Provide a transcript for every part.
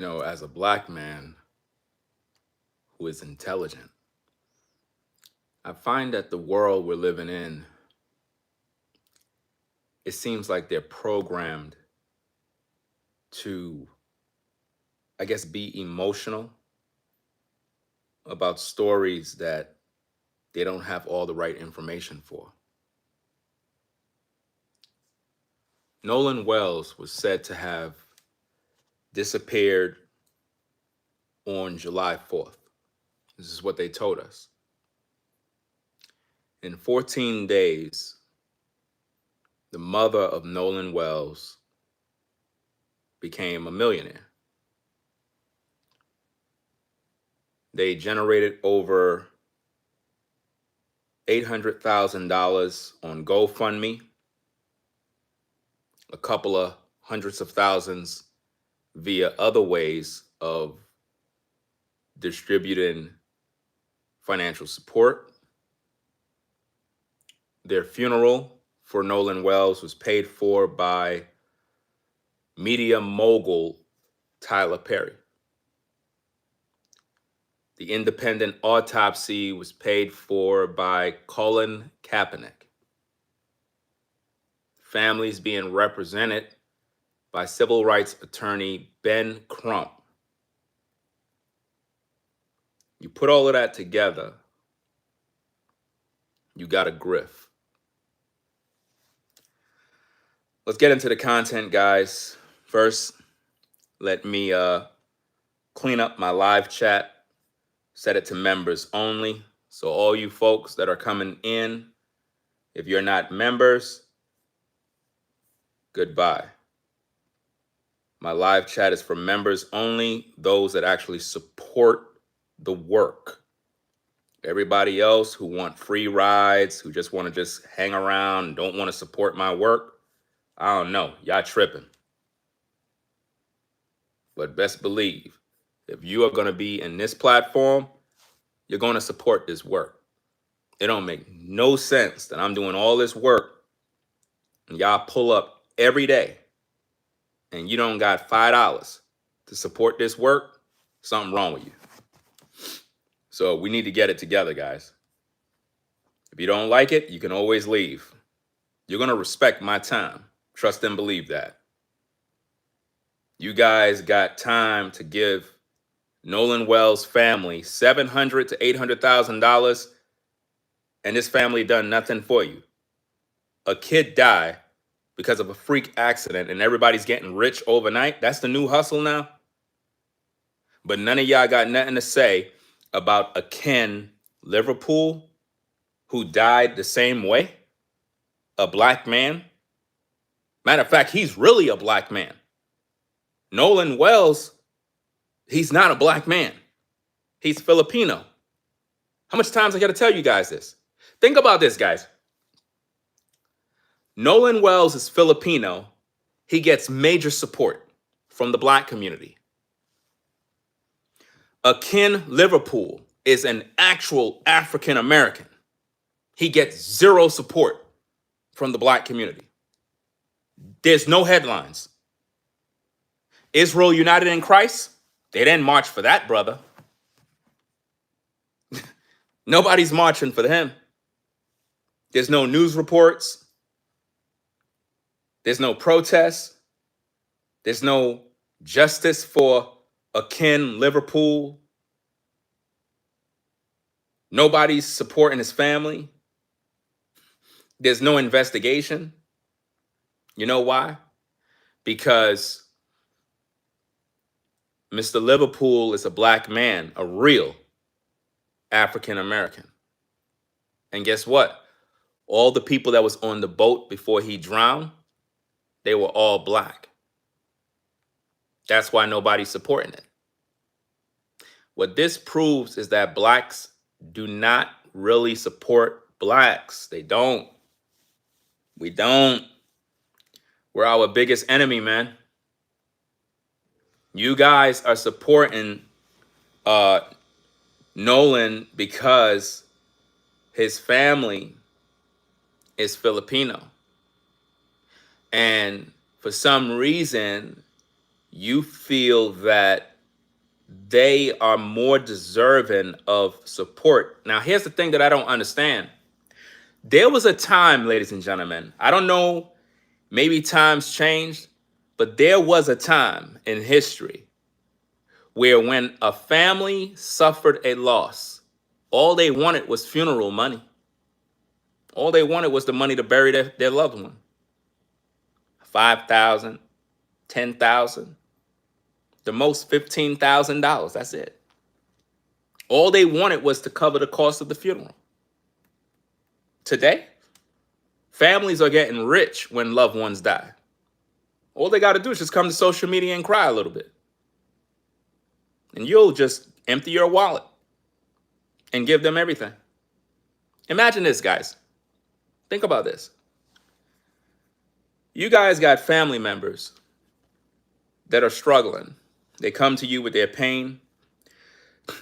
As a black man who is intelligent, I find that the world we're living in, it seems like they're programmed to, I guess, be emotional about stories that they don't have all the right information for. Nolan Wells was said to have disappeared on July 4th. This is what they told us. In 14 days, the mother of Nolan Wells became a millionaire. They generated over $800,000 on GoFundMe, a couple of hundreds of thousands via other ways of distributing financial support. Their funeral for Nolan Wells was paid for by media mogul Tyler Perry. The independent autopsy was paid for by Colin Kaepernick. Families being represented by civil rights attorney Ben Crump. You put all of that together, you got a grift. Let's get into the content, guys. First, let me clean up my live chat, set it to members only. So all you folks that are coming in, if you're not members, goodbye. My live chat is for members only, those that actually support the work. Everybody else who want free rides, who just want to just hang around, don't want to support my work, I don't know, y'all tripping. But best believe, if you are going to be in this platform, you're going to support this work. It don't make no sense that I'm doing all this work and y'all pull up every day and you don't got $5 to support this work. Something wrong with you. So we need to get it together, guys. If you don't like it, you can always leave. You're going to respect my time. Trust and believe that. You guys got time to give Nolan Wells' family $700,000 to $800,000, and this family done nothing for you. A kid died because of a freak accident, and everybody's getting rich overnight. That's the new hustle now. But none of y'all got nothing to say about a Ken Liverpool who died the same way, a black man. Matter of fact, he's really a black man. Nolan Wells, he's not a black man. He's Filipino. How much times I got to tell you guys this? Think about this, guys. Nolan Wells is Filipino. He gets major support from the black community. A Ken Liverpool is an actual African American. He gets zero support from the black community. There's no headlines. Israel United in Christ, they didn't march for that, brother. Nobody's marching for him. There's no news reports. There's no protests. There's no justice for a Ken Liverpool. Nobody's supporting his family. There's no investigation. You know why? Because Mr. Liverpool is a black man, a real African American. And guess what? All the people that was on the boat before he drowned, they were all black. That's why nobody's supporting it. What this proves is that blacks do not really support blacks. They don't. We don't. We're our biggest enemy, man. You guys are supporting Nolan because his family is Filipino. And for some reason, you feel that they are more deserving of support. Now, here's the thing that I don't understand. There was a time, ladies and gentlemen, I don't know, maybe times changed, but there was a time in history where when a family suffered a loss, all they wanted was funeral money. All they wanted was the money to bury their loved one. 5,000, 10,000, the most $15,000. That's it. All they wanted was to cover the cost of the funeral. Today, families are getting rich when loved ones die. All they got to do is just come to social media and cry a little bit. And you'll just empty your wallet and give them everything. Imagine this, guys. Think about this. You guys got family members that are struggling. They come to you with their pain.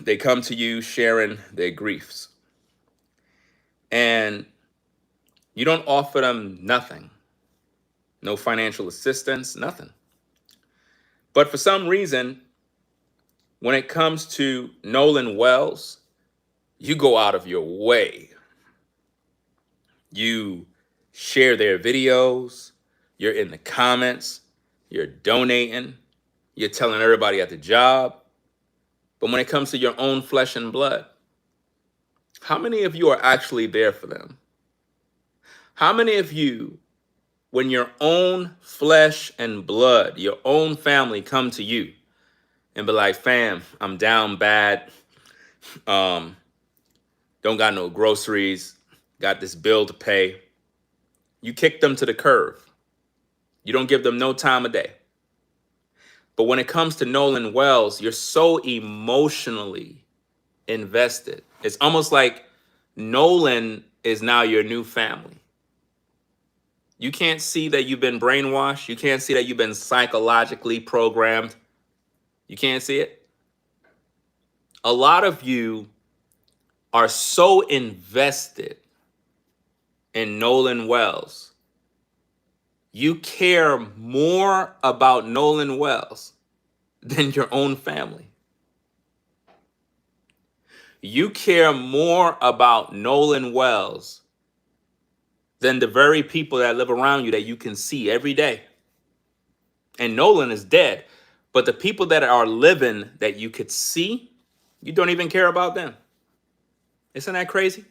They come to you sharing their griefs. And you don't offer them nothing. No financial assistance, nothing. But for some reason, when it comes to Nolan Wells, you go out of your way. You share their videos. You're in the comments. You're donating. You're telling everybody at the job. But when it comes to your own flesh and blood, how many of you are actually there for them? How many of you, when your own flesh and blood, your own family come to you and be like, fam, I'm down bad. Don't got no groceries. Got this bill to pay. You kick them to the curb. You don't give them no time of day. But when it comes to Nolan Wells, you're so emotionally invested. It's almost like Nolan is now your new family. You can't see that you've been brainwashed. You can't see that you've been psychologically programmed. You can't see it. A lot of you are so invested in Nolan Wells. You care more about Nolan Wells than your own family. You care more about Nolan Wells than the very people that live around you that you can see every day. And Nolan is dead, but the people that are living that you could see, you don't even care about them. Isn't that crazy?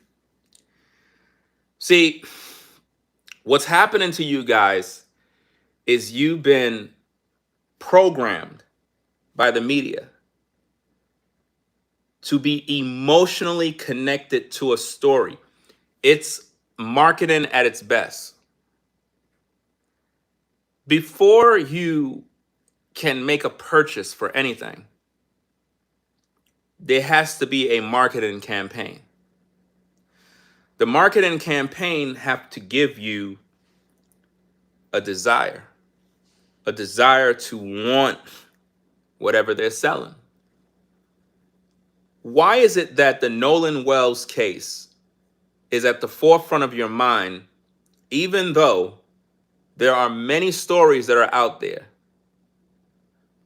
See, what's happening to you guys is you've been programmed by the media to be emotionally connected to a story. It's marketing at its best. Before you can make a purchase for anything, there has to be a marketing campaign. The marketing campaign have to give you a desire to want whatever they're selling. Why is it that the Nolan Wells case is at the forefront of your mind, even though there are many stories that are out there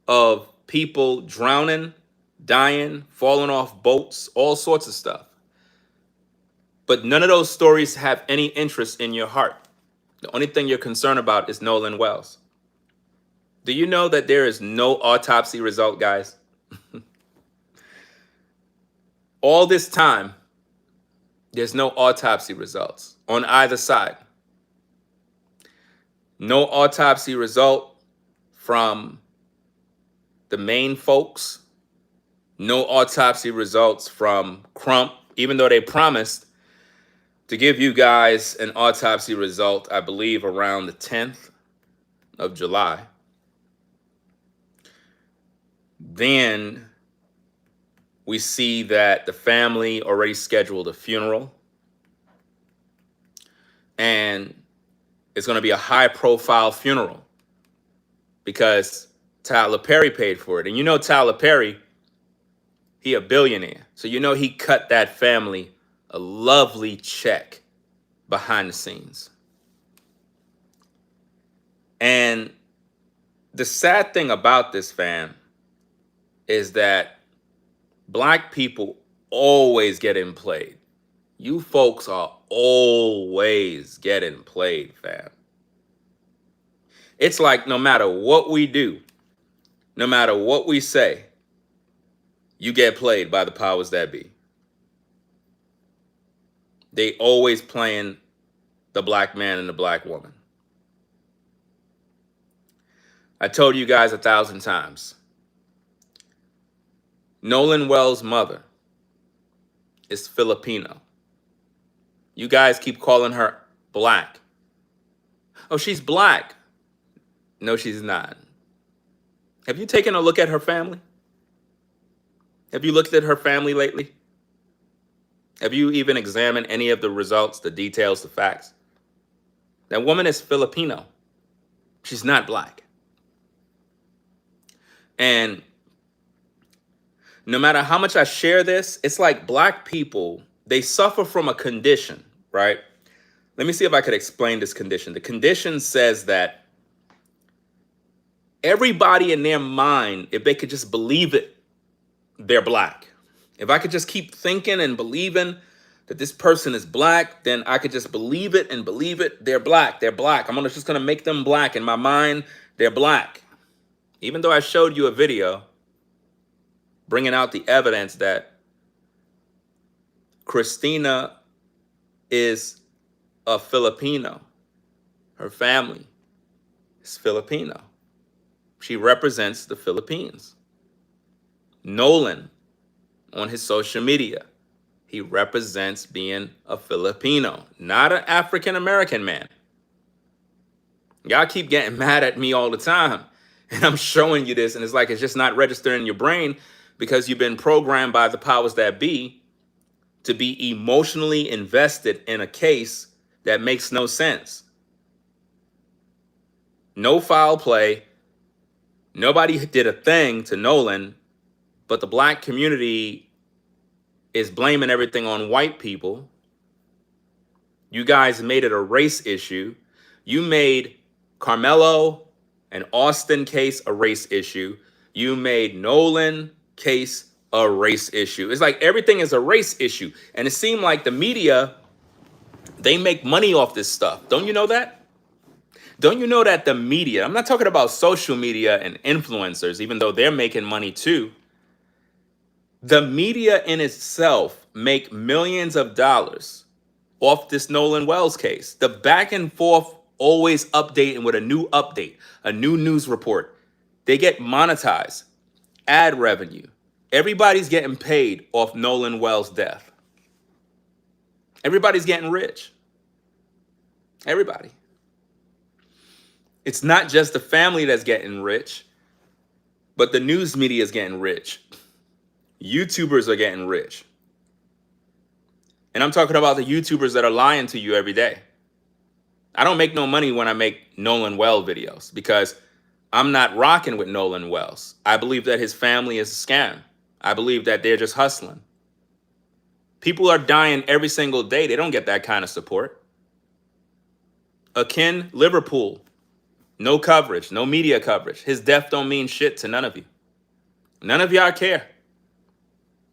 of people drowning, dying, falling off boats, all sorts of stuff? But none of those stories have any interest in your heart. The only thing you're concerned about is Nolan Wells. Do you know that there is no autopsy result, guys? All this time, there's no autopsy results on either side. No autopsy result from the main folks. No autopsy results from Crump, even though they promised to give you guys an autopsy result, I believe, around the 10th of July. Then we see that the family already scheduled a funeral. And it's going to be a high-profile funeral because Tyler Perry paid for it. And you know Tyler Perry, he a billionaire. So you know he cut that family a lovely check behind the scenes. And the sad thing about this, fam, is that Black people always getting played. You folks are always getting played, fam. It's like no matter what we do, no matter what we say, you get played by the powers that be. They always playing the black man and the black woman. I told you guys 1,000 times. Nolan Wells' mother is Filipino. You guys keep calling her black. Oh, she's black. No, she's not. Have you taken a look at her family? Have you looked at her family lately? Have you even examined any of the results, the details, the facts? That woman is Filipino. She's not black. And no matter how much I share this, it's like black people, they suffer from a condition, right? Let me see if I could explain this condition. The condition says that everybody in their mind, if they could just believe it, they're black. If I could just keep thinking and believing that this person is black, then I could just believe it and believe it. They're black. They're black. I'm just going to make them black. In my mind, they're black. Even though I showed you a video bringing out the evidence that Christina is a Filipino. Her family is Filipino. She represents the Philippines. Nolan, on his social media, he represents being a Filipino, not an African-American man. Y'all keep getting mad at me all the time, and I'm showing you this, and it's like it's just not registering in your brain because you've been programmed by the powers that be to be emotionally invested in a case that makes no sense. No foul play. Nobody did a thing to Nolan, but the black community is blaming everything on white people. You guys made it a race issue. You made Carmelo and Austin case a race issue. You made Nolan case a race issue. It's like everything is a race issue. And it seemed like the media, they make money off this stuff. Don't you know that? Don't you know that the media, I'm not talking about social media and influencers, even though they're making money too. The media in itself make millions of dollars off this Nolan Wells case. The back and forth always updating with a new update, a new news report. They get monetized, ad revenue. Everybody's getting paid off Nolan Wells' death. Everybody's getting rich. Everybody. It's not just the family that's getting rich, but the news media is getting rich. YouTubers are getting rich. And I'm talking about the YouTubers that are lying to you every day. I don't make no money when I make Nolan Wells videos because I'm not rocking with Nolan Wells. I believe that his family is a scam. I believe that they're just hustling. People are dying every single day. They don't get that kind of support. Akin Liverpool, no coverage, no media coverage. His death don't mean shit to none of you. None of y'all care.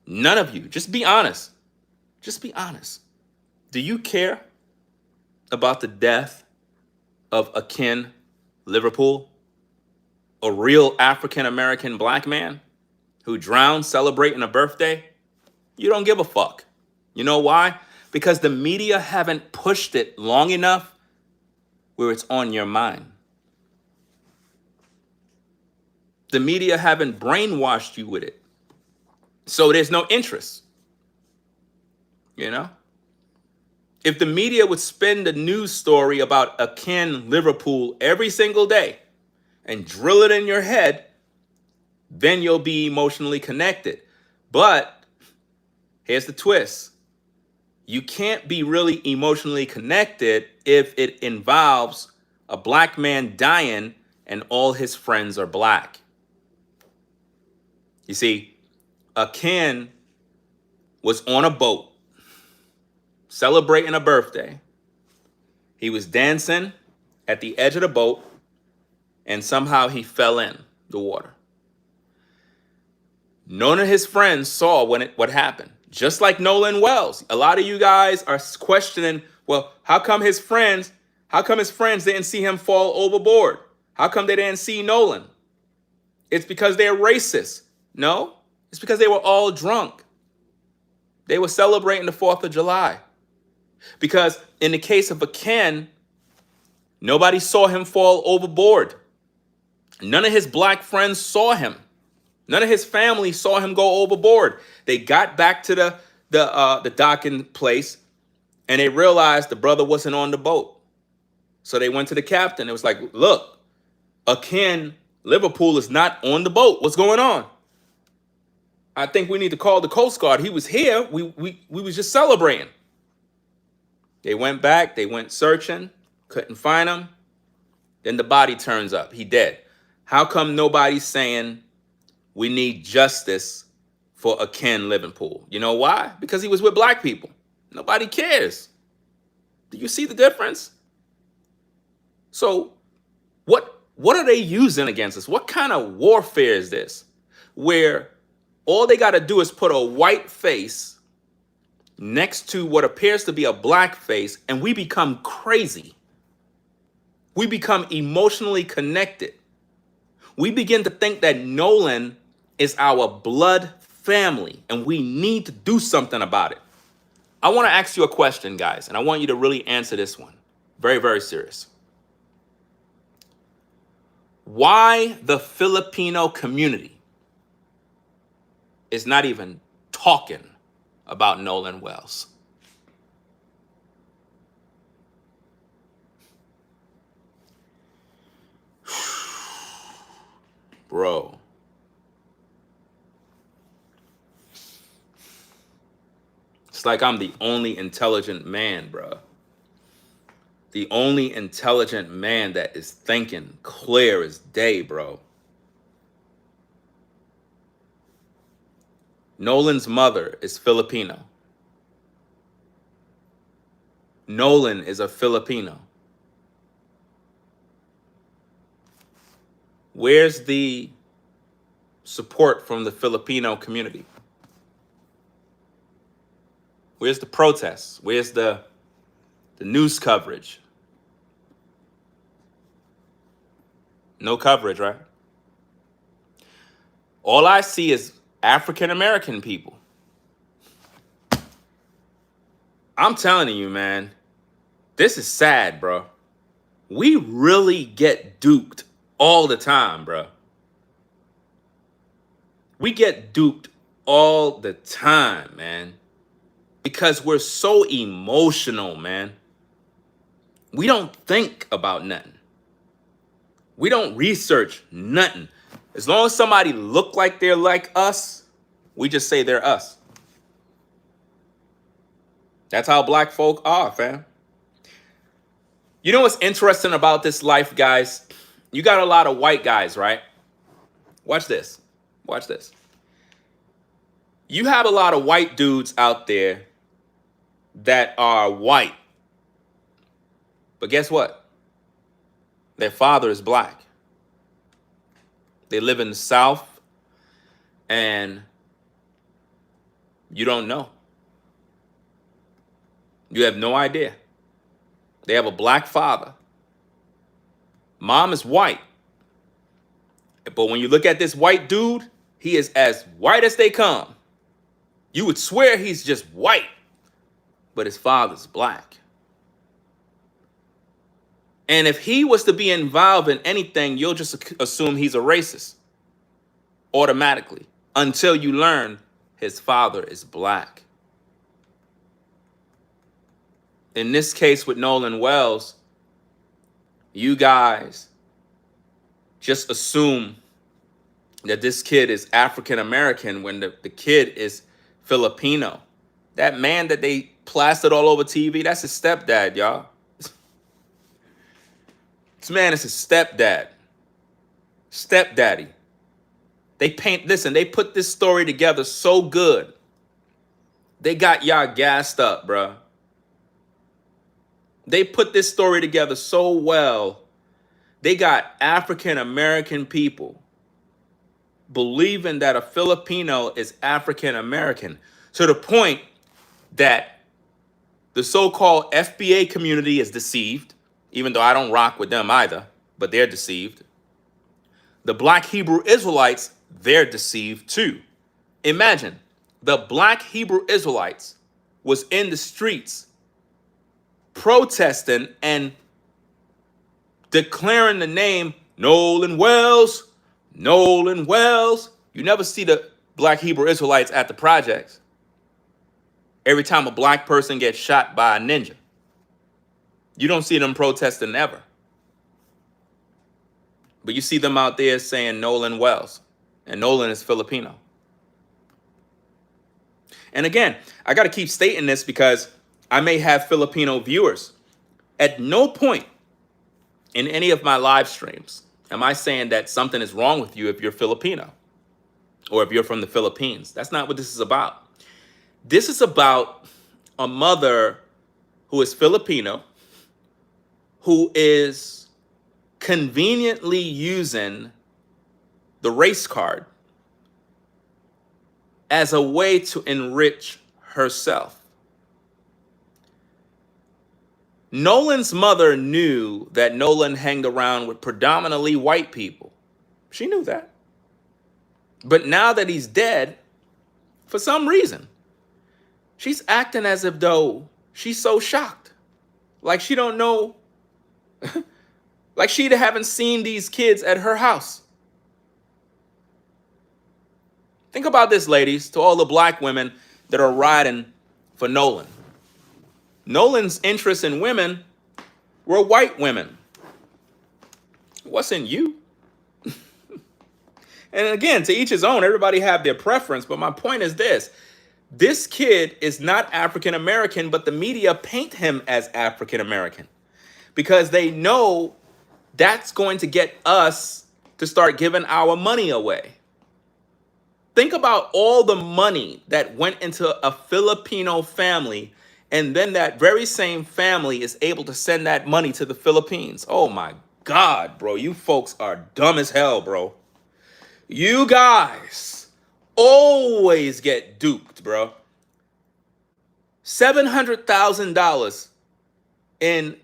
None of you. Just be honest. Just be honest. Do you care about the death of Akin Liverpool? A real African-American black man who drowned celebrating a birthday? You don't give a fuck. You know why? Because the media haven't pushed it long enough where it's on your mind. The media haven't brainwashed you with it. So there's no interest. You know? If the media would spin the news story about Akin Liverpool every single day and drill it in your head, then you'll be emotionally connected. But here's the twist. You can't be really emotionally connected if it involves a black man dying and all his friends are black. You see, Akin was on a boat celebrating a birthday. He was dancing at the edge of the boat and somehow he fell in the water. None of his friends saw what happened. Just like Nolan Wells. A lot of you guys are questioning, well, how come his friends didn't see him fall overboard? How come they didn't see Nolan? It's because they're racist. No, it's because they were all drunk. They were celebrating the 4th of July. Because in the case of Akin, nobody saw him fall overboard. None of his black friends saw him. None of his family saw him go overboard. They got back to the docking place, and they realized the brother wasn't on the boat. So they went to the captain. It was like, look, Akin Liverpool is not on the boat. What's going on? I think we need to call the Coast Guard. He was here. We was just celebrating. They went back. They went searching. Couldn't find him. Then the body turns up. He dead. How come nobody's saying we need justice for Akin Liverpool? You know why? Because he was with black people. Nobody cares. Do you see the difference? So what are they using against us? What kind of warfare is this? Where all they got to do is put a white face next to what appears to be a black face, and we become crazy. We become emotionally connected. We begin to think that Nolan is our blood family, and we need to do something about it. I want to ask you a question, guys, and I want you to really answer this one. Very, very serious. Why the Filipino community is not even talking about Nolan Wells? Bro. It's like I'm the only intelligent man, bro. The only intelligent man that is thinking clear as day, bro. Nolan's mother is Filipino. Nolan is a Filipino. Where's the support from the Filipino community? Where's the protests? Where's the news coverage? No coverage, right? All I see is African American people. I'm telling you, man, this is sad, bro. We really get duped all the time, bro. We get duped all the time, man. Because we're so emotional, man. We don't think about nothing. We don't research nothing. As long as somebody look like they're like us, we just say they're us. That's how black folk are, fam. You know what's interesting about this life, guys? You got a lot of white guys, right? Watch this. Watch this. You have a lot of white dudes out there that are white. But guess what? Their father is black. They live in the South, and you don't know. You have no idea. They have a black father. Mom is white. But when you look at this white dude, he is as white as they come. You would swear he's just white, but his father's black. And if he was to be involved in anything, you'll just assume he's a racist automatically until you learn his father is black. In this case with Nolan Wells, you guys just assume that this kid is African American when the kid is Filipino. That man that they plastered all over TV, that's his stepdad, y'all. This man is his stepdad. Stepdaddy. They put this story together so good. They got y'all gassed up, bruh. They put this story together so well. They got African American people believing that a Filipino is African American, to the point that the so-called FBA community is deceived, even though I don't rock with them either, but they're deceived. The Black Hebrew Israelites, they're deceived too. Imagine the Black Hebrew Israelites was in the streets protesting and declaring the name Nolan Wells, Nolan Wells. You never see the Black Hebrew Israelites at the projects. Every time a black person gets shot by a ninja, you don't see them protesting ever. But you see them out there saying Nolan Wells, and Nolan is Filipino. And again, I got to keep stating this because I may have Filipino viewers. At no point in any of my live streams am I saying that something is wrong with you if you're Filipino or if you're from the Philippines. That's not what this is about. This is about a mother who is Filipino, who is conveniently using the race card as a way to enrich herself. Nolan's mother knew that Nolan hanged around with predominantly white people. She knew that. But now that he's dead, for some reason, she's acting as if though she's so shocked. Like she don't know, like she haven't seen these kids at her house. Think about this, ladies, to all the black women that are riding for Nolan. Nolan's interest in women were white women. What's in you? And again, to each his own, everybody have their preference, but my point is this. This kid is not African American, but the media paint him as African American because they know that's going to get us to start giving our money away. Think about all the money that went into a Filipino family, and then that very same family is able to send that money to the Philippines. Oh my God, bro. You folks are dumb as hell, bro. You guys always get duped, bro. $700,000 in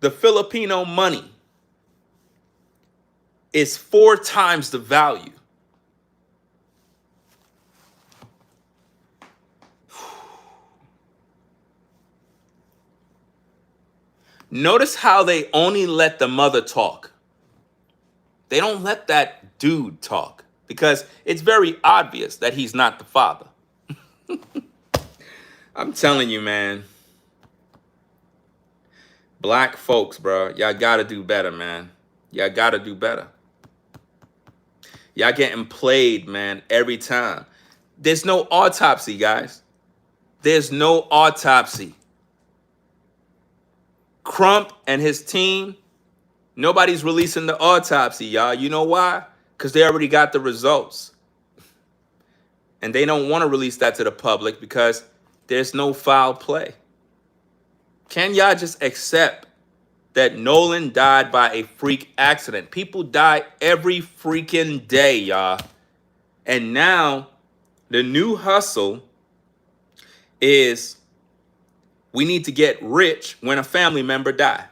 the Filipino money is 4 times the value. Notice how they only let the mother talk. They don't let that dude talk because it's very obvious that he's not the father. I'm telling you, man. Black folks, bro, y'all gotta do better, man. Y'all gotta do better. Y'all getting played, man, every time. There's no autopsy, guys. There's no autopsy. Crump and his team, nobody's releasing the autopsy, y'all. You know why? Because they already got the results. And they don't want to release that to the public because there's no foul play. Can y'all just accept that Nolan died by a freak accident? People die every freaking day, y'all. And now the new hustle is we need to get rich when a family member die.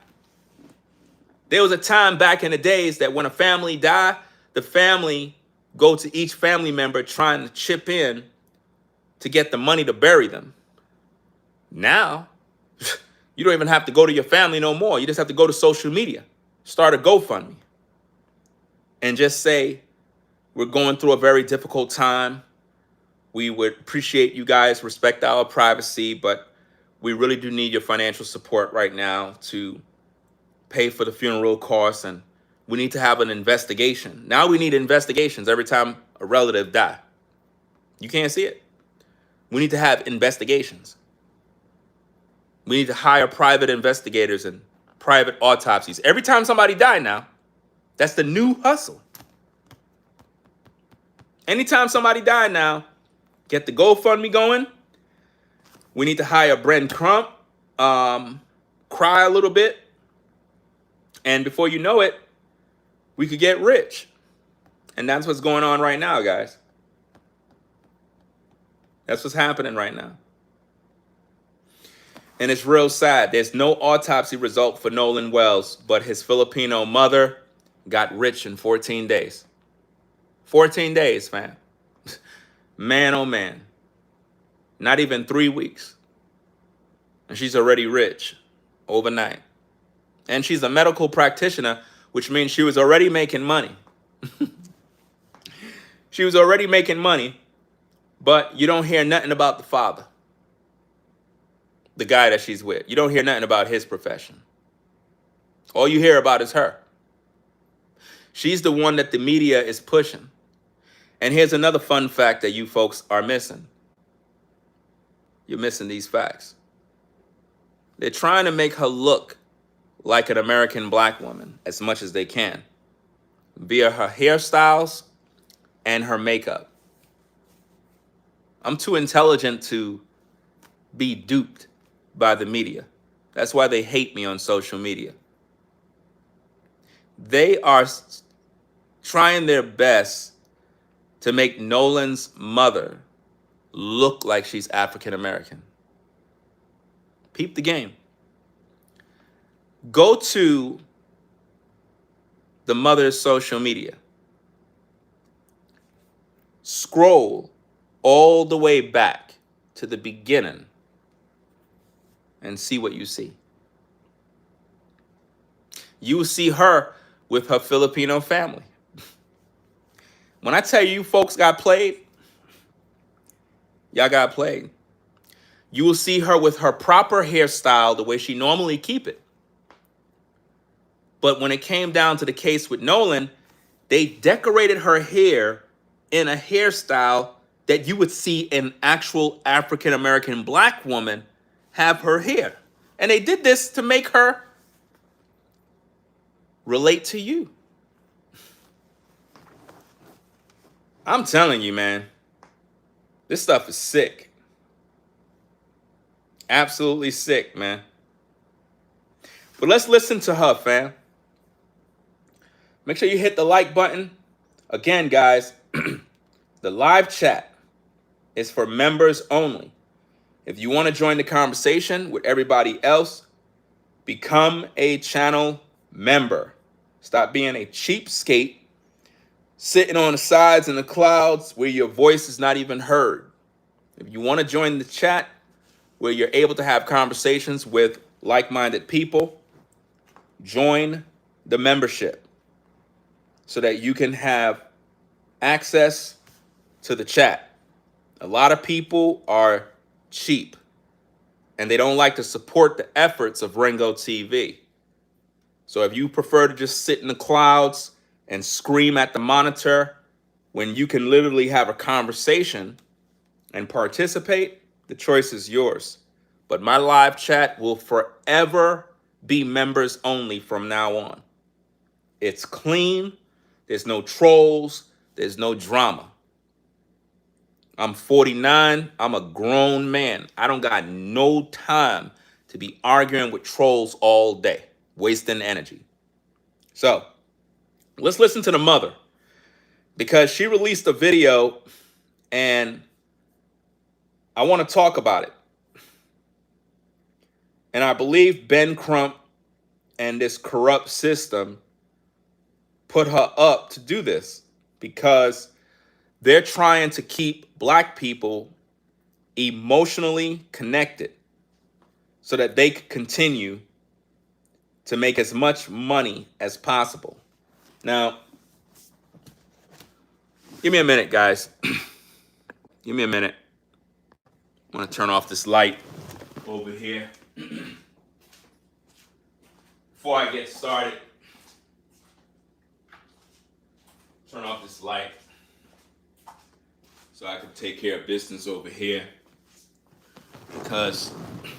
There was a time back in the days that when a family die, the family go to each family member trying to chip in to get the money to bury them. Now, you don't even have to go to your family no more. You just have to go to social media, start a GoFundMe, and just say, we're going through a very difficult time. We would appreciate you guys respect our privacy, but we really do need your financial support right now to pay for the funeral costs, and we need to have an investigation. Now we need investigations every time a relative die. You can't see it. We need to have investigations. We need to hire private investigators and private autopsies. Every time somebody die now, that's the new hustle. Anytime somebody die now, get the GoFundMe going. We need to hire Brent Crump, cry a little bit, and before you know it, we could get rich. And that's what's going on right now, guys. That's what's happening right now. And it's real sad. There's no autopsy result for Nolan Wells, but his Filipino mother got rich in 14 days. 14 days, fam. Man, oh man. Not even 3 weeks. And she's already rich overnight. And she's a medical practitioner, which means she was already making money. She was already making money, but you don't hear nothing about the father, the guy that she's with. You don't hear nothing about his profession. All you hear about is her. She's the one that the media is pushing. And here's another fun fact that you folks are missing. You're missing these facts. They're trying to make her look like an American black woman as much as they can via her hairstyles and her makeup. I'm too intelligent to be duped by the media. That's why they hate me on social media. They are trying their best to make Nolan's mother look like she's African American. Peep the game. Go to the mother's social media. Scroll all the way back to the beginning and see what you see. You will see her with her Filipino family. When I tell you folks got played, y'all got played. You will see her with her proper hairstyle the way she normally keep it. But when it came down to the case with Nolan, they decorated her hair in a hairstyle that you would see an actual African-American black woman have her hair. And they did this to make her relate to you. I'm telling you, man, this stuff is sick. Absolutely sick, man. But let's listen to her, fam. Make sure you hit the like button. Again, guys, the live chat is for members only. If you want to join the conversation with everybody else, become a channel member. Stop being a cheapskate, sitting on the sides in the clouds where your voice is not even heard. If you want to join the chat where you're able to have conversations with like-minded people, join the membership so that you can have access to the chat. A lot of people are cheap and they don't like to support the efforts of Ringo TV. So if you prefer to just sit in the clouds and scream at the monitor when you can literally have a conversation and participate, the choice is yours. But my live chat will forever be members only from now on. It's clean. There's no trolls. There's no drama. I'm 49. I'm a grown man. I don't got no time to be arguing with trolls all day, wasting energy. So let's listen to the mother, because she released a video and I want to talk about it. And I believe Ben Crump and this corrupt system put her up to do this because they're trying to keep black people emotionally connected so that they could continue to make as much money as possible. Now, give me a minute, guys. Give me a minute. I want to turn off this light over here. Before I get started, turn off this light so I can take care of business over here. Because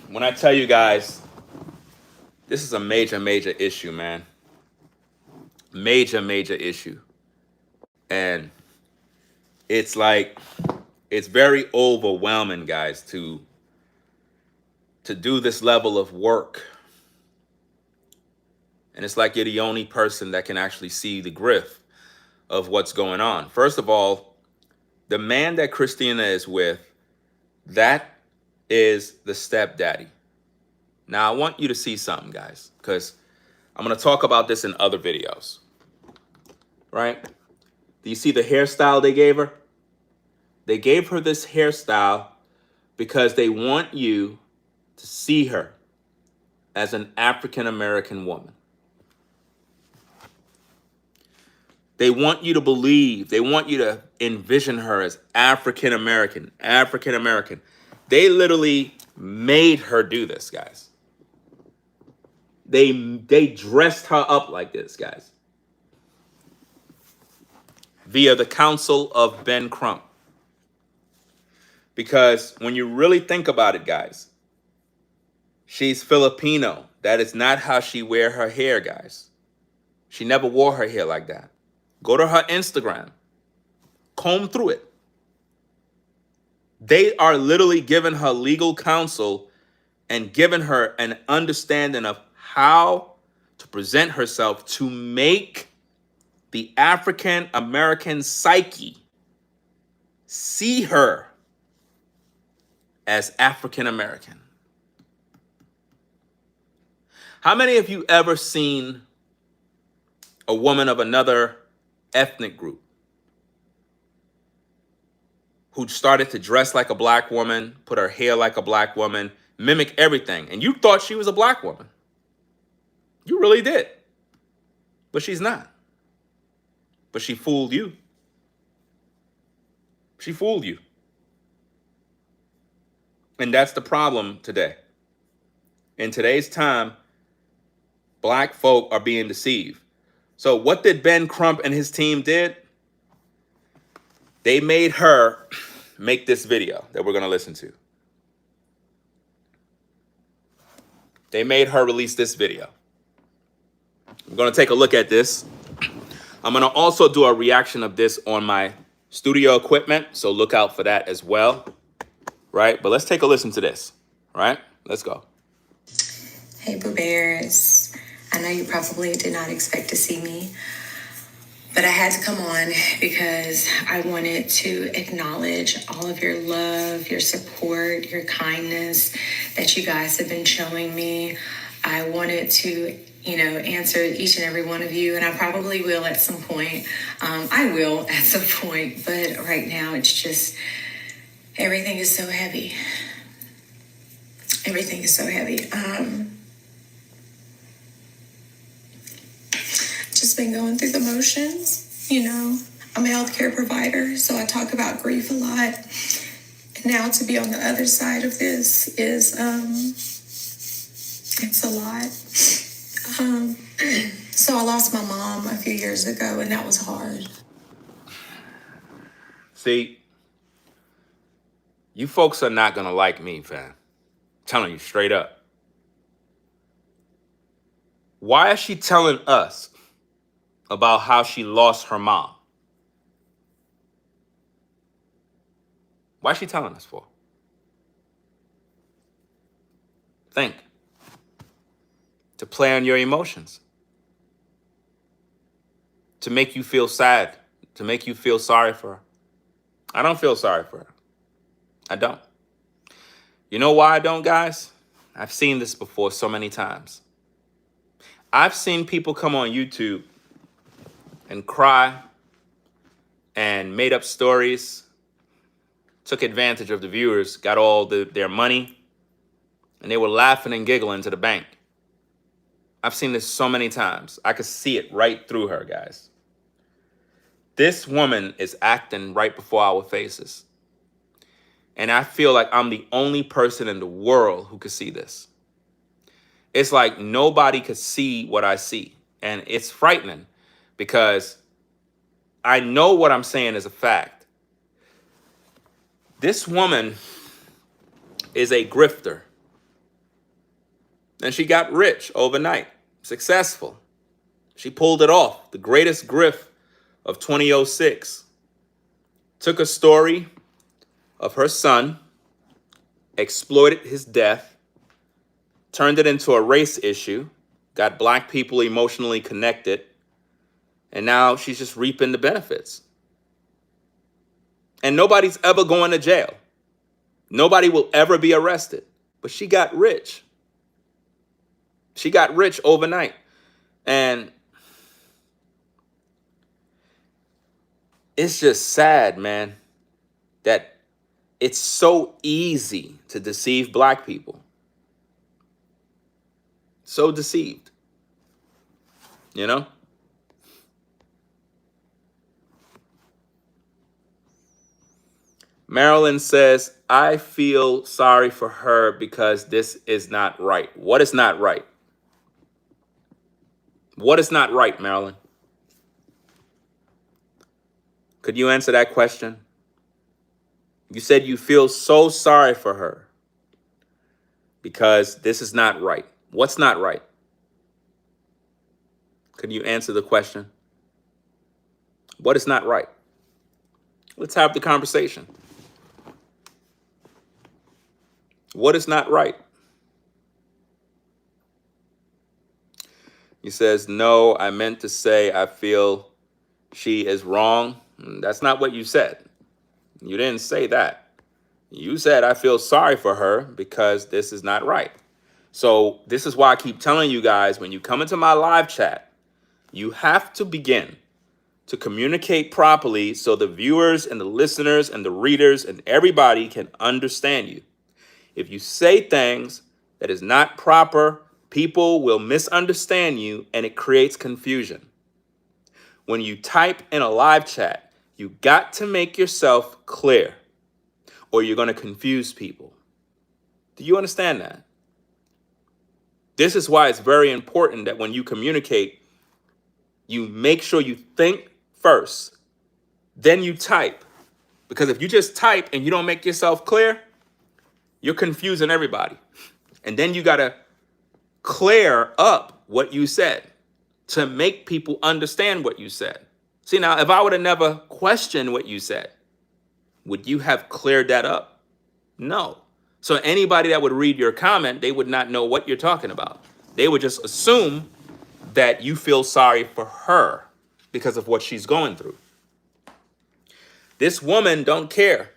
when I tell you guys, this is a major, major issue, man. Major, major issue. And it's like, it's very overwhelming, guys, to do this level of work. And it's like you're the only person that can actually see the grift of what's going on. First of all, the man that Christina is with, that is the stepdaddy. Now, I want you to see something, guys, because I'm going to talk about this in other videos, right? Do you see the hairstyle they gave her? They gave her this hairstyle because they want you to see her as an African-American woman. They want you to believe, they want you to envision her as African-American, African-American. They literally made her do this, guys. They dressed her up like this, guys. Via the counsel of Ben Crump. Because when you really think about it, guys, she's Filipino. That is not how she wear her hair, guys. She never wore her hair like that. Go to her Instagram. Comb through it. They are literally giving her legal counsel and giving her an understanding of how to present herself to make the African American psyche see her as African American. How many of you ever seen a woman of another ethnic group who started to dress like a black woman, put her hair like a black woman, mimic everything, and you thought she was a black woman? You really did. But she's not. But she fooled you. She fooled you. And that's the problem today. In today's time, black folk are being deceived. So what did Ben Crump and his team did? They made her make this video that we're going to listen to. They made her release this video. We're going to take a look at this. I'm going to also do a reaction of this on my studio equipment, so look out for that as well, right? But let's take a listen to this, right? Let's go. Hey, Boo Bears. I know you probably did not expect to see me, but I had to come on because I wanted to acknowledge all of your love, your support, your kindness that you guys have been showing me. I wanted to, answer each and every one of you, and I probably will at some point. I will at some point, but right now it's just, everything is so heavy. Everything is so heavy. Just been going through the motions. I'm a healthcare provider, so I talk about grief a lot. And now to be on the other side of this is, it's a lot. So I lost my mom a few years ago, and that was hard. See, you folks are not going to like me, fam. I'm telling you straight up. Why is she telling us about how she lost her mom? Why is she telling us for? Think. To play on your emotions. To make you feel sad. To make you feel sorry for her. I don't feel sorry for her. I don't. You know why I don't, guys? I've seen this before so many times. I've seen people come on YouTube and cry and made up stories, took advantage of the viewers, got all their money, and they were laughing and giggling to the bank. I've seen this so many times. I could see it right through her, guys. This woman is acting right before our faces. And I feel like I'm the only person in the world who could see this. It's like nobody could see what I see. And it's frightening because I know what I'm saying is a fact. This woman is a grifter. And she got rich overnight, successful. She pulled it off, the greatest grift of 2006. Took a story of her son, exploited his death, turned it into a race issue, got black people emotionally connected, And now she's just reaping the benefits. And nobody's ever going to jail. Nobody will ever be arrested. But she got rich. She got rich overnight. And it's just sad, man, that it's so easy to deceive black people. So deceived. You know? Marilyn says, I feel sorry for her because this is not right. What is not right? What is not right, Marilyn? Could you answer that question? You said you feel so sorry for her because this is not right. What's not right? Could you answer the question? What is not right? Let's have the conversation. What is not right? He says, no, I meant to say I feel she is wrong. That's not what you said. You didn't say that. You said, I feel sorry for her because this is not right. So this is why I keep telling you guys, when you come into my live chat, you have to begin to communicate properly so the viewers and the listeners and the readers and everybody can understand you. If you say things that is not proper, people will misunderstand you and it creates confusion. When you type in a live chat, you got to make yourself clear or you're going to confuse people. Do you understand that? This is why it's very important that when you communicate, you make sure you think first, then you type. Because if you just type and you don't make yourself clear, you're confusing everybody. And then you got to clear up what you said to make people understand what you said. See, now, if I would have never questioned what you said, would you have cleared that up? No. So anybody that would read your comment, they would not know what you're talking about. They would just assume that you feel sorry for her because of what she's going through. This woman don't care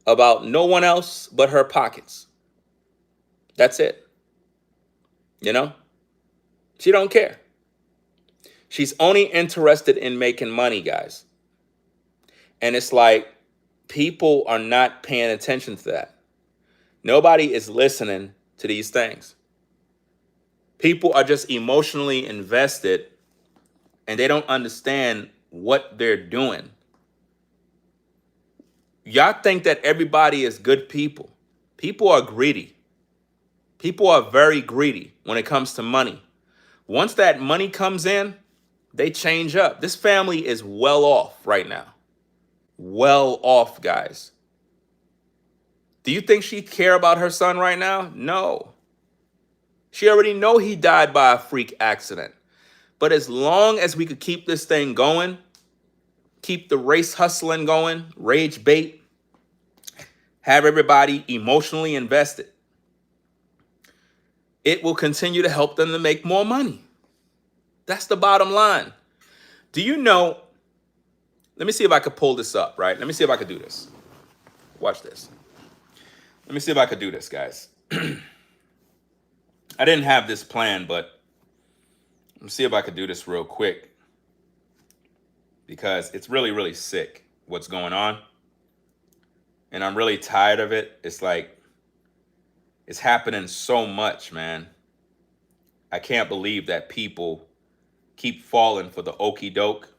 about no one else but her pockets. That's it. You know? She don't care. She's only interested in making money, guys. And it's like people are not paying attention to that. Nobody is listening to these things. People are just emotionally invested and they don't understand what they're doing. Y'all think that everybody is good people. People are greedy. People are very greedy when it comes to money. Once that money comes in, they change up. This family is well off right now. Well off, guys. Do you think she care about her son right now? No. She already know he died by a freak accident. But as long as we could keep this thing going, keep the race hustling going, rage bait, have everybody emotionally invested, it will continue to help them to make more money. That's the bottom line. Do you know, let me see if I could pull this up, right? Let me see if I could do this. Watch this. Let me see if I could do this, guys. I didn't have this plan, but let me see if I could do this real quick because it's really, really sick what's going on. And I'm really tired of it. It's like, it's happening so much, man. I can't believe that people keep falling for the okey doke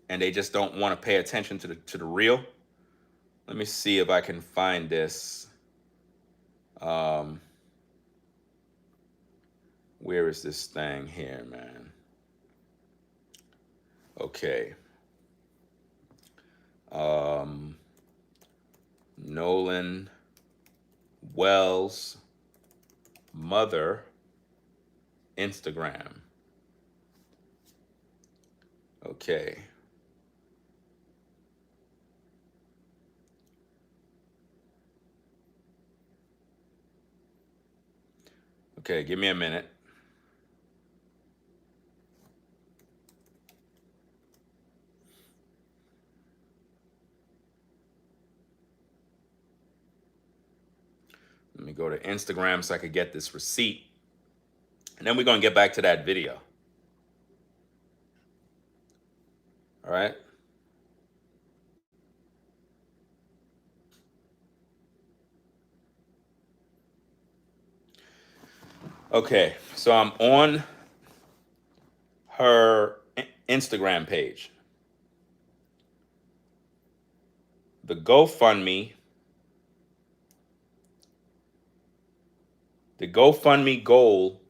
and they just don't want to pay attention to the real. Let me see if I can find this. Where is this thing here, man? Okay. Nolan Wells' mother Instagram. Okay. Okay, give me a minute. me go to Instagram so I could get this receipt. And then we're going to get back to that video. All right. Okay, so I'm on her Instagram page. The GoFundMe goal,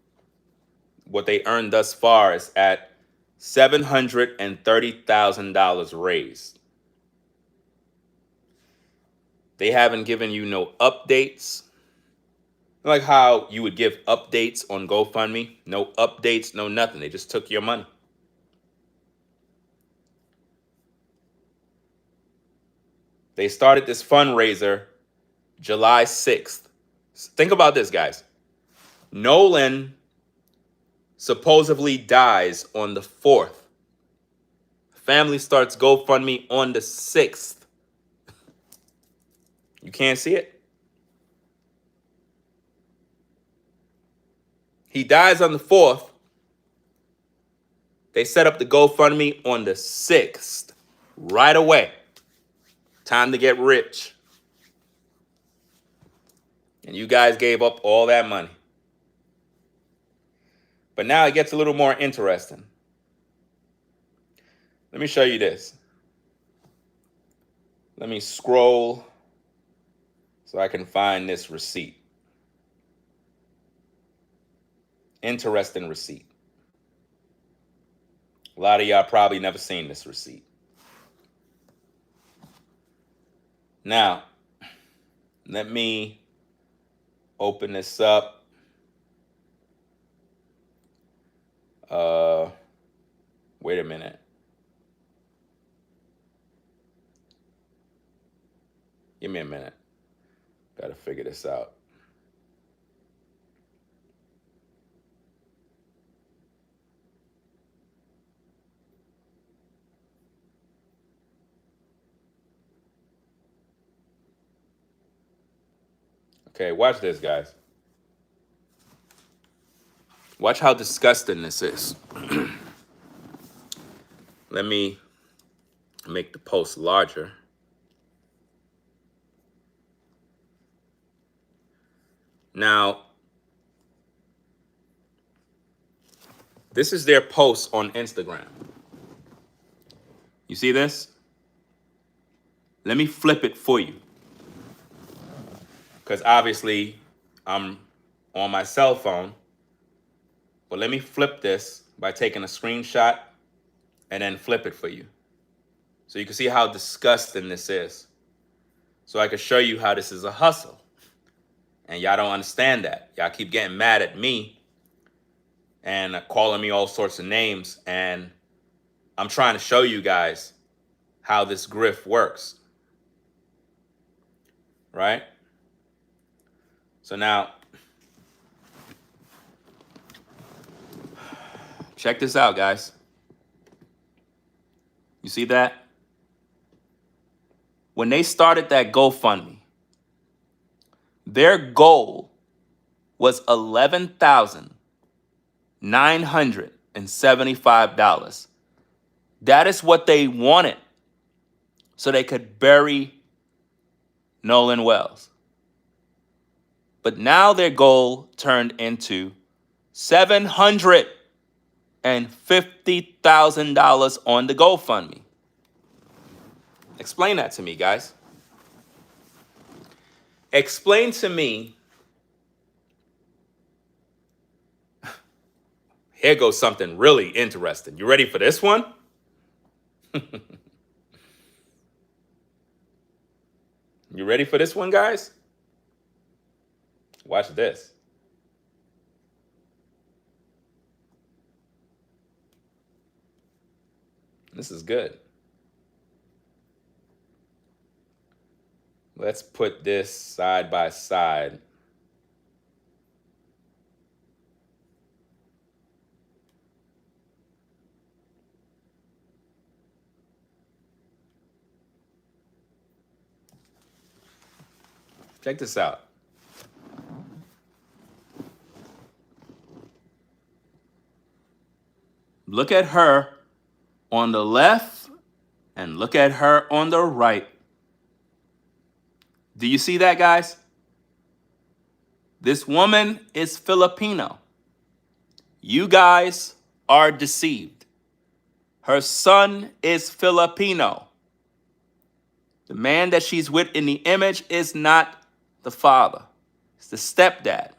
what they earned thus far, is at $730,000 raised. They haven't given you no updates. Like how you would give updates on GoFundMe. No updates, no nothing. They just took your money. They started this fundraiser July 6th. Think about this, guys. Nolan supposedly dies on the 4th. Family starts GoFundMe on the 6th. You can't see it? He dies on the 4th. They set up the GoFundMe on the 6th. Right away. Time to get rich. And you guys gave up all that money. But now it gets a little more interesting. Let me show you this. Let me scroll so I can find this receipt. Interesting receipt. A lot of y'all probably never seen this receipt. Now, let me open this up. Wait a minute. Give me a minute. Got to figure this out. Okay, watch this, guys. Watch how disgusting this is. Let me make the post larger. Now, this is their post on Instagram. You see this? Let me flip it for you. Because obviously, I'm on my cell phone. But let me flip this by taking a screenshot and then flip it for you. So you can see how disgusting this is. So I can show you how this is a hustle. And y'all don't understand that. Y'all keep getting mad at me and calling me all sorts of names. And I'm trying to show you guys how this grift works. Right? So now, check this out, guys. You see that? When they started that GoFundMe, their goal was $11,975. That is what they wanted so they could bury Nolan Wells. But now their goal turned into $750,000 on the GoFundMe. Explain that to me, guys. Explain to me. Here goes something really interesting. You ready for this one? You ready for this one, guys? Watch this. This is good. Let's put this side by side. Check this out. Look at her on the left and look at her on the right. Do you see that, guys? This woman is Filipino. You guys are deceived. Her son is Filipino. The man that she's with in the image is not the father. It's the stepdad.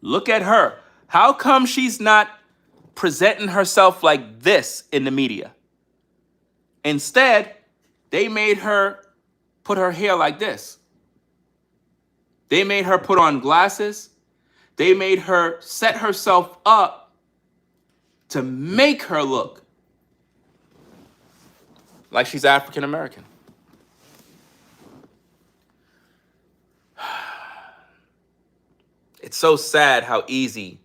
Look at her. How come she's not presenting herself like this in the media? Instead, they made her put her hair like this. They made her put on glasses. They made her set herself up to make her look like she's African American. It's so sad how easy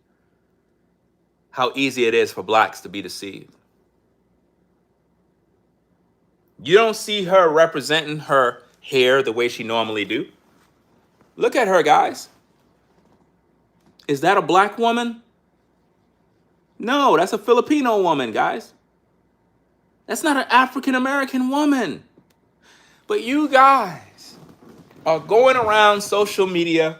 it is for blacks to be deceived. You don't see her representing her hair the way she normally do. Look at her, guys. Is that a black woman? No, that's a Filipino woman, guys. That's not an African American woman. But you guys are going around social media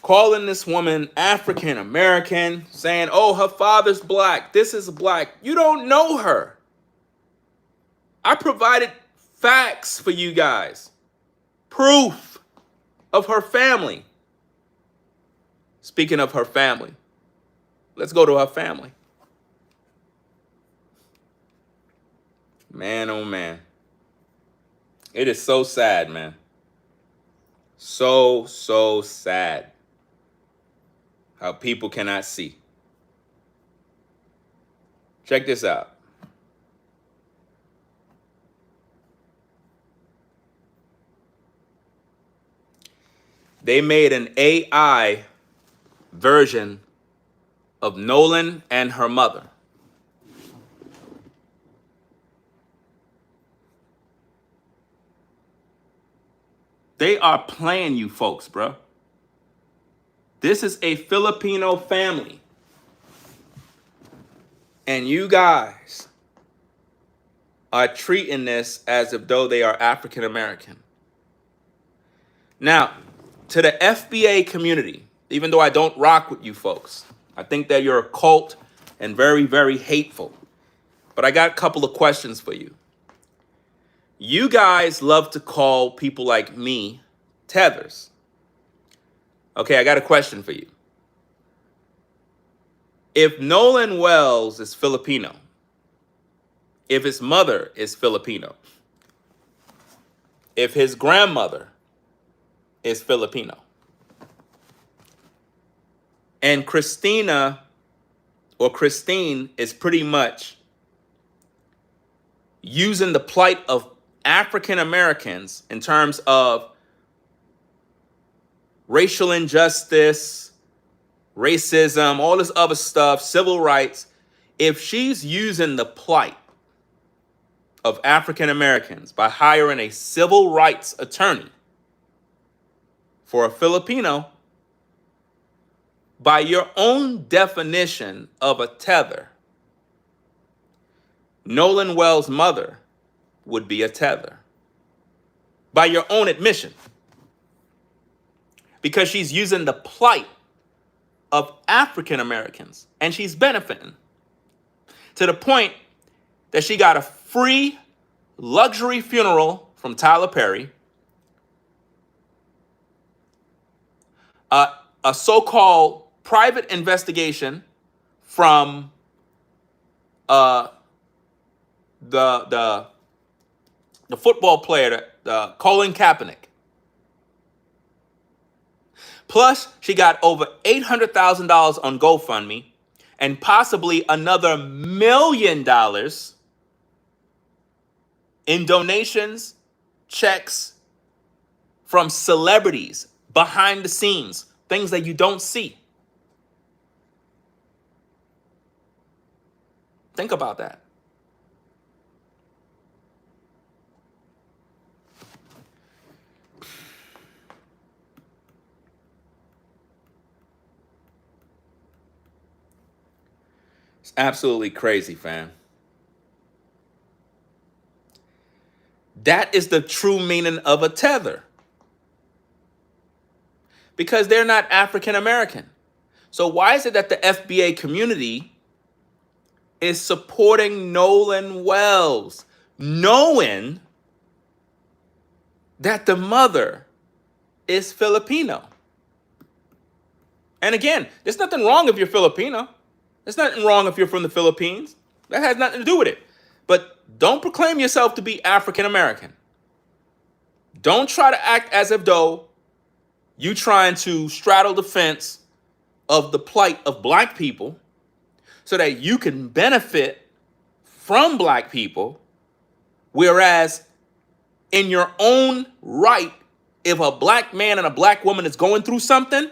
calling this woman African American, saying, oh, her father's black. This is black. You don't know her. I provided facts for you guys. Proof of her family. Speaking of her family, let's go to her family. Man, oh man. It is so sad, man. So sad how people cannot see. Check this out. They made an AI version of Nolan and her mother. They are playing you folks, bro. This is a Filipino family. And you guys are treating this as if though they are African American. Now, to the FBA community, even though I don't rock with you folks, I think that you're a cult and very, very hateful. But I got a couple of questions for you. You guys love to call people like me tethers. Okay, I got a question for you. If Nolan Wells is Filipino, if his mother is Filipino, if his grandmother is Filipino, and Christina or Christine is pretty much using the plight of African Americans in terms of racial injustice, racism, all this other stuff, civil rights. If she's using the plight of African Americans by hiring a civil rights attorney for a Filipino, by your own definition of a tether, Nolan Wells' mother would be a tether. By your own admission. Because she's using the plight of African Americans and she's benefiting. To the point that she got a free luxury funeral from Tyler Perry, a so-called private investigation from the football player, Colin Kaepernick. Plus, she got over $800,000 on GoFundMe and possibly another $1 million in donations, checks from celebrities behind the scenes, things that you don't see. Think about that. It's absolutely crazy, fam. That is the true meaning of a tether. Because they're not African American. So why is it that the FBA community is supporting Nolan Wells, knowing that the mother is Filipino? And again, there's nothing wrong if you're Filipino. There's nothing wrong if you're from the Philippines. That has nothing to do with it. But don't proclaim yourself to be African American. Don't try to act as if though you trying to straddle the fence of the plight of black people so that you can benefit from black people, whereas in your own right, if a black man and a black woman is going through something,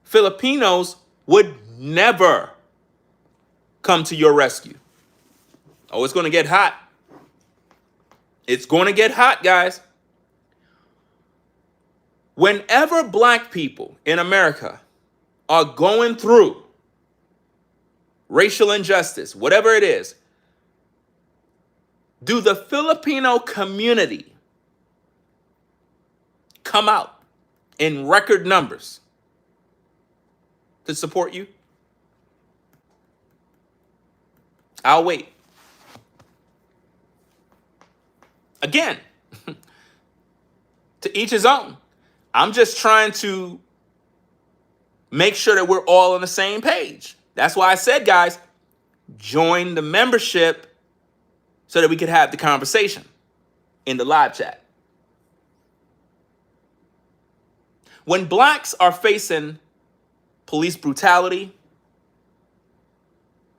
Filipinos would never come to your rescue. Oh, it's going to get hot. It's going to get hot, guys. Whenever black people in America are going through racial injustice, whatever it is, do the Filipino community come out in record numbers to support you? I'll wait. Again, to each his own. I'm just trying to make sure that we're all on the same page. That's why I said, guys, join the membership so that we could have the conversation in the live chat. When blacks are facing police brutality,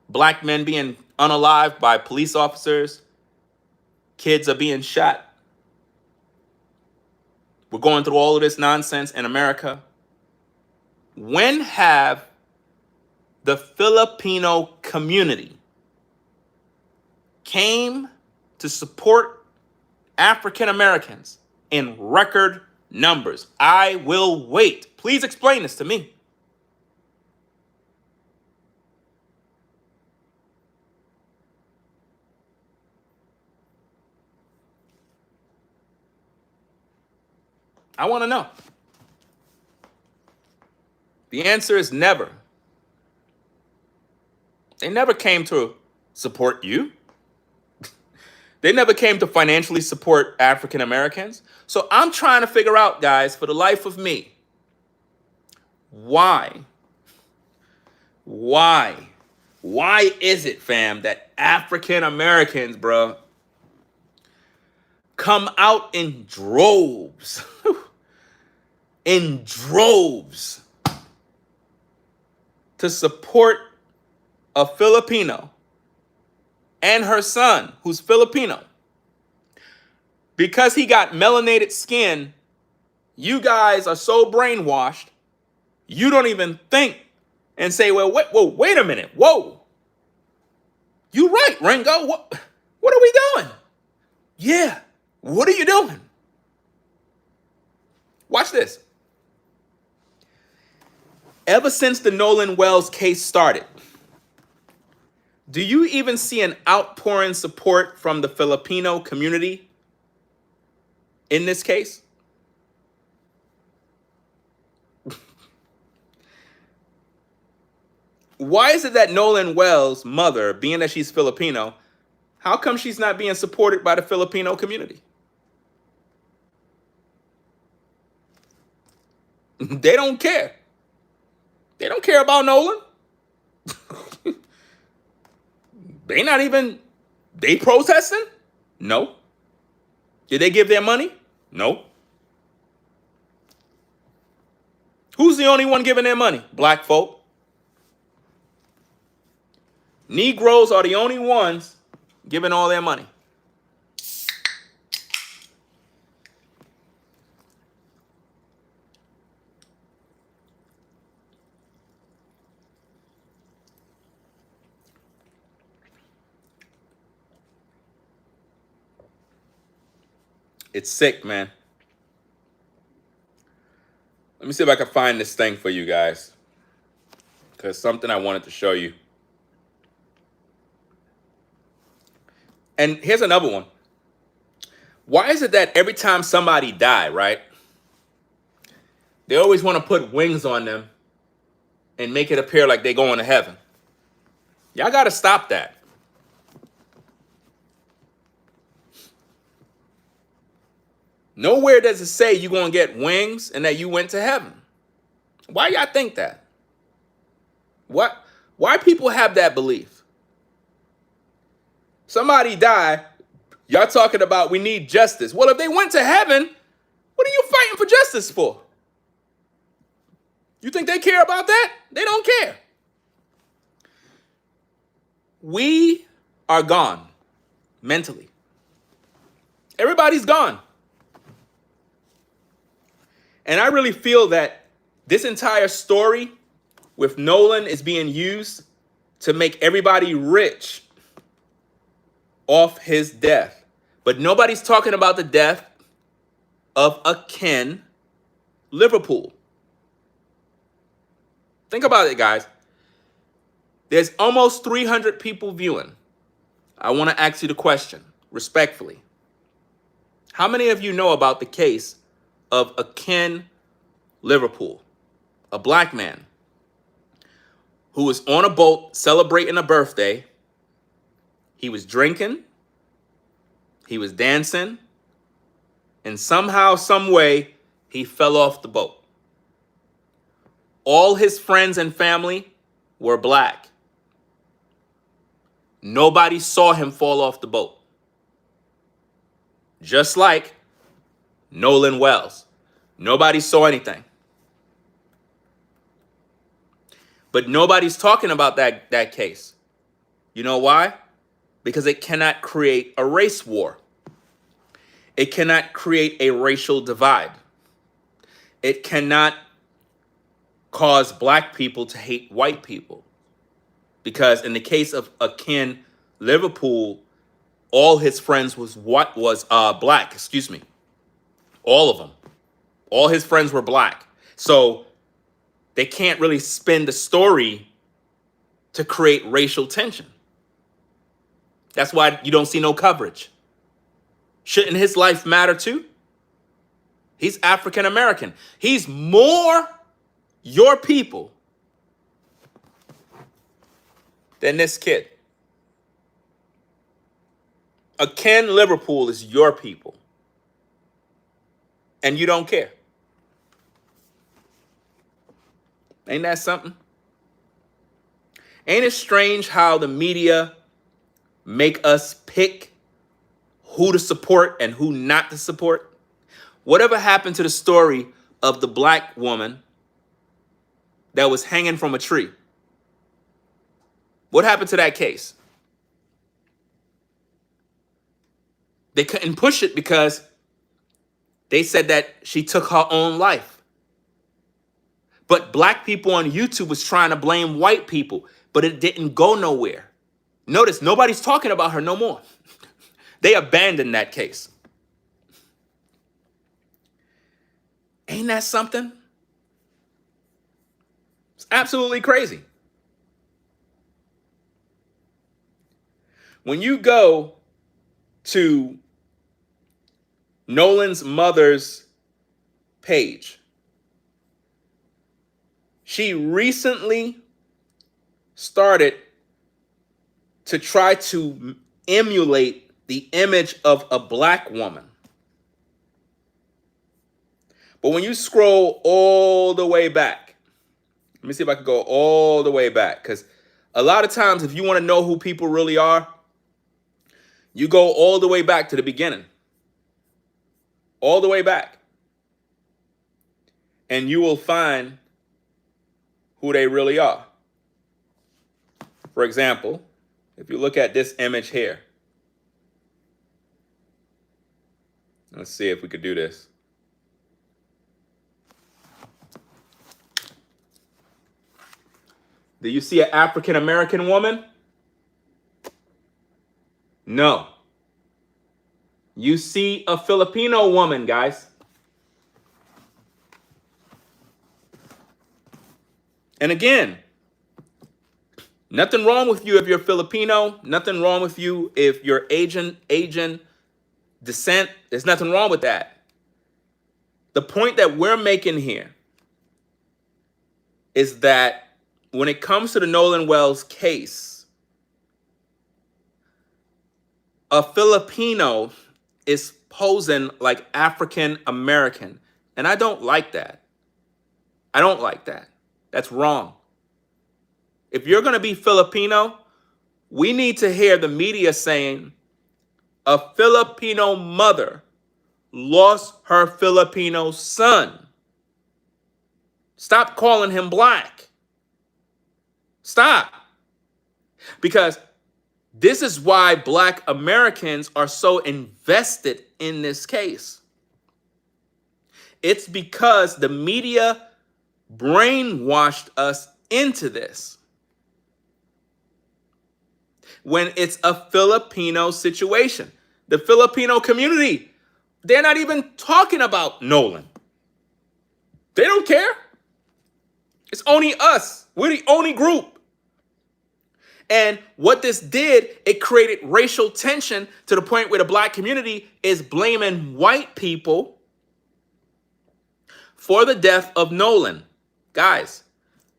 black men being unalived by police officers, kids are being shot, we're going through all of this nonsense in America. When have the Filipino community came to support African Americans in record numbers? I will wait. Please explain this to me. I want to know. The answer is never. They never came to support you. They never came to financially support African Americans. So I'm trying to figure out, guys, for the life of me, why is it, fam, that African Americans, bro, come out in droves, in droves, to support a Filipino and her son, who's Filipino? Because he got melanated skin, you guys are so brainwashed, you don't even think and say, well, wait a minute. Whoa. You right, Ringo. What are we doing? Yeah. What are you doing? Watch this. Ever since the Nolan Wells case started, do you even see an outpouring support from the Filipino community in this case? Why is it that Nolan Wells' mother, being that she's Filipino, how come she's not being supported by the Filipino community? They don't care. They don't care about Nolan. They protesting? No. Did they give their money? No. Who's the only one giving their money? Black folk. Negroes are the only ones giving all their money. It's sick, man. Let me see if I can find this thing for you guys. because something I wanted to show you. And here's another one. Why is it that every time somebody die, right, they always want to put wings on them and make it appear like they're going to heaven? Y'all got to stop that. Nowhere does it say you're going to get wings and that you went to heaven. Why y'all think that? What? Why people have that belief? Somebody died, y'all talking about we need justice. Well, if they went to heaven, what are you fighting for justice for? You think they care about that? They don't care. We are gone mentally. Everybody's gone. And I really feel that this entire story with Nolan is being used to make everybody rich off his death. But nobody's talking about the death of a Ken Liverpool. Think about it, guys. There's almost 300 people viewing. I want to ask you the question, respectfully. How many of you know about the case of a Ken Liverpool, a black man who was on a boat celebrating a birthday? He was drinking, he was dancing, and somehow, some way, he fell off the boat. All his friends and family were black. Nobody saw him fall off the boat. Just like Nolan Wells. Nobody saw anything. But nobody's talking about that case. You know why? Because it cannot create a race war. It cannot create a racial divide. It cannot cause black people to hate white people. Because in the case of a Ken Liverpool, all his friends was black, excuse me. All of them. All his friends were black. So they can't really spin the story to create racial tension. That's why you don't see no coverage. Shouldn't his life matter too? He's African American. He's more your people than this kid. A Ken Liverpool is your people. And you don't care. Ain't that something? Ain't it strange how the media make us pick who to support and who not to support? Whatever happened to the story of the black woman that was hanging from a tree? What happened to that case? They couldn't push it because they said that she took her own life. But black people on YouTube was trying to blame white people, but it didn't go nowhere. Notice, nobody's talking about her no more. They abandoned that case. Ain't that something? It's absolutely crazy. When you go to Nolan's mother's page, she recently started to try to emulate the image of a black woman. But when you scroll all the way back, let me see if I can go all the way back, because a lot of times if you want to know who people really are, you go all the way back to the beginning. All the way back. And you will find who they really are. For example, if you look at this image here. Let's see if we could do this. Do you see an African American woman? No. You see a Filipino woman, guys. And again, Nothing wrong with you if you're Filipino. Nothing wrong with you if you're Asian descent. There's nothing wrong with that. The point that we're making here is that when it comes to the Nolan Wells case, a Filipino is posing like African American. And I don't like that. I don't like that. That's wrong. If you're going to be Filipino, we need to hear the media saying a Filipino mother lost her Filipino son. Stop calling him black. Stop. Because this is why Black Americans are so invested in this case. It's because the media brainwashed us into this. When it's a Filipino situation, the Filipino community, they're not even talking about Nolan. They don't care. It's only us. We're the only group. And what this did, it created racial tension to the point where the black community is blaming white people for the death of Nolan. Guys,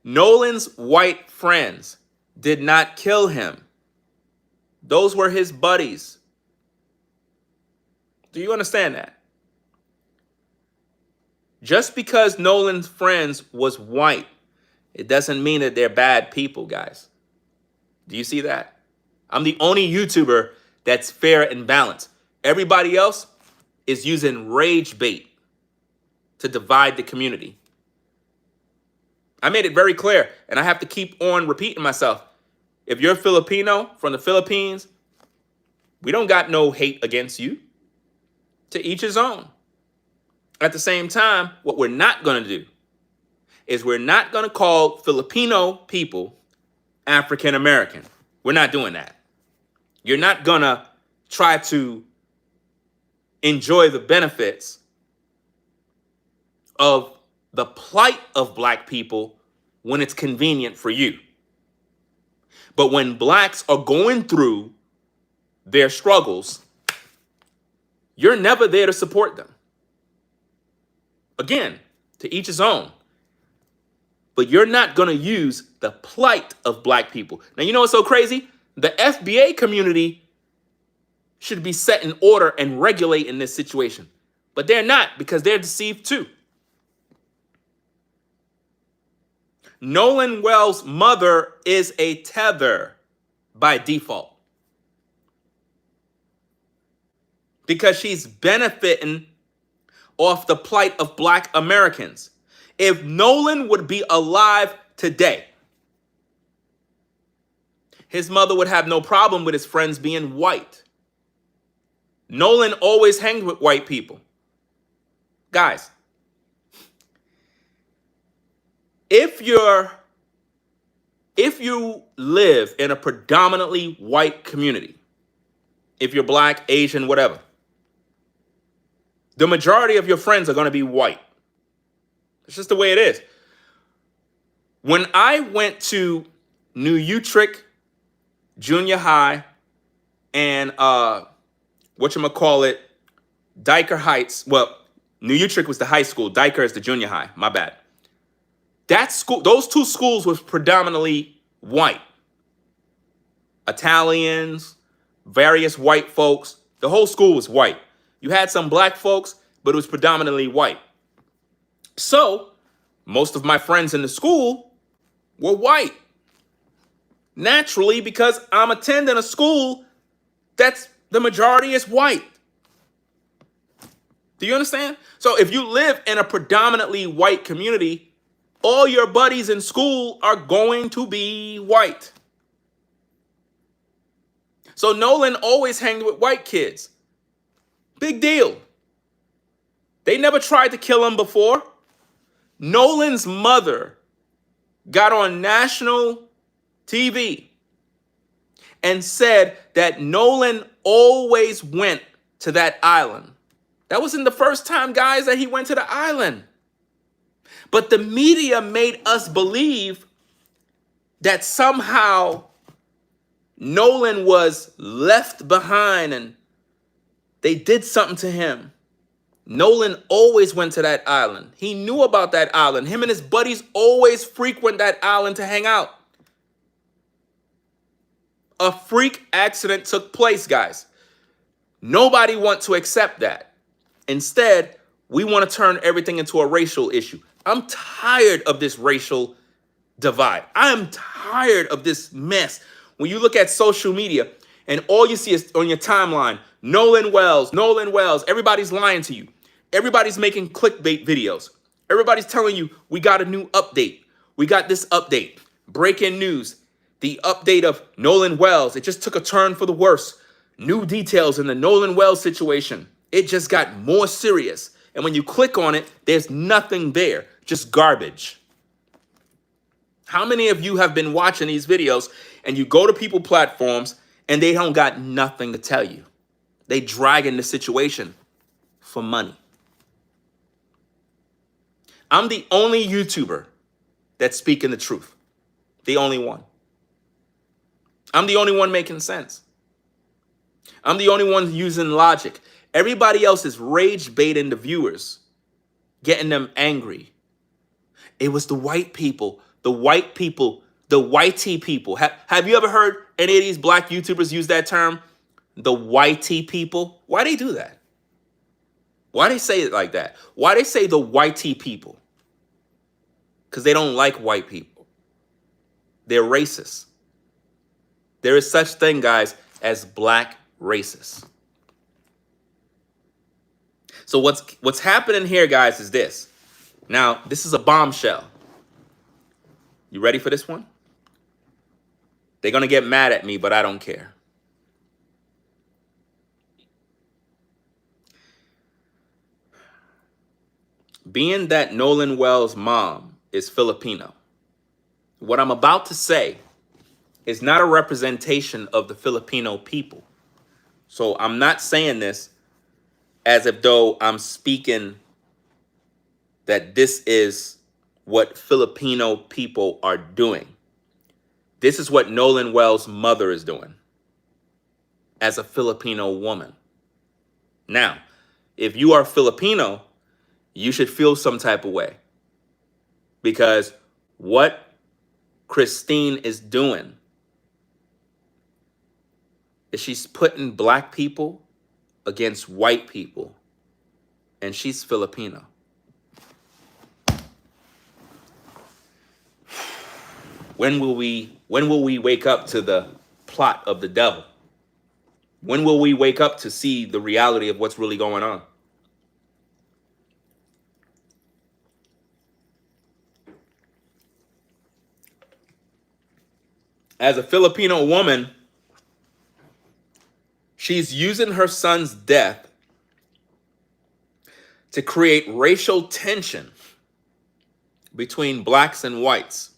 Nolan's white friends did not kill him. Those were his buddies. Do you understand that? Just because Nolan's friends was white, it doesn't mean that they're bad people, guys. Do you see that? I'm the only YouTuber that's fair and balanced. Everybody else is using rage bait to divide the community. I made it very clear, and I have to keep on repeating myself. If you're Filipino from the Philippines, we don't got no hate against you. To each his own. At the same time, what we're not going to do is we're not going to call Filipino people African American. We're not doing that. You're not going to try to enjoy the benefits of the plight of black people when it's convenient for you. But when blacks are going through their struggles, you're never there to support them. Again, to each his own. But you're not going to use the plight of black people. Now, you know what's so crazy? The FBA community should be set in order and regulate in this situation. But they're not, because they're deceived too. Nolan Wells' mother is a tether by default. Because she's benefiting off the plight of black Americans. If Nolan would be alive today, his mother would have no problem with his friends being white. Nolan always hangs with white people. Guys, if you live in a predominantly white community, if you're black, Asian, whatever, the majority of your friends are going to be white. It's just the way it is. When I went to New Utrecht Junior High and Diker Heights. Well, New Utrecht was the high school. Diker is the junior high. My bad. That school, those two schools was predominantly white. Italians, various white folks. The whole school was white. You had some black folks, but it was predominantly white. So, most of my friends in the school were white. Naturally, because I'm attending a school that's the majority is white. Do you understand? So if you live in a predominantly white community, all your buddies in school are going to be white. So Nolan always hanged with white kids. Big deal. They never tried to kill him before. Nolan's mother got on national TV and said that Nolan always went to that island. That wasn't the first time, guys, that he went to the island. But the media made us believe that somehow Nolan was left behind and they did something to him. Nolan always went to that island. He knew about that island. Him and his buddies always frequent that island to hang out. A freak accident took place, guys. Nobody wants to accept that. Instead, we want to turn everything into a racial issue. I'm tired of this racial divide. I am tired of this mess. When you look at social media and all you see is on your timeline, Nolan Wells, everybody's lying to you. Everybody's making clickbait videos. Everybody's telling you, we got a new update. We got this update. Breaking news. The update of Nolan Wells. It just took a turn for the worse. New details in the Nolan Wells situation. It just got more serious. And when you click on it, there's nothing there. Just garbage. How many of you have been watching these videos and you go to people platforms and they don't got nothing to tell you? They dragging the situation for money. I'm the only YouTuber that's speaking the truth. The only one. I'm the only one making sense. I'm the only one using logic. Everybody else is rage baiting the viewers, getting them angry. It was the white people, the white whitey people. Have you ever heard any of these black YouTubers use that term? The whitey people? Why they do that? Why they say it like that? Why they say the whitey people? Because they don't like white people. They're racist. There is such thing, guys, as black racists. So what's happening here, guys, is this. Now, this is a bombshell. You ready for this one? They're going to get mad at me, but I don't care. Being that Nolan Wells' mom is Filipino, what I'm about to say is not a representation of the Filipino people. So I'm not saying this as if though I'm speaking that this is what Filipino people are doing. This is what Nolan Wells' mother is doing as a Filipino woman. Now, if you are Filipino, you should feel some type of way. Because what Christine is doing is she's putting black people against white people. And she's Filipino. When will we wake up to the plot of the devil? When will we wake up to see the reality of what's really going on? As a Filipino woman, she's using her son's death to create racial tension between blacks and whites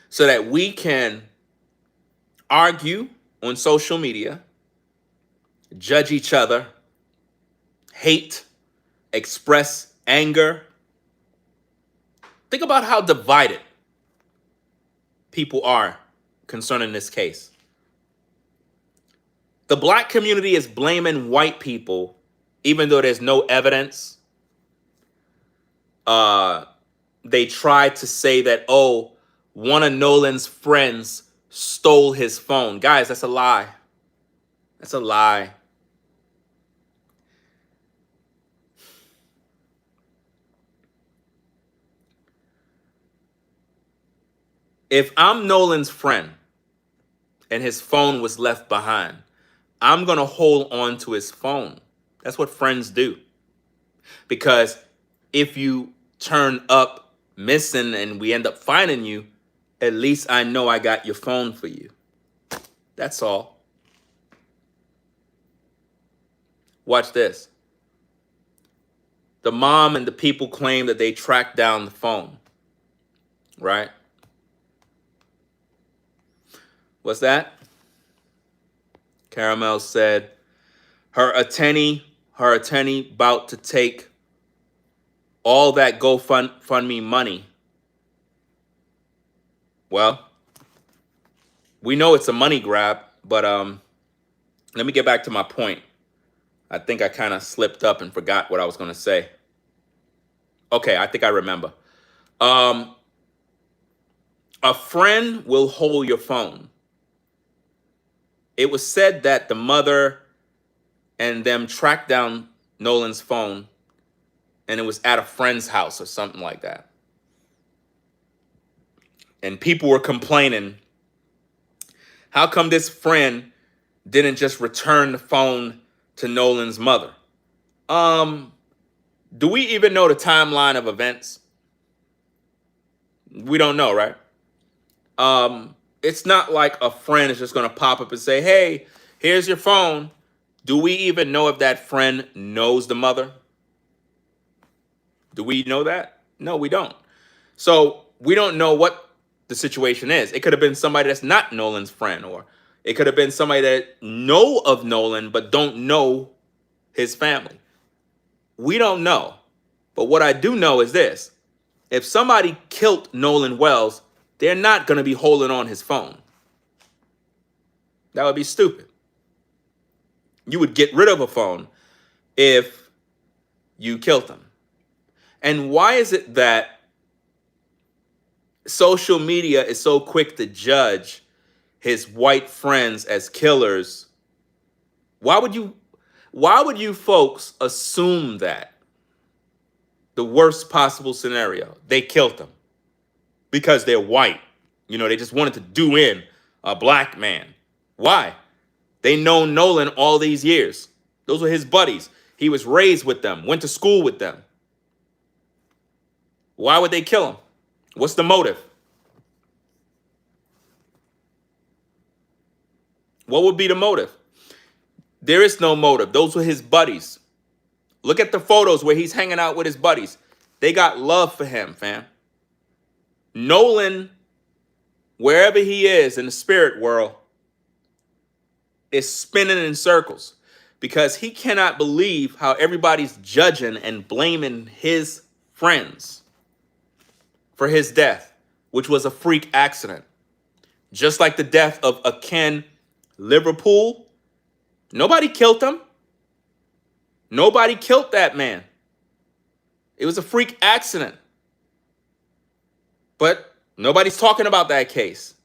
so that we can argue on social media, judge each other, hate, express anger. Think about how divided people are concerning this case. The black community is blaming white people, even though there's no evidence. They tried to say that, oh, one of Nolan's friends stole his phone. Guys, that's a lie. That's a lie. If I'm Nolan's friend and his phone was left behind, I'm going to hold on to his phone. That's what friends do. Because if you turn up missing and we end up finding you, at least I know I got your phone for you. That's all. Watch this. The mom and the people claim that they tracked down the phone. Right? What's that? Caramel said her attorney about to take all that GoFundMe money Well, we know it's a money grab, but let me get back to my point. I think I kind of slipped up and forgot what I was going to say. Okay, I think I remember. Um, a friend will hold your phone. It was said that the mother and them tracked down Nolan's phone, and it was at a friend's house or something like that. And people were complaining, how come this friend didn't just return the phone to Nolan's mother? Do we even know the timeline of events? We don't know, right? It's not like a friend is just going to pop up and say, hey, here's your phone. Do we even know if that friend knows the mother? Do we know that? No, we don't. So we don't know what the situation is. It could have been somebody that's not Nolan's friend, or it could have been somebody that know of Nolan but don't know his family. We don't know. But what I do know is this. If somebody killed Nolan Wells, they're not going to be holding on his phone. That would be stupid. You would get rid of a phone if you killed him. And why is it that social media is so quick to judge his white friends as killers? Why would you folks assume that? The worst possible scenario, they killed them because they're white. You know, they just wanted to do in a black man. Why? They know Nolan all these years. Those were his buddies. He was raised with them, went to school with them. Why would they kill him? What's the motive? What would be the motive? There is no motive. Those were his buddies. Look at the photos where he's hanging out with his buddies. They got love for him, fam. Nolan, wherever he is in the spirit world, is spinning in circles because he cannot believe how everybody's judging and blaming his friends for his death, which was a freak accident. Just like the death of Ken Liverpool. Nobody killed him. Nobody killed that man. It was a freak accident. But nobody's talking about that case.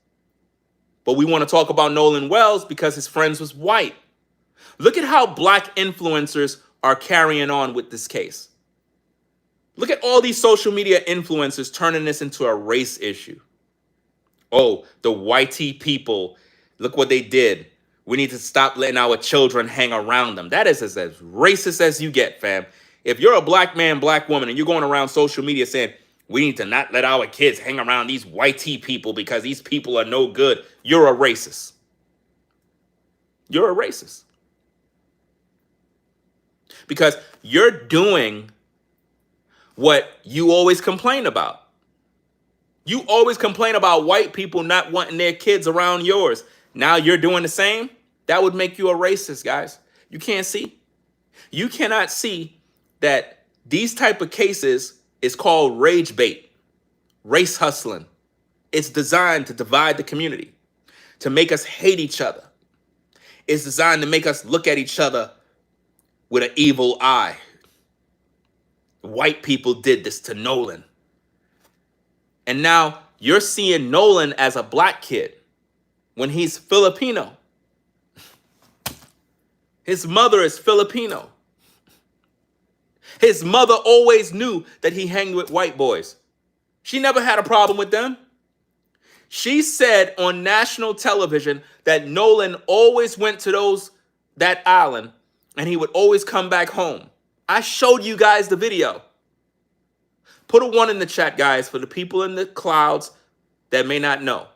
But we want to talk about Nolan Wells because his friends was white. Look at how black influencers are carrying on with this case. Look at all these social media influencers turning this into a race issue. Oh, the whitey people, look what they did. We need to stop letting our children hang around them. That is as racist as you get, fam. If you're a black man, black woman, and you're going around social media saying, we need to not let our kids hang around these whitey people because these people are no good, you're a racist. You're a racist. Because you're doing what you always complain about. You always complain about white people not wanting their kids around yours. Now you're doing the same? That would make you a racist, guys. You can't see. You cannot see that these type of cases is called rage bait, race hustling. It's designed to divide the community, to make us hate each other. It's designed to make us look at each other with an evil eye. White people did this to Nolan. And now you're seeing Nolan as a black kid when he's Filipino. His mother is Filipino. His mother always knew that he hanged with white boys. She never had a problem with them. She said on national television that Nolan always went to that island and he would always come back home. I showed you guys the video. Put a 1 in the chat, guys, for the people in the clouds that may not know.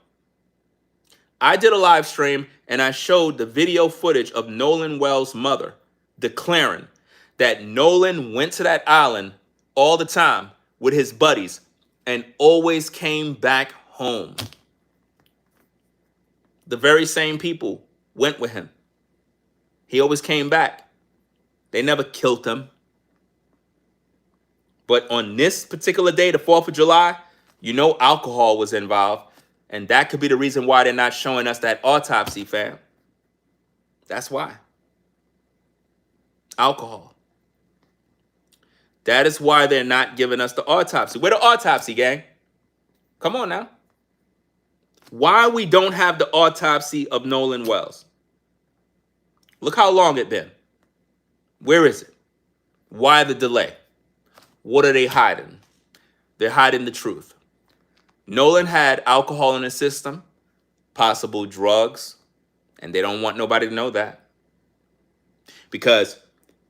I did a live stream and I showed the video footage of Nolan Wells' mother declaring that Nolan went to that island all the time with his buddies and always came back home. The very same people went with him. He always came back. They never killed him. But on this particular day, the 4th of July, you know alcohol was involved. And that could be the reason why they're not showing us that autopsy, fam. That's why. Alcohol. That is why they're not giving us the autopsy. Where the autopsy, gang? Come on now. Why we don't have the autopsy of Nolan Wells? Look how long it's been. Where is it? Why the delay? What are they hiding? They're hiding the truth. Nolan had alcohol in his system, possible drugs, and they don't want nobody to know that. Because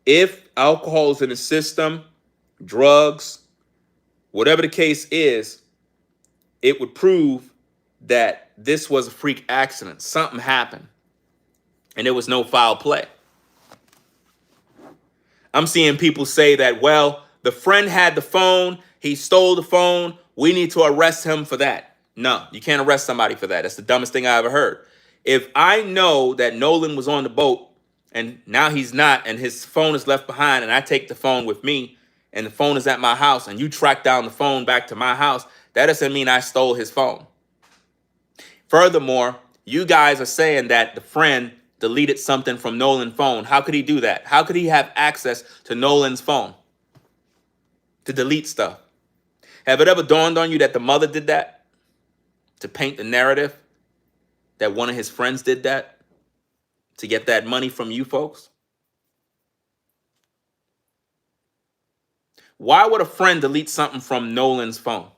if alcohol is in the system, drugs, whatever the case is, it would prove that this was a freak accident. Something happened, and there was no foul play. I'm seeing people say that, well, the friend had the phone, he stole the phone, we need to arrest him for that. No, you can't arrest somebody for that. That's the dumbest thing I ever heard. If I know that Nolan was on the boat and now he's not, and his phone is left behind, and I take the phone with me, and the phone is at my house, and you track down the phone back to my house, that doesn't mean I stole his phone. Furthermore, you guys are saying that the friend deleted something from Nolan's phone. How could he do that? How could he have access to Nolan's phone to delete stuff? Have it ever dawned on you that the mother did that to paint the narrative that one of his friends did that to get that money from you folks? Why would a friend delete something from Nolan's phone?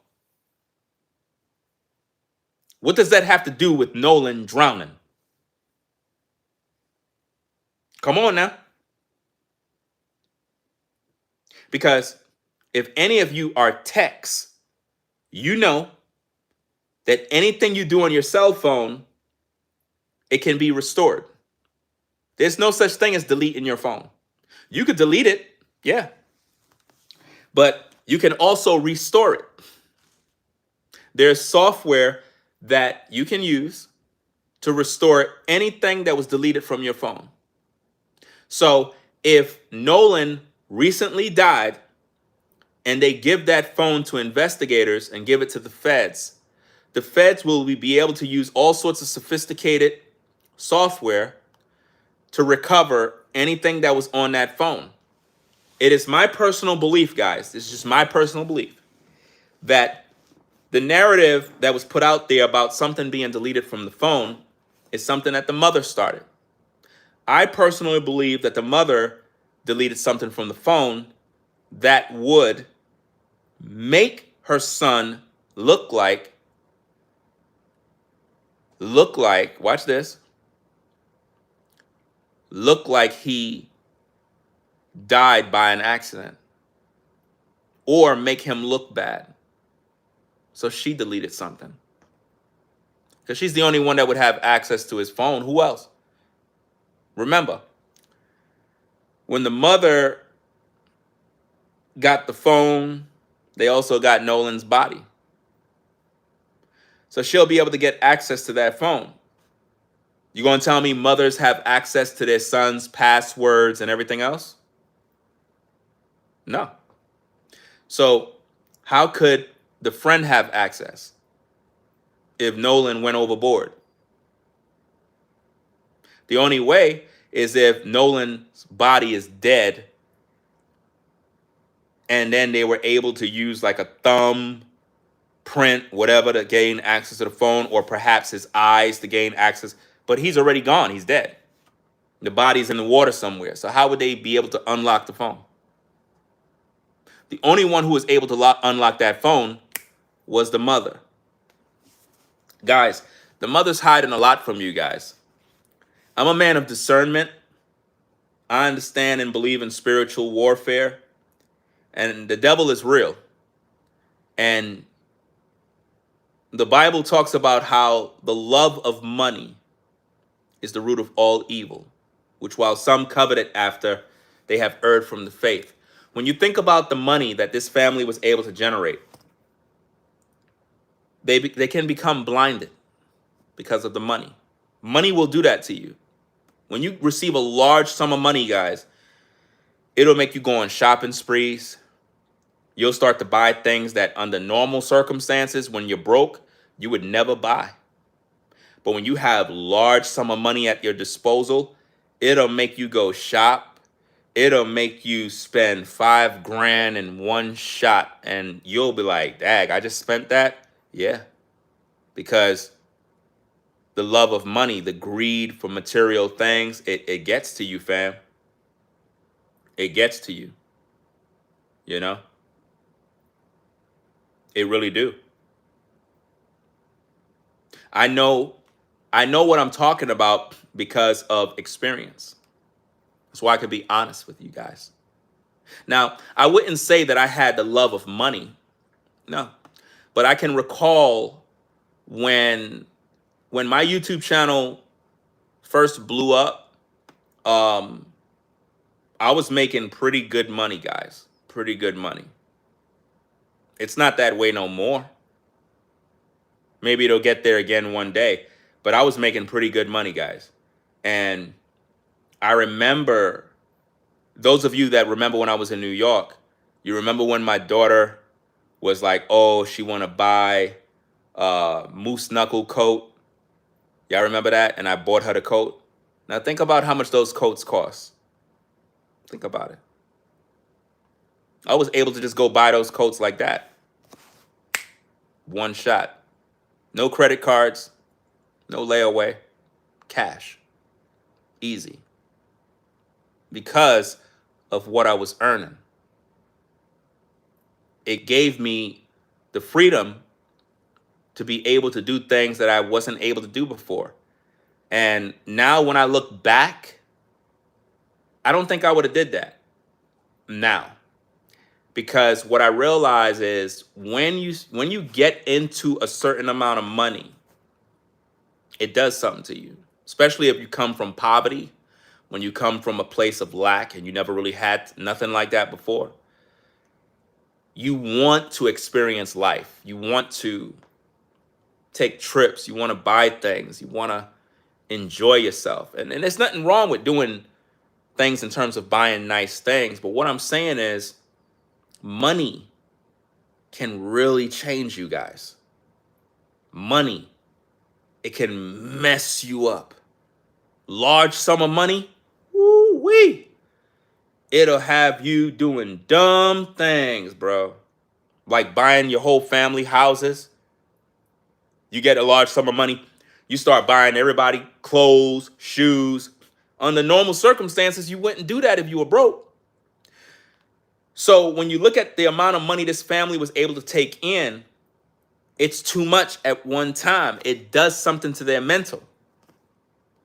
What does that have to do with Nolan drowning? Come on now. Because if any of you are techs, you know that anything you do on your cell phone, it can be restored. There's no such thing as deleting your phone. You could delete it, yeah. But you can also restore it. There's software that you can use to restore anything that was deleted from your phone. So if Nolan recently died and they give that phone to investigators and give it to the feds will be able to use all sorts of sophisticated software to recover anything that was on that phone. It is my personal belief, guys, this is just my personal belief, that the narrative that was put out there about something being deleted from the phone is something that the mother started. I personally believe that the mother deleted something from the phone that would make her son look like, watch this, look like he died by an accident, or make him look bad. So she deleted something. Because she's the only one that would have access to his phone. Who else? Remember, when the mother got the phone, they also got Nolan's body. So she'll be able to get access to that phone. You gonna tell me mothers have access to their sons' passwords and everything else? No. So how could the friend have access if Nolan went overboard? The only way is if Nolan's body is dead and then they were able to use like a thumb print, whatever, to gain access to the phone, or perhaps his eyes to gain access. But he's already gone. He's dead. The body's in the water somewhere. So how would they be able to unlock the phone? The only one who was able to unlock that phone was the mother. Guys, the mother's hiding a lot from you guys. I'm a man of discernment. I understand and believe in spiritual warfare. And the devil is real. And the Bible talks about how the love of money is the root of all evil, which while some covet it after, they have erred from the faith. When you think about the money that this family was able to generate, they can become blinded because of the money. Money will do that to you. When you receive a large sum of money, guys, it'll make you go on shopping sprees. You'll start to buy things that under normal circumstances, when you're broke, you would never buy. But when you have large sum of money at your disposal, it'll make you go shop. It'll make you spend $5,000 in one shot, and you'll be like, "Dag, I just spent that." Yeah, because the love of money, the greed for material things, it gets to you, fam. It gets to you. You know, it really do. I know, I know what I'm talking about because of experience. That's why I can be honest with you guys. Now, I wouldn't say that I had the love of money, no, but I can recall when my YouTube channel first blew up. Um, I was making pretty good money, guys. Pretty good money. It's not that way no more. Maybe it'll get there again one day, but I was making pretty good money, guys. And I remember, those of you that remember when I was in New York, you remember when my daughter was like, oh, she want to buy a moose knuckle coat. Y'all remember that? And I bought her the coat. Now think about how much those coats cost. Think about it. I was able to just go buy those coats like that. One shot. No credit cards, no layaway, cash. Easy. Because of what I was earning. It gave me the freedom to be able to do things that I wasn't able to do before. And now when I look back, I don't think I would have did that now. Because what I realize is when you get into a certain amount of money, it does something to you. Especially if you come from poverty, when you come from a place of lack and you never really had nothing like that before. You want to experience life. You want to take trips. You want to buy things. You want to enjoy yourself. And there's nothing wrong with doing things in terms of buying nice things. But what I'm saying is money can really change you guys. Money, it can mess you up. Large sum of money, woo-wee. It'll have you doing dumb things, bro. Like buying your whole family houses. You get a large sum of money, you start buying everybody clothes, shoes. Under normal circumstances, you wouldn't do that if you were broke. So when you look at the amount of money this family was able to take in, it's too much at one time. It does something to their mental.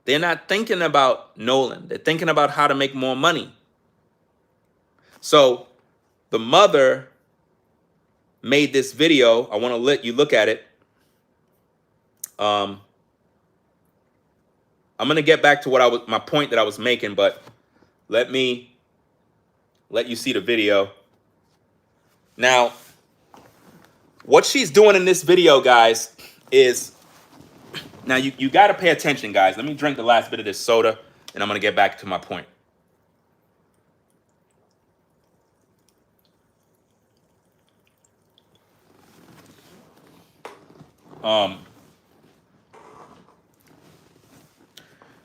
They're not thinking about Nolan. They're thinking about how to make more money. So the mother made this video. I want to let you look at it. I'm going to get back to my point that I was making, but let me let you see the video. Now, what she's doing in this video, guys, is, now you got to pay attention, guys. Let me drink the last bit of this soda, and I'm going to get back to my point.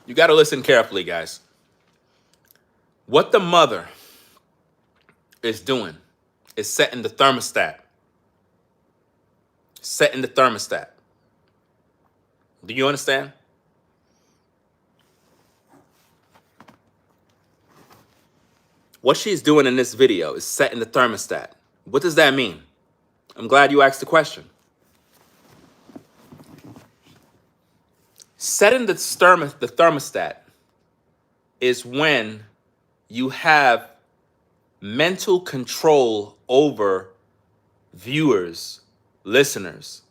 You got to listen carefully, guys. What the mother is doing is setting the thermostat. Setting the thermostat. Do you understand? What she's doing in this video is setting the thermostat. What does that mean? I'm glad you asked the question. Setting the thermostat is when you have mental control over viewers, listeners,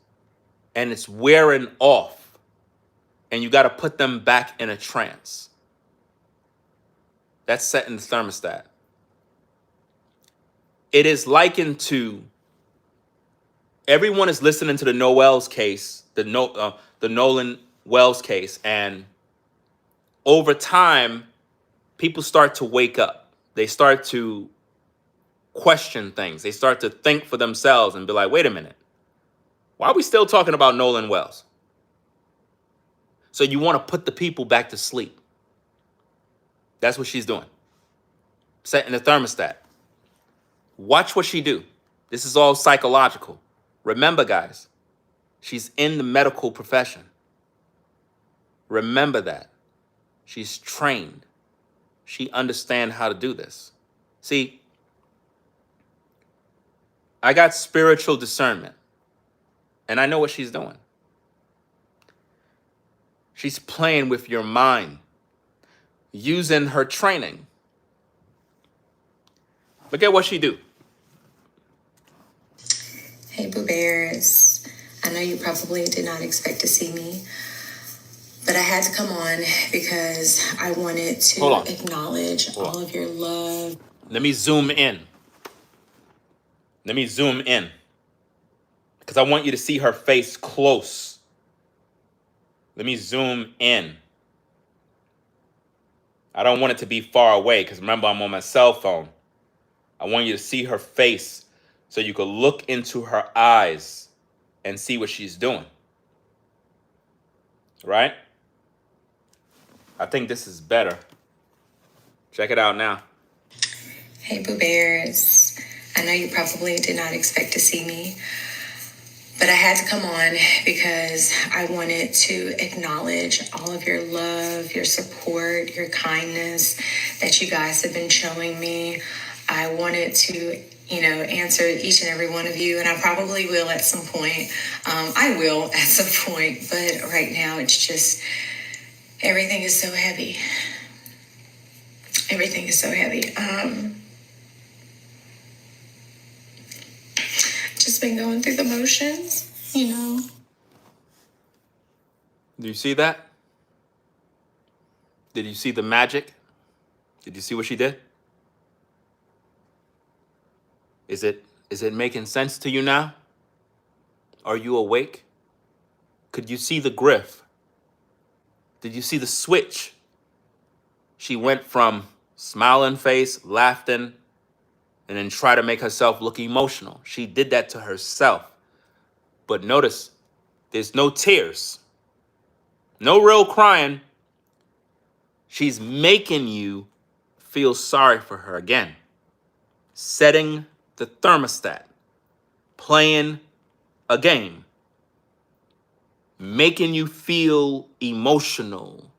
and it's wearing off, and you got to put them back in a trance. That's setting the thermostat. It is likened to, everyone is listening to the Noel's case, the Nolan Wells case, and over time, people start to wake up. They start to question things. They start to think for themselves and be like, wait a minute. Why are we still talking about Nolan Wells? So you want to put the people back to sleep. That's what she's doing. Setting the thermostat. Watch what she do. This is all psychological. Remember, guys, she's in the medical profession. Remember that. She's trained. She understands how to do this. See, I got spiritual discernment, and I know what she's doing. She's playing with your mind, using her training. Look at what she do. Hey, Boo Bears. I know you probably did not expect to see me, but I had to come on because I wanted to acknowledge all of your love. Let me zoom in. Let me zoom in. Because I want you to see her face close. Let me zoom in. I don't want it to be far away because remember, I'm on my cell phone. I want you to see her face so you can look into her eyes and see what she's doing. Right? I think this is better. Check it out now. Hey, Boo Bears. I know you probably did not expect to see me, but I had to come on because I wanted to acknowledge all of your love, your support, your kindness that you guys have been showing me. I wanted to, answer each and every one of you, and I probably will at some point. I will at some point, but right now it's just, everything is so heavy. Everything is so heavy. Just been going through the motions, Do you see that? Did you see the magic? Did you see what she did? Is it making sense to you now? Are you awake? Could you see the griff? Did you see the switch? She went from smiling face, laughing, and then try to make herself look emotional. She did that to herself. But notice, there's no tears. No real crying. She's making you feel sorry for her again. Setting the thermostat. Playing a game. Making you feel emotional.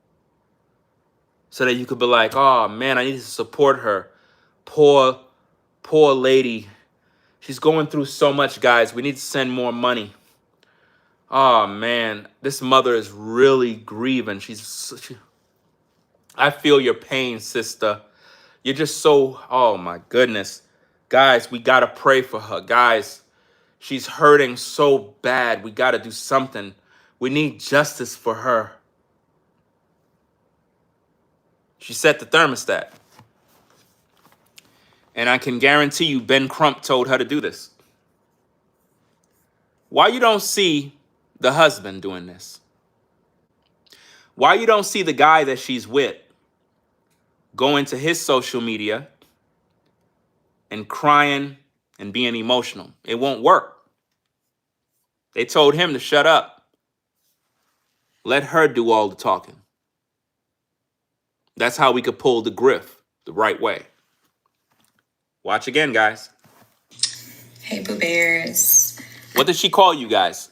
So that you could be like, oh man, I need to support her. Poor lady. She's going through so much, guys. We need to send more money. Oh man, this mother is really grieving. I feel your pain, sister. You're just so, oh my goodness. Guys, we gotta pray for her. Guys, she's hurting so bad. We gotta do something. We need justice for her. She set the thermostat. And I can guarantee you Ben Crump told her to do this. Why you don't see the husband doing this? Why you don't see the guy that she's with go into his social media and crying and being emotional? It won't work. They told him to shut up. Let her do all the talking. That's how we could pull the griff the right way. Watch again, guys. Hey, Boo Bears. What did she call you guys?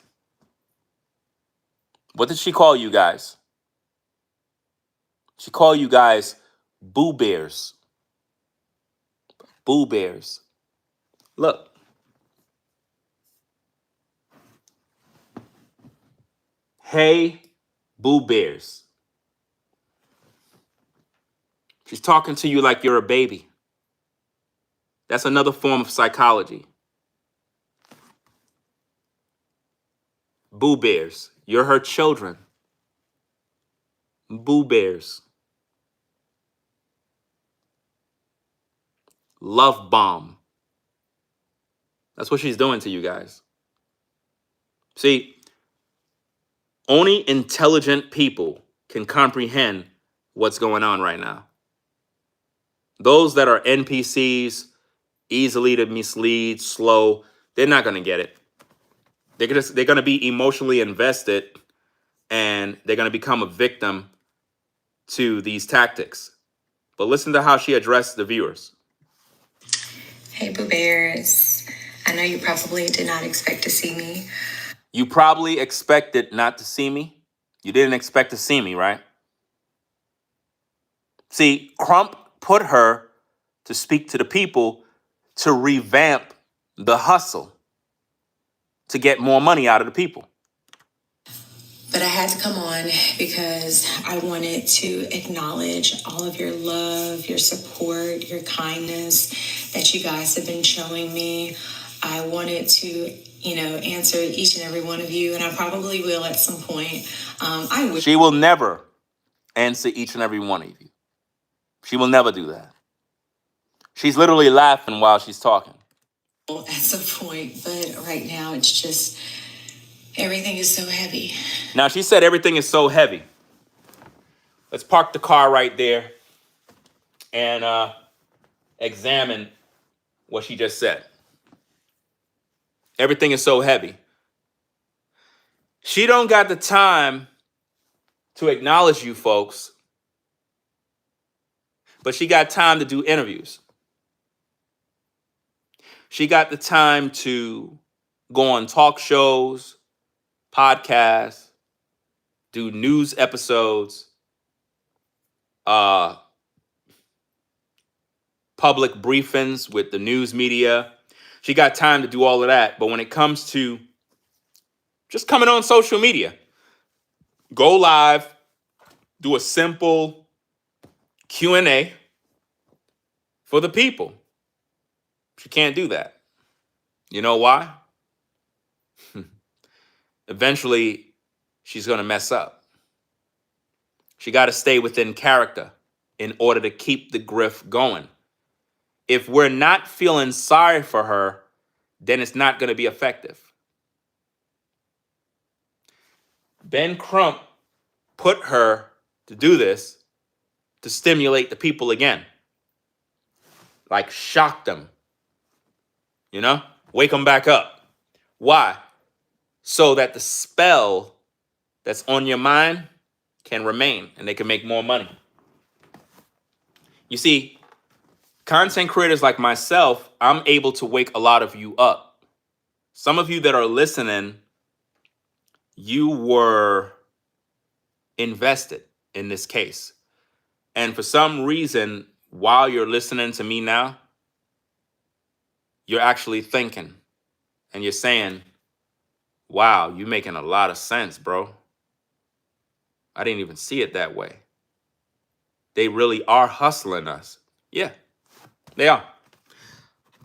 What did she call you guys? She called you guys Boo Bears. Boo Bears. Look. Hey, Boo Bears. She's talking to you like you're a baby. That's another form of psychology. Boo Bears. You're her children. Boo Bears. Love bomb. That's what she's doing to you guys. See, only intelligent people can comprehend what's going on right now. Those that are NPCs, easily to mislead, slow, they're not going to get it. They're going to be emotionally invested, and they're going to become a victim to these tactics. But listen to how she addressed the viewers. Hey, Boo Bears. I know you probably did not expect to see me. You probably expected not to see me. You didn't expect to see me, right? See, Crump put her to speak to the people to revamp the hustle to get more money out of the people. But I had to come on because I wanted to acknowledge all of your love, your support, your kindness that you guys have been showing me. I wanted to, answer each and every one of you, and I probably will at some point. She will never answer each and every one of you. She will never do that. She's literally laughing while she's talking. At some point, but right now it's just everything is so heavy. Now, she said everything is so heavy. Let's park the car right there and examine what she just said. Everything is so heavy. She don't got the time to acknowledge you folks, but she got time to do interviews. She got the time to go on talk shows, podcasts, do news episodes, public briefings with the news media. She got time to do all of that. But when it comes to just coming on social media, go live, do a simple Q&A for the people, she can't do that. You know why? Eventually, she's going to mess up. She got to stay within character in order to keep the grift going. If we're not feeling sorry for her, then it's not going to be effective. Ben Crump put her to do this to stimulate the people again. Like shock them. Wake them back up. Why? So that the spell that's on your mind can remain and they can make more money. You see, content creators like myself, I'm able to wake a lot of you up. Some of you that are listening, you were invested in this case. And for some reason, while you're listening to me now, you're actually thinking and you're saying, wow, you're making a lot of sense, bro. I didn't even see it that way. They really are hustling us. Yeah, they are.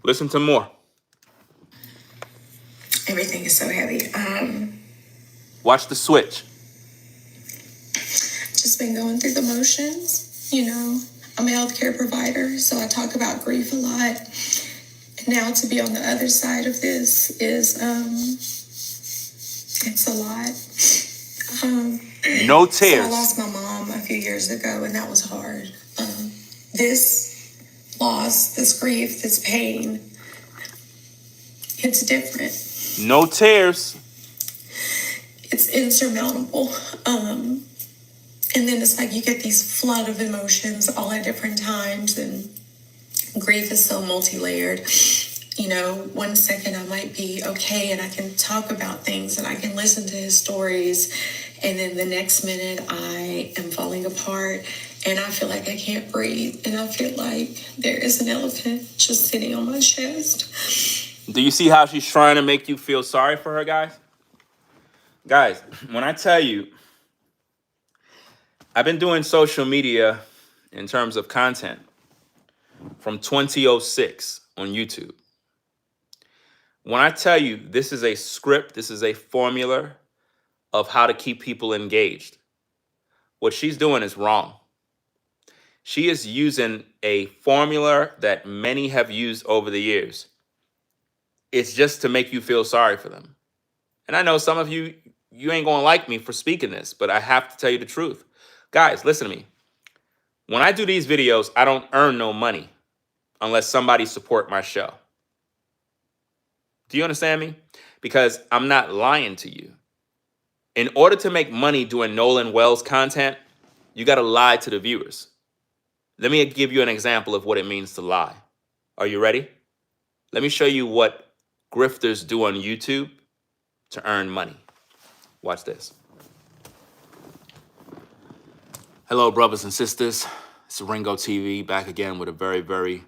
Listen to more. Everything is so heavy. Watch the switch. Just been going through the motions. I'm a healthcare provider, so I talk about grief a lot. And now to be on the other side of this is, it's a lot. No So tears. I lost my mom a few years ago, and that was hard. This loss, this grief, this pain, it's different. No tears. It's insurmountable. And then it's like you get these flood of emotions all at different times, and grief is so multi-layered. 1 second I might be okay and I can talk about things and I can listen to his stories, and then the next minute I am falling apart and I feel like I can't breathe, and I feel like there is an elephant just sitting on my chest. Do you see how she's trying to make you feel sorry for her, guys? Guys, when I tell you, I've been doing social media in terms of content from 2006 on YouTube. When I tell you this is a script, this is a formula of how to keep people engaged, what she's doing is wrong. She is using a formula that many have used over the years. It's just to make you feel sorry for them. And I know some of you ain't gonna like me for speaking this, but I have to tell you the truth. Guys, listen to me. When I do these videos, I don't earn no money unless somebody support my show. Do you understand me? because I'm not lying to you. In order to make money doing Nolan Wells content, you got to lie to the viewers. Let me give you an example of what it means to lie. Are you ready? Let me show you what grifters do on YouTube to earn money. Watch this. Hello, brothers and sisters. It's Ringo TV back again with a very, very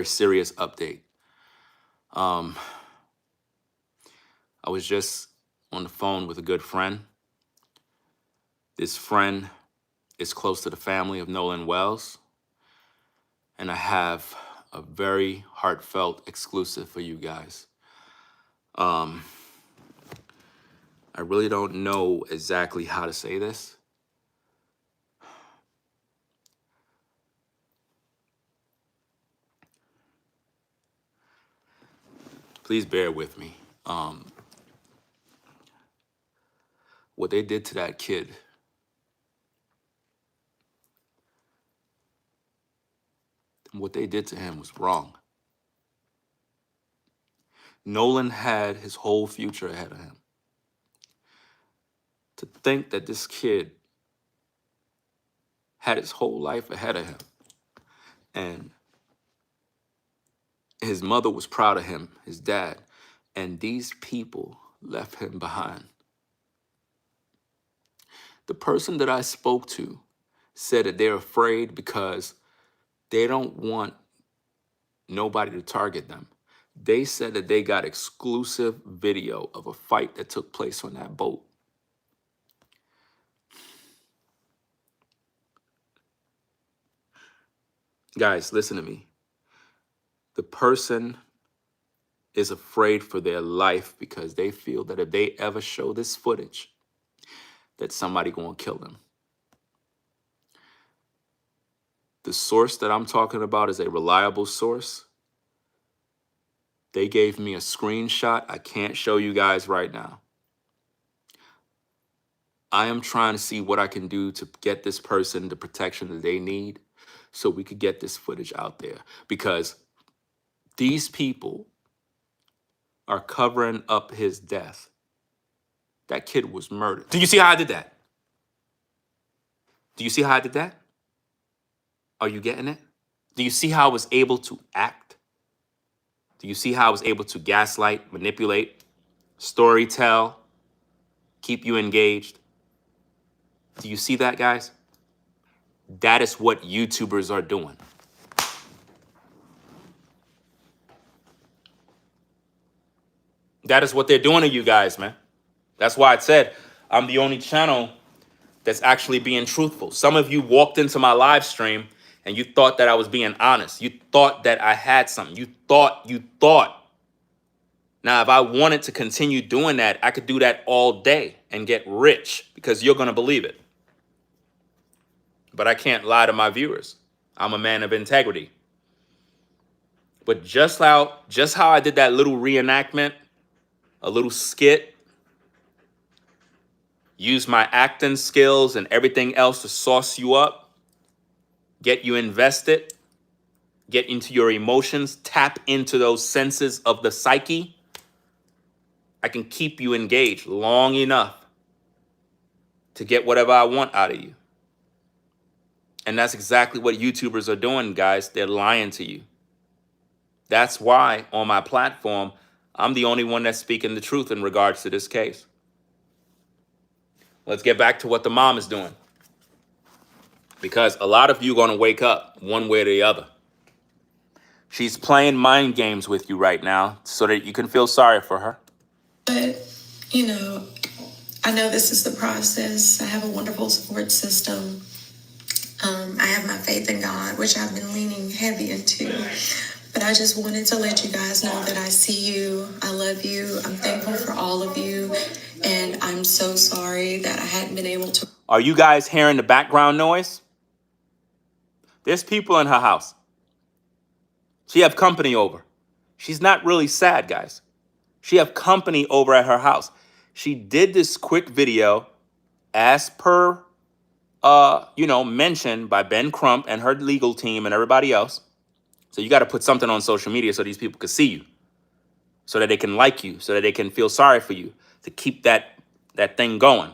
serious update. I was just on the phone with a good friend. This friend is close to the family of Nolan Wells, and I have a very heartfelt exclusive for you guys. I really don't know exactly how to say this. Please bear with me. What they did to that kid, what they did to him was wrong. Nolan had his whole future ahead of him. To think that this kid had his whole life ahead of him, and his mother was proud of him, his dad, and these people left him behind. The person that I spoke to said that they're afraid because they don't want nobody to target them. They said that they got exclusive video of a fight that took place on that boat. Guys, listen to me. The person is afraid for their life because they feel that if they ever show this footage, that somebody gonna kill them. The source that I'm talking about is a reliable source. They gave me a screenshot I can't show you guys right now. I am trying to see what I can do to get this person the protection that they need so we could get this footage out there, because these people are covering up his death. That kid was murdered. Do you see how I did that? Do you see how I did that? Are you getting it? Do you see how I was able to act? Do you see how I was able to gaslight, manipulate, storytell, keep you engaged? Do you see that, guys? That is what YouTubers are doing. That is what they're doing to you guys, man. That's why I said I'm the only channel that's actually being truthful. Some of you walked into my live stream and you thought that I was being honest. You thought that I had something. You thought. Now, if I wanted to continue doing that, I could do that all day and get rich because you're going to believe it. But I can't lie to my viewers. I'm a man of integrity. But just how I did that little reenactment, a little skit, use my acting skills and everything else to sauce you up, get you invested, get into your emotions, tap into those senses of the psyche, I can keep you engaged long enough to get whatever I want out of you. And that's exactly what YouTubers are doing, guys. They're lying to you. That's why on my platform, I'm the only one that's speaking the truth in regards to this case. Let's get back to what the mom is doing. Because a lot of you are going to wake up one way or the other. She's playing mind games with you right now so that you can feel sorry for her. But, I know this is the process. I have a wonderful support system. I have my faith in God, which I've been leaning heavy into. But I just wanted to let you guys know that I see you. I love you. I'm thankful for all of you. And I'm so sorry that I hadn't been able to. Are you guys hearing the background noise? There's people in her house. She have company over. She's not really sad, guys. She have company over at her house. She did this quick video as per, mentioned by Ben Crump and her legal team and everybody else. So you got to put something on social media so these people could see you. so that they can like you, so that they can feel sorry for you, to keep that thing going.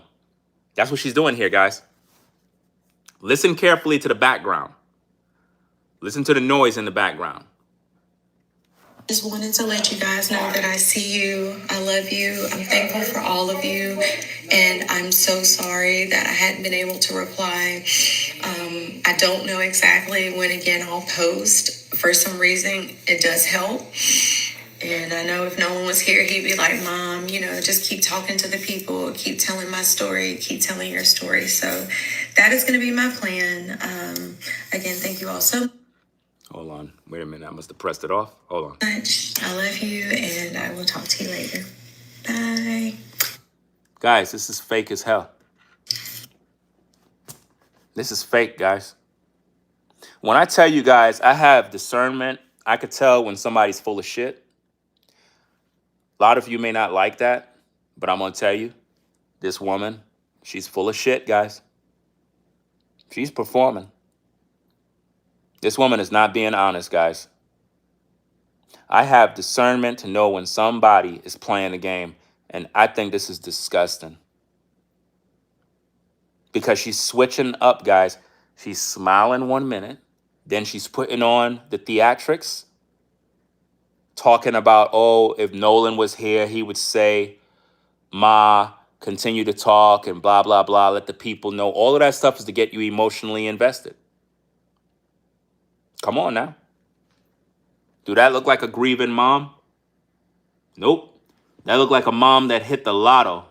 That's what she's doing here, guys. Listen carefully to the background. Listen to the noise in the background. Just wanted to let you guys know that I see you. I love you. I'm thankful for all of you. And I'm so sorry that I hadn't been able to reply. I don't know exactly when again I'll post. For some reason, it does help. And I know if Nolan was here, he'd be like, Mom, just keep talking to the people, keep telling my story, keep telling your story. So that is going to be my plan. Again, thank you all so Hold on. Wait a minute. I must have pressed it off. Hold on. much. I love you, and I will talk to you later. Bye. Guys, this is fake as hell. This is fake, guys. When I tell you guys, I have discernment. I could tell when somebody's full of shit. A lot of you may not like that, but I'm going to tell you, this woman, she's full of shit, guys. She's performing. This woman is not being honest, guys. I have discernment to know when somebody is playing the game, and I think this is disgusting. Because she's switching up, guys. She's smiling 1 minute, then she's putting on the theatrics, talking about, oh, if Nolan was here, he would say, Ma, continue to talk and blah, blah, blah, let the people know. All of that stuff is to get you emotionally invested. Come on now. Do that look like a grieving mom? Nope. That look like a mom that hit the lotto.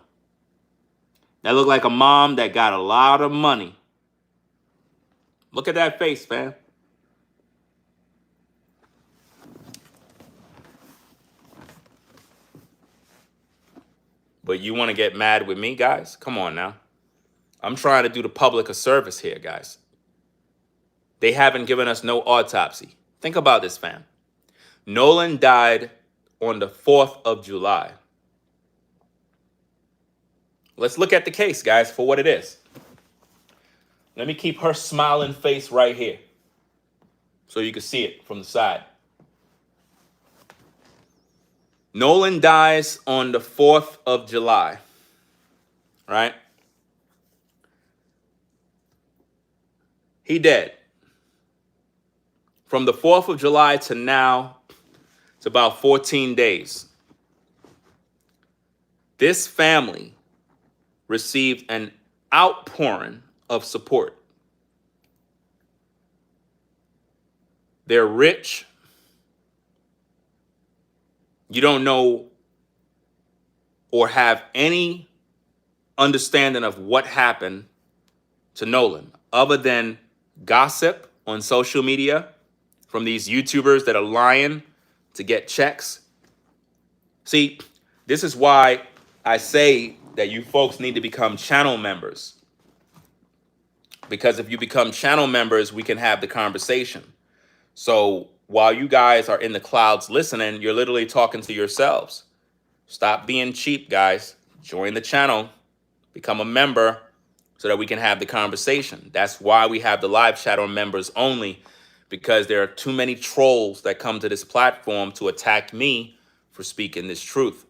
That look like a mom that got a lot of money. Look at that face, fam. But you want to get mad with me, guys? Come on now. I'm trying to do the public a service here, guys. They haven't given us no autopsy. Think about this, fam. Nolan died on the 4th of July. Let's look at the case, guys, for what it is. Let me keep her smiling face right here so you can see it from the side. Nolan dies on the 4th of July, right? He dead. From the 4th of July to now, it's about 14 days. This family received an outpouring of support. They're rich. You don't know or have any understanding of what happened to Nolan other than gossip on social media from these YouTubers that are lying to get checks. See, this is why I say that you folks need to become channel members. Because if you become channel members, we can have the conversation. So while you guys are in the clouds listening, you're literally talking to yourselves. Stop being cheap, guys. Join the channel. Become a member so that we can have the conversation. That's why we have the live chat on members only, because there are too many trolls that come to this platform to attack me for speaking this truth.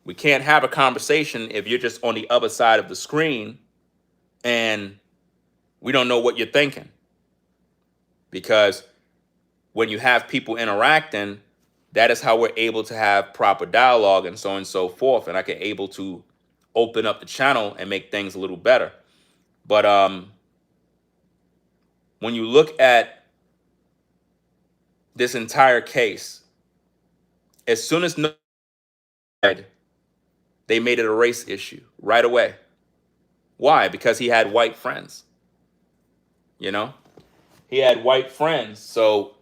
We can't have a conversation if you're just on the other side of the screen and we don't know what you're thinking. Because when you have people interacting, that is how we're able to have proper dialogue and so on and so forth. And I can able to open up the channel and make things a little better. But when you look at this entire case, as soon as Nolan died, they made it a race issue right away. Why? Because he had white friends. You know, he had white friends. So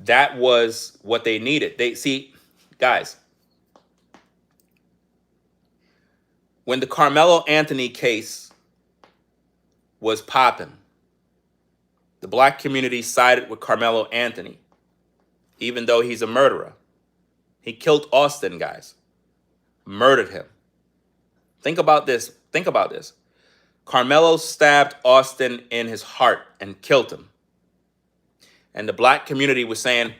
that was what they needed. They see, guys, when the Carmelo Anthony case was popping, the black community sided with Carmelo Anthony, even though he's a murderer. He killed Austin, guys. Murdered him. Think about this. Think about this. Carmelo stabbed Austin in his heart and killed him. And the black community was saying,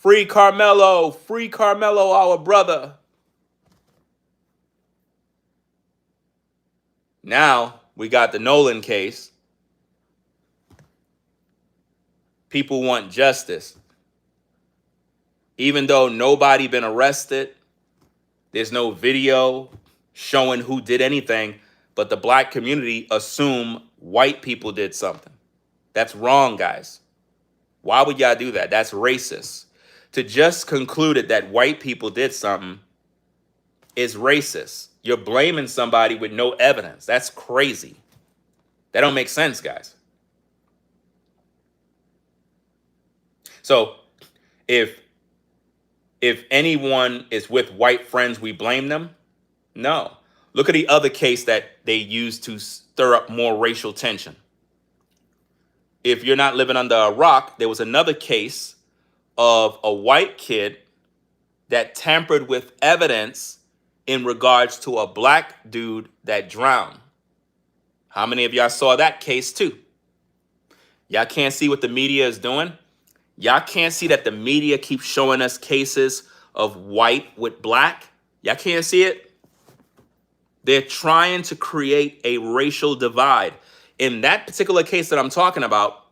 Free Carmelo. Free Carmelo, our brother. Now we got the Nolan case. People want justice. Even though nobody been arrested, there's no video showing who did anything, but the black community assume white people did something. That's wrong, guys. Why would y'all do that? That's racist. To just conclude it that white people did something is racist. You're blaming somebody with no evidence. That's crazy. That don't make sense, guys. So if anyone is with white friends, we blame them? No. Look at the other case that they used to stir up more racial tension. If you're not living under a rock, there was another case of a white kid that tampered with evidence in regards to a black dude that drowned. How many of y'all saw that case too? Y'all can't see what the media is doing? Y'all can't see that the media keeps showing us cases of white with black? Y'all can't see it? They're trying to create a racial divide. In that particular case that I'm talking about,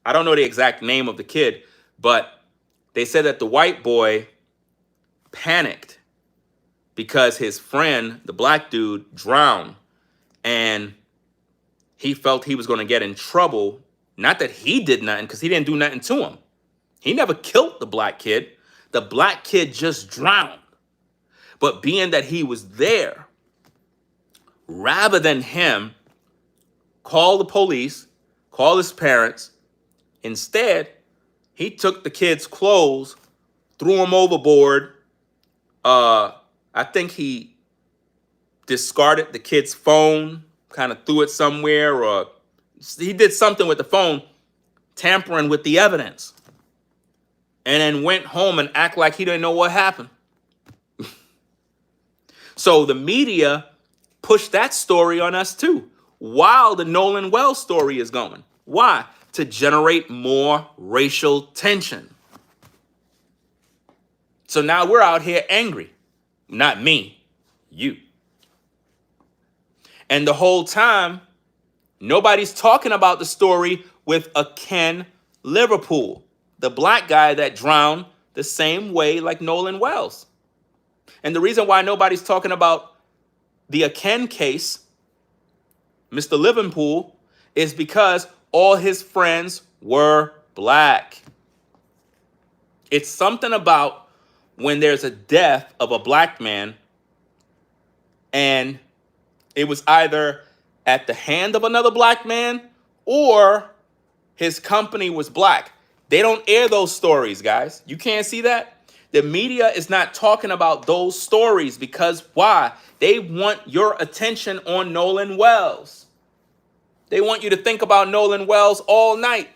I don't know the exact name of the kid, but they said that the white boy panicked because his friend, the black dude, drowned, and he felt he was going to get in trouble. Not that he did nothing, because he didn't do nothing to him. He never killed the black kid. The black kid just drowned. But being that he was there, rather than him call the police, call his parents, instead, he took the kid's clothes, threw them overboard. I think he discarded the kid's phone, kind of threw it somewhere, or he did something with the phone, tampering with the evidence, and then went home and act like he didn't know what happened. So the media pushed that story on us too, while the Nolan Wells story is going. Why? To generate more racial tension. So now we're out here angry. Not me, you. And the whole time, nobody's talking about the story with a Ken Liverpool, the black guy that drowned the same way like Nolan Wells. And the reason why nobody's talking about the Ken case, Mr. Liverpool, is because all his friends were black. It's something about when there's a death of a black man and it was either at the hand of another black man or his company was black. They don't air those stories, guys. You can't see that? The media is not talking about those stories because why? They want your attention on Nolan Wells. They want you to think about Nolan Wells all night.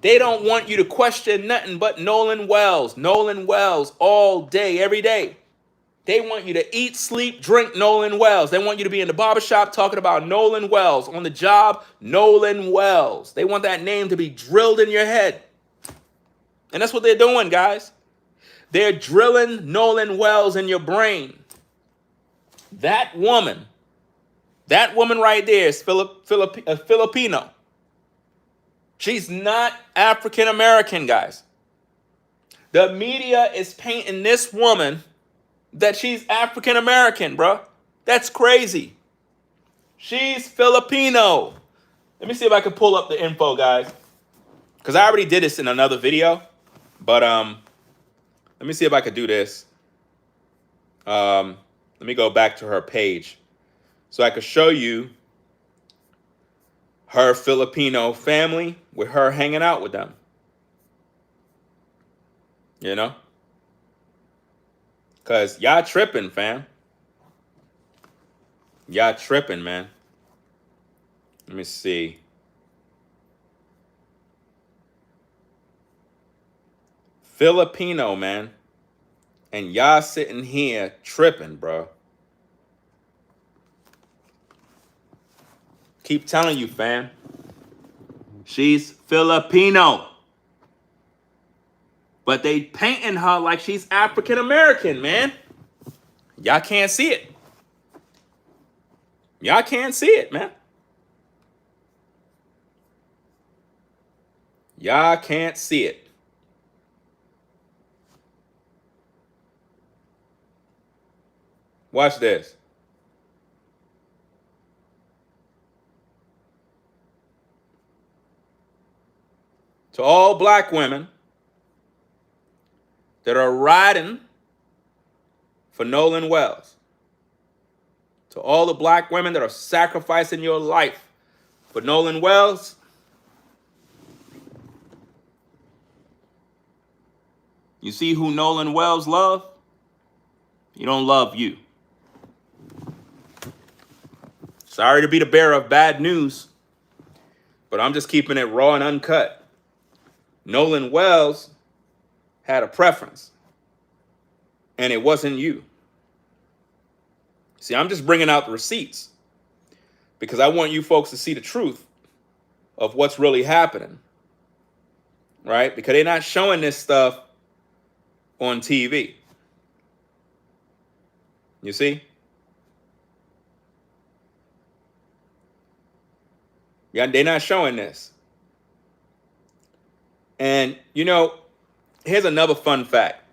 They don't want you to question nothing but Nolan Wells all day, every day. They want you to eat, sleep, drink Nolan Wells. They want you to be in the barbershop talking about Nolan Wells. On the job, Nolan Wells. They want that name to be drilled in your head. And that's what they're doing, guys. They're drilling Nolan Wells in your brain. That woman right there is Filipino. She's not African American, guys. The media is painting this woman that she's African American, bro. That's crazy. She's Filipino. Let me see if I can pull up the info, guys. Because I already did this in another video. But let me see if I could do this. Let me go back to her page so I could show you her Filipino family with her hanging out with them. You know? Because y'all tripping, fam. Y'all tripping, man. Let me see. Filipino, man. And y'all sitting here tripping, bro. Keep telling you, fam. She's Filipino. But they painting her like she's African American, man. Y'all can't see it. Y'all can't see it, man. Y'all can't see it. Watch this. To all black women that are riding for Nolan Wells, to all the black women that are sacrificing your life for Nolan Wells, you see who Nolan Wells love? He don't love you. Sorry to be the bearer of bad news, but I'm just keeping it raw and uncut. Nolan Wells had a preference, and it wasn't you. See, I'm just bringing out the receipts because I want you folks to see the truth of what's really happening, right? Because they're not showing this stuff on TV. You see? Yeah, they're not showing this. And, you know, here's another fun fact.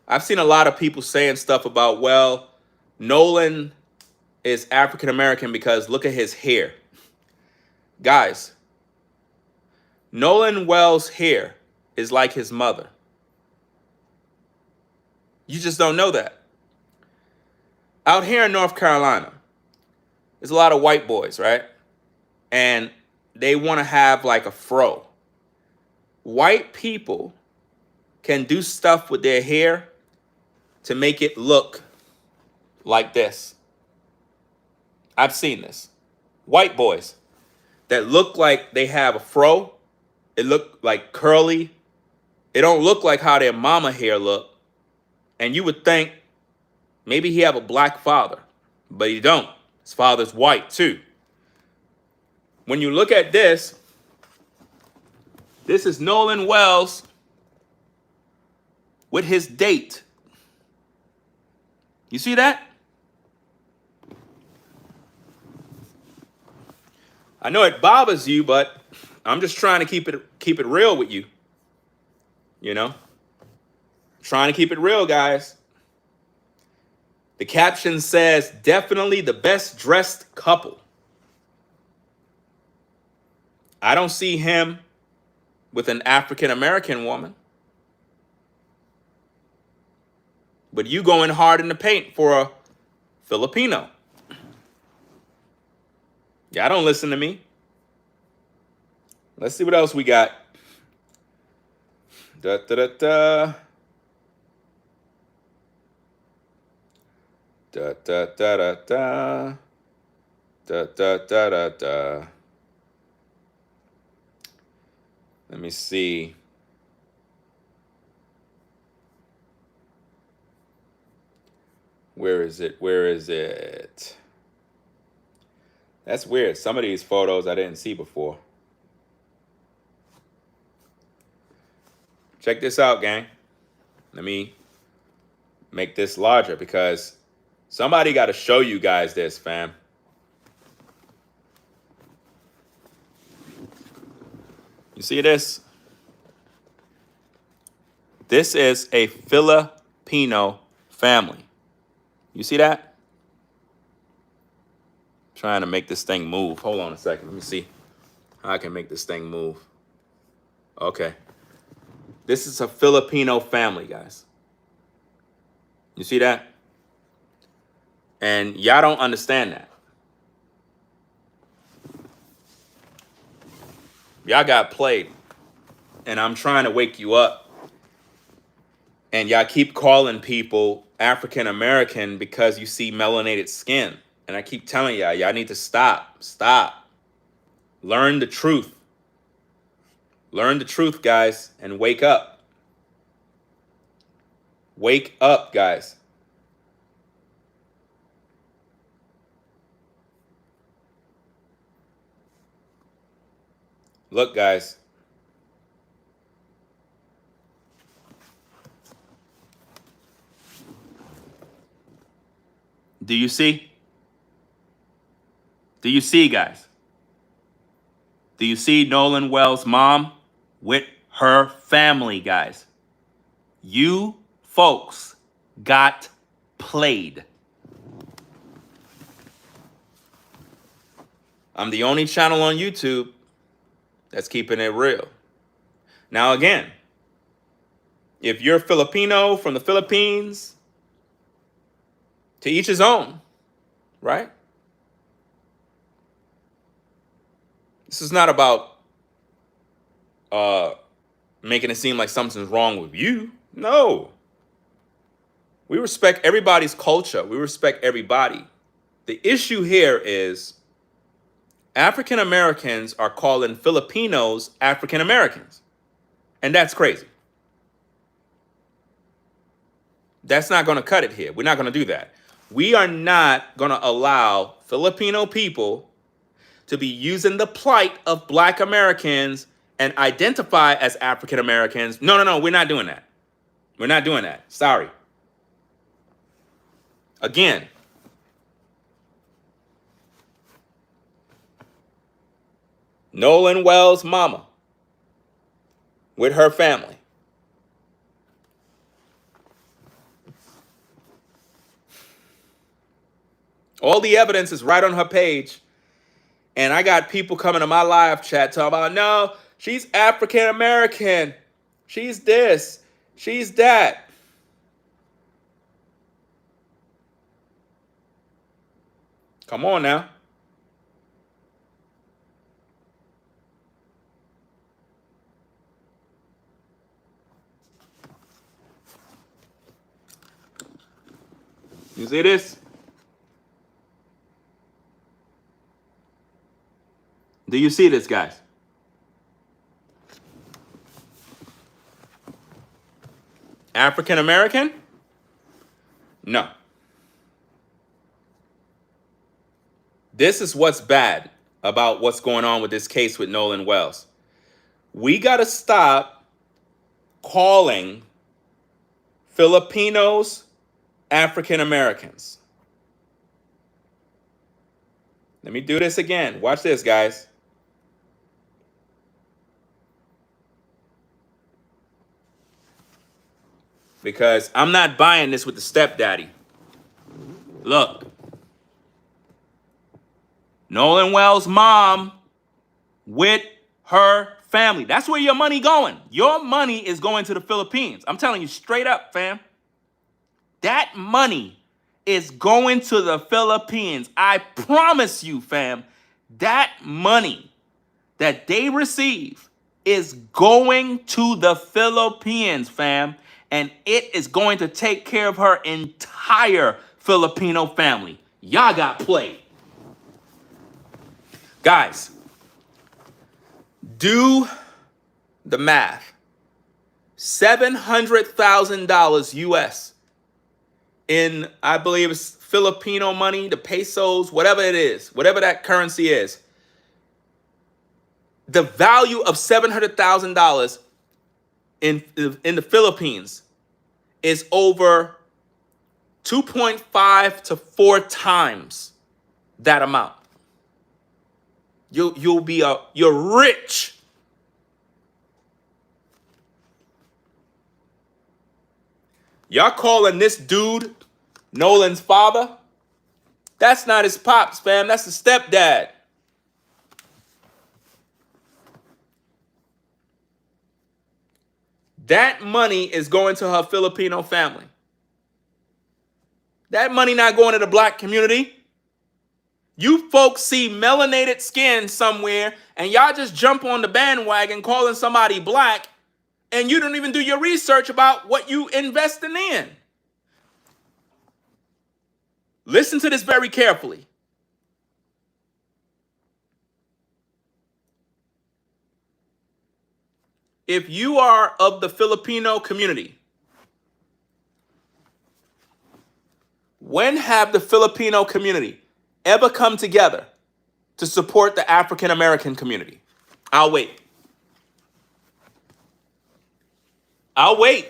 I've seen a lot of people saying stuff about, well, Nolan is African American because look at his hair. Guys, Nolan Wells' hair is like his mother. You just don't know that. Out here in North Carolina, there's a lot of white boys, right? And they want to have like a fro. White people can do stuff with their hair to make it look like this. I've seen this. White boys that look like they have a fro. It look like curly. It don't look like how their mama hair look. And you would think maybe he have a black father, but he don't. His father's white too. When you look at this, this is Nolan Wells with his date. You see that? I know it bothers you, but I'm just trying to keep it real with you. You know? Trying to keep it real, guys. The caption says, definitely the best dressed couple. I don't see him with an African American woman. But you going hard in the paint for a Filipino. Y'all don't listen to me. Let's see what else we got. Da da da da. Da da da da da. Da da da da da. Let me see. Where is it? Where is it? That's weird. Some of these photos I didn't see before. Check this out, gang. Let me make this larger because somebody got to show you guys this, fam. You see this? This is a Filipino family. You see that? Trying to make this thing move. Hold on a second. Let me see how I can make this thing move. Okay. This is a Filipino family, guys. You see that? And y'all don't understand that. Y'all got played. And I'm trying to wake you up. And y'all keep calling people African American because you see melanated skin. And I keep telling y'all need to stop. Stop. Learn the truth. Learn the truth, guys, and wake up. Wake up, guys. Look, guys. Do you see? Do you see, guys? Do you see Nolan Wells' mom with her family, guys? You folks got played. I'm the only channel on YouTube that's keeping it real. Now, again, if you're Filipino from the Philippines, to each his own, right? This is not about making it seem like something's wrong with you. No. We respect everybody's culture. We respect everybody. The issue here is African Americans are calling Filipinos African Americans. And that's crazy. That's not going to cut it here. We're not going to do that. We are not going to allow Filipino people to be using the plight of Black Americans and identify as African Americans. No, no, no. We're not doing that. We're not doing that. Sorry. Again, Nolan Wells' mama with her family. All the evidence is right on her page. And I got people coming to my live chat talking about, no, she's African American. She's this. She's that. Come on now. You see this? Do you see this, guys? African American? No. This is what's bad about what's going on with this case with Nolan Wells. We got to stop calling Filipinos African Americans. Let me do this again. Watch this, guys. Because I'm not buying this with the stepdaddy. Look. Nolan Wells' mom with her family. That's where your money going. Your money is going to the Philippines. I'm telling you straight up, fam. That money is going to the Philippines. I promise you, fam. That money that they receive is going to the Philippines, fam. And it is going to take care of her entire Filipino family. Y'all got played. Guys, do the math. $700,000 US in, I believe it's Filipino money, the pesos, whatever it is, whatever that currency is. The value of $700,000 in the Philippines is over 2.5 to 4 times that amount. You're rich. Y'all calling this dude Nolan's father? That's not his pops, fam. That's his stepdad. That money is going to her Filipino family. That money not going to the Black community. You folks see melanated skin somewhere and y'all just jump on the bandwagon calling somebody Black, and you don't even do your research about what you investing in. Listen to this very carefully. If you are of the Filipino community, when have the Filipino community ever come together to support the African American community? I'll wait. I'll wait.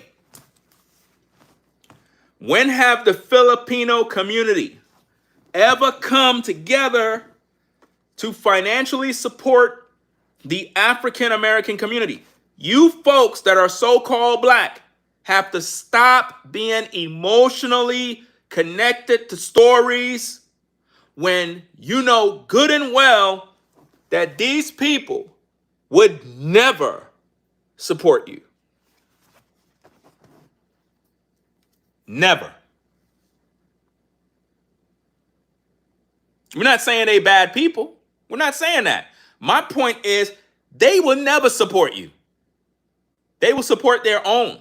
When have the Filipino community ever come together to financially support the African American community. You folks that are so-called black have to stop being emotionally connected to stories when you know good and well that these people would never support you. Never. We're not saying they bad people. We're not saying that. My point is they will never support you. They will support their own.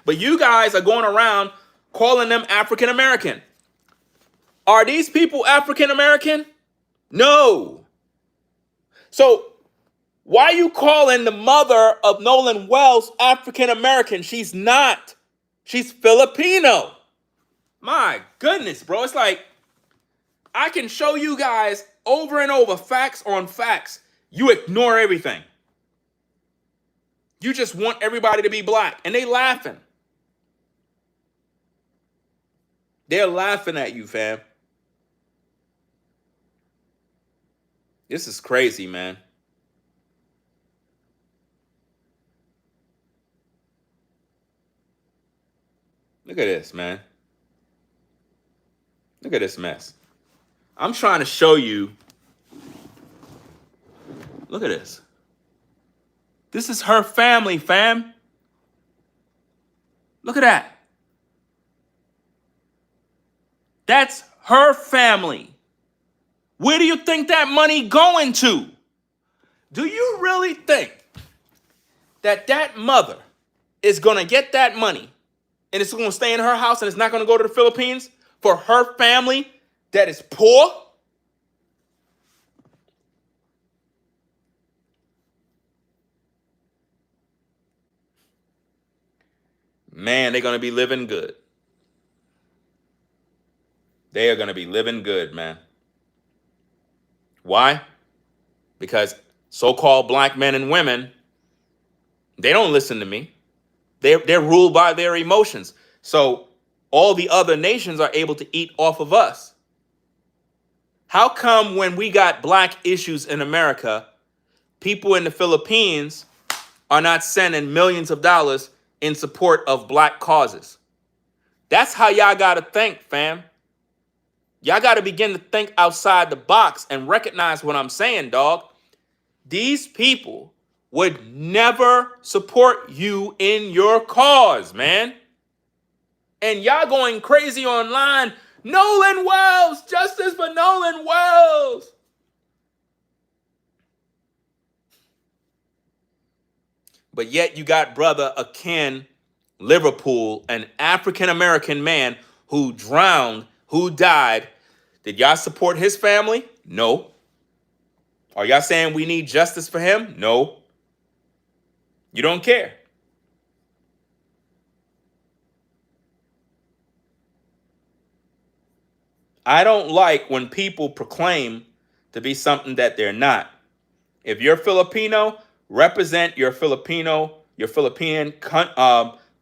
But you guys are going around calling them African American. Are these people African American? No. So why are you calling the mother of Nolan Wells African American? She's not. She's Filipino. My goodness, bro. It's like I can show you guys over and over facts on facts. You ignore everything. You just want everybody to be black. And they laughing. They're laughing at you, fam. This is crazy, man. Look at this, man. Look at this mess. I'm trying to show you. Look at this. This is her family, fam. Look at that. That's her family. Where do you think that money going to? Do you really think that that mother is going to get that money and it's going to stay in her house and it's not going to go to the Philippines for her family that is poor? Man, they're going to be living good. They are going to be living good, man. Why? Because so-called black men and women, they don't listen to me. They're ruled by their emotions. So all the other nations are able to eat off of us. How come when we got black issues in America, people in the Philippines are not sending millions of dollars in support of black causes? That's how y'all got to think, fam. Y'all got to begin to think outside the box and recognize what I'm saying, dog. These people would never support you in your cause, man. And y'all going crazy online. Nolan Wells, justice for Nolan Wells. But yet you got brother Akin Liverpool, an African-American man who drowned, who died. Did y'all support his family? No. Are y'all saying we need justice for him? No. You don't care. I don't like when people proclaim to be something that they're not. If you're Filipino, represent your Philippine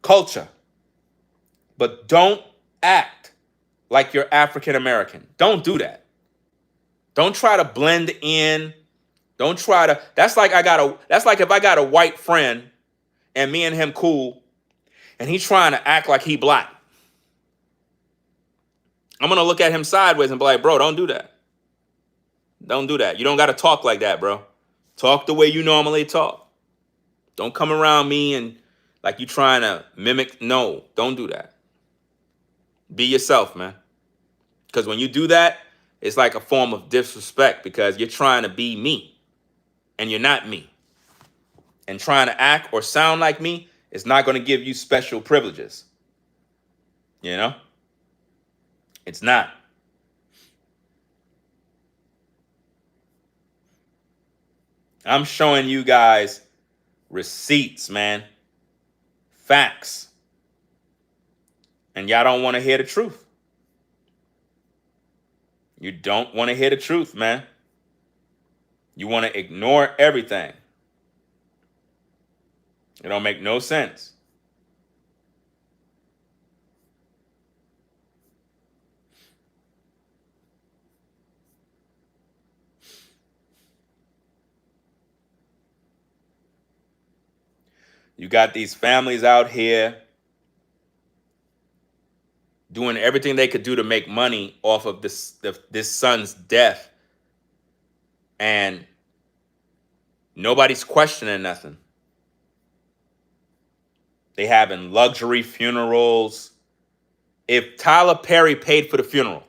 culture. But don't act like you're African American. Don't do that. Don't try to blend in. Don't try to. That's like if I got a white friend and me and him cool, and he's trying to act like he black. I'm gonna look at him sideways and be like, bro, don't do that. Don't do that. You don't gotta talk like that, bro. Talk the way you normally talk. Don't come around me and like you trying to mimic. No, don't do that. Be yourself, man. Because when you do that, it's like a form of disrespect because you're trying to be me and you're not me. And trying to act or sound like me is not going to give you special privileges. You know? It's not. I'm showing you guys receipts, man. Facts. And y'all don't want to hear the truth. You don't want to hear the truth, man. You want to ignore everything. It don't make no sense. You got these families out here doing everything they could do to make money off of this son's death, and nobody's questioning nothing. They having luxury funerals. If Tyler Perry paid for the funeral,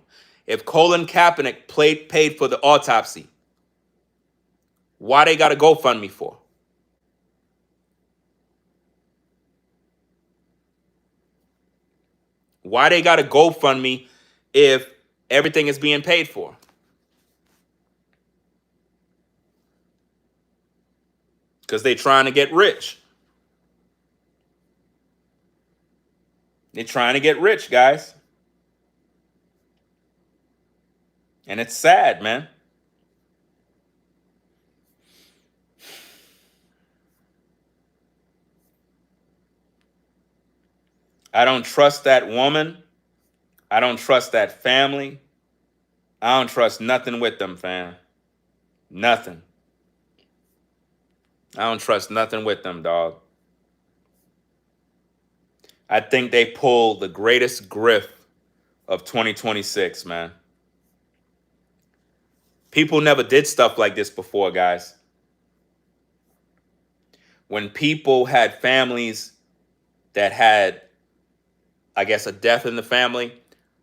if Colin Kaepernick paid for the autopsy, why they got a GoFundMe for? Why they got a GoFundMe if everything is being paid for? Because they trying to get rich. They're trying to get rich, guys. And it's sad, man. I don't trust that woman. I don't trust that family. I don't trust nothing with them, fam. Nothing. I don't trust nothing with them, dog. I think they pulled the greatest grift of 2026, man. People never did stuff like this before, guys. When people had families that had, I guess, a death in the family,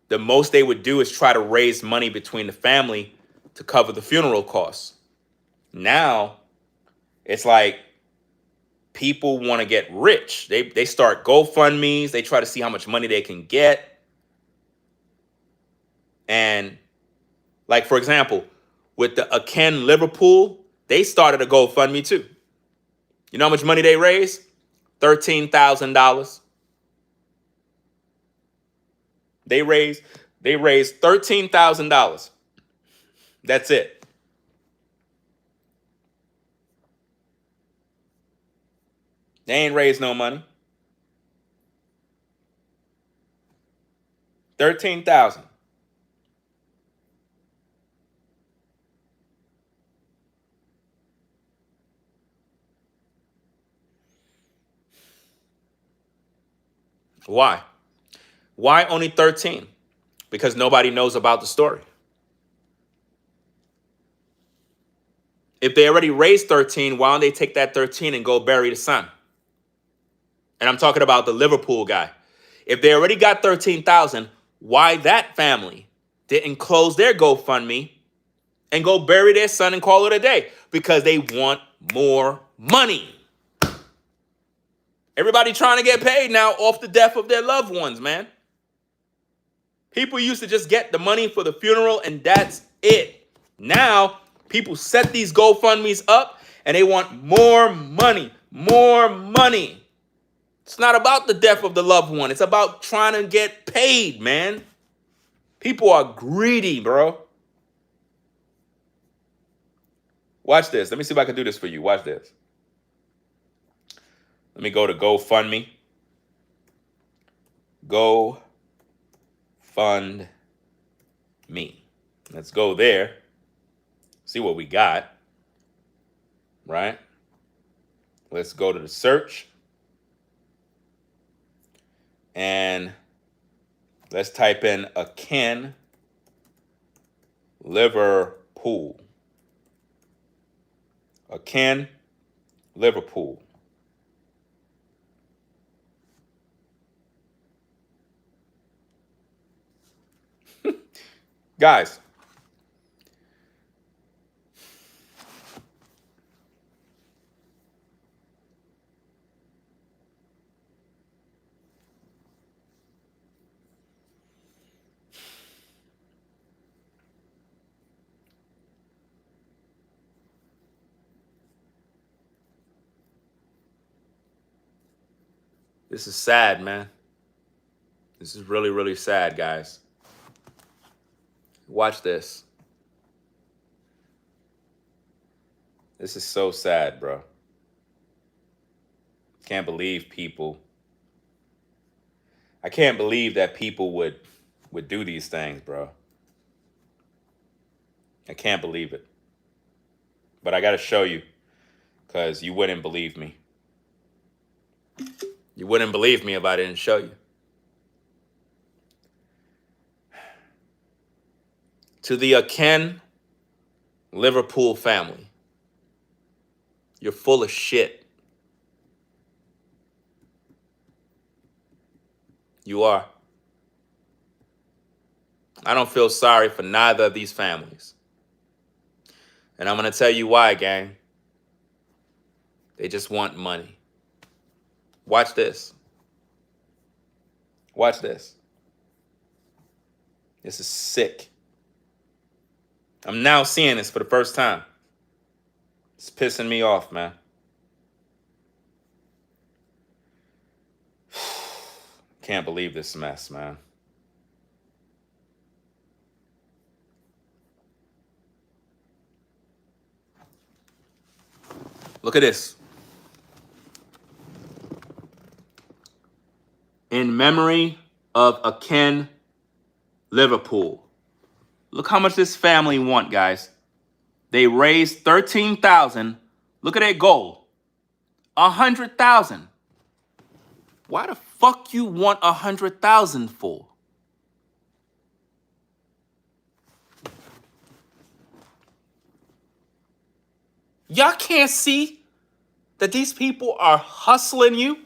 the most they would do is try to raise money between the family to cover the funeral costs. Now, it's like people want to get rich. They start GoFundMes. They try to see how much money they can get. And like, for example, with the Aken Liverpool, they started a GoFundMe too. You know how much money they raised? $13,000. They raised $13,000. That's it. They ain't raised no money. 13,000. Why? Why only 13? Because nobody knows about the story. If they already raised 13, why don't they take that 13 and go bury the son? And I'm talking about the Liverpool guy. If they already got 13,000, why that family didn't close their GoFundMe and go bury their son and call it a day? Because they want more money. Everybody trying to get paid now off the death of their loved ones, man. People used to just get the money for the funeral and that's it. Now, people set these GoFundMes up and they want more money, more money. It's not about the death of the loved one. It's about trying to get paid, man. People are greedy, bro. Watch this. Let me see if I can do this for you. Watch this. Let me go to GoFundMe. GoFundMe. Let's go there. See what we got. Right? Let's go to the search. And let's type in Aken Liverpool. Aken Liverpool. Guys, this is sad, man. This is really, really sad, guys. Watch this. This is so sad, bro. Can't believe people. I can't believe that people would do these things, bro. I can't believe it. But I got to show you because you wouldn't believe me. You wouldn't believe me if I didn't show you. To the Akin Liverpool family, you're full of shit. You are. I don't feel sorry for neither of these families. And I'm going to tell you why, gang. They just want money. Watch this. Watch this. This is sick. I'm now seeing this for the first time. It's pissing me off, man. Can't believe this mess, man. Look at this. In memory of Akin Liverpool. Look how much this family want, guys. They raised $13,000. Look at their goal. $100,000. Why the fuck you want $100,000 for? Y'all can't see that these people are hustling you?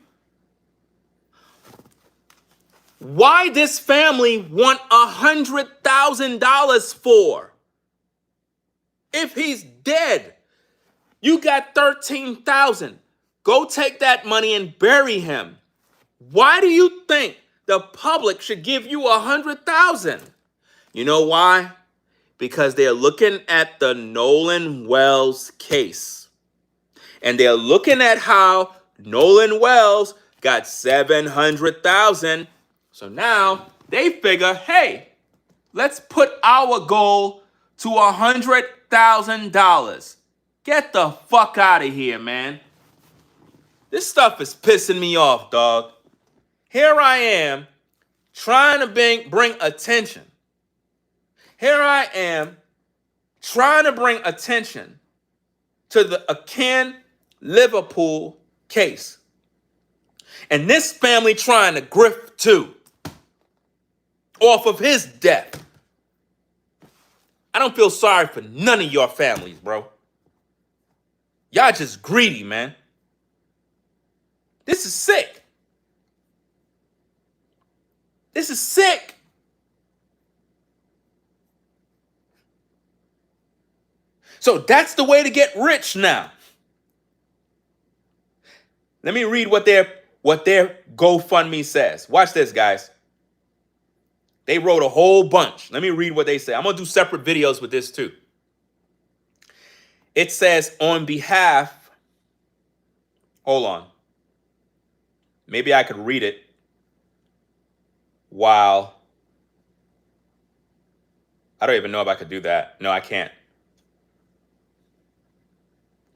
Why this family want $100,000 for? If he's dead, you got $13,000. Go take that money and bury him. Why do you think the public should give you $100,000? You know why? Because they're looking at the Nolan Wells case. And they're looking at how Nolan Wells got $700,000. So now they figure, hey, let's put our goal to $100,000. Get the fuck out of here, man. This stuff is pissing me off, dog. Here I am trying to bring attention. Here I am trying to bring attention to the Akin Liverpool case. And this family trying to grift too off of his death. I don't feel sorry for none of your families, bro. Y'all just greedy, man. This is sick. This is sick. So that's the way to get rich now. Let me read what their GoFundMe says. Watch this, guys. They wrote a whole bunch. Let me read what they say. I'm going to do separate videos with this too. It says on behalf, hold on. Maybe I could read it while, I don't even know if I could do that. No, I can't.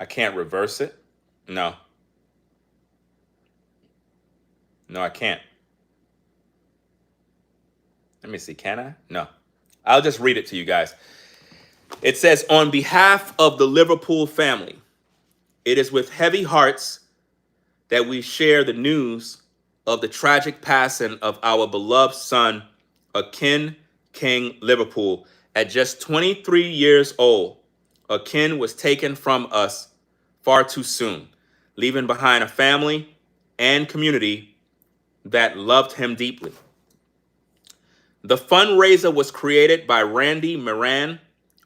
I can't reverse it. No. No, I can't. Let me see, can I? No. I'll just read it to you guys. It says, on behalf of the Liverpool family, it is with heavy hearts that we share the news of the tragic passing of our beloved son, Akin King Liverpool. At just 23 years old, Akin was taken from us far too soon, leaving behind a family and community that loved him deeply. The fundraiser was created by Randy Moran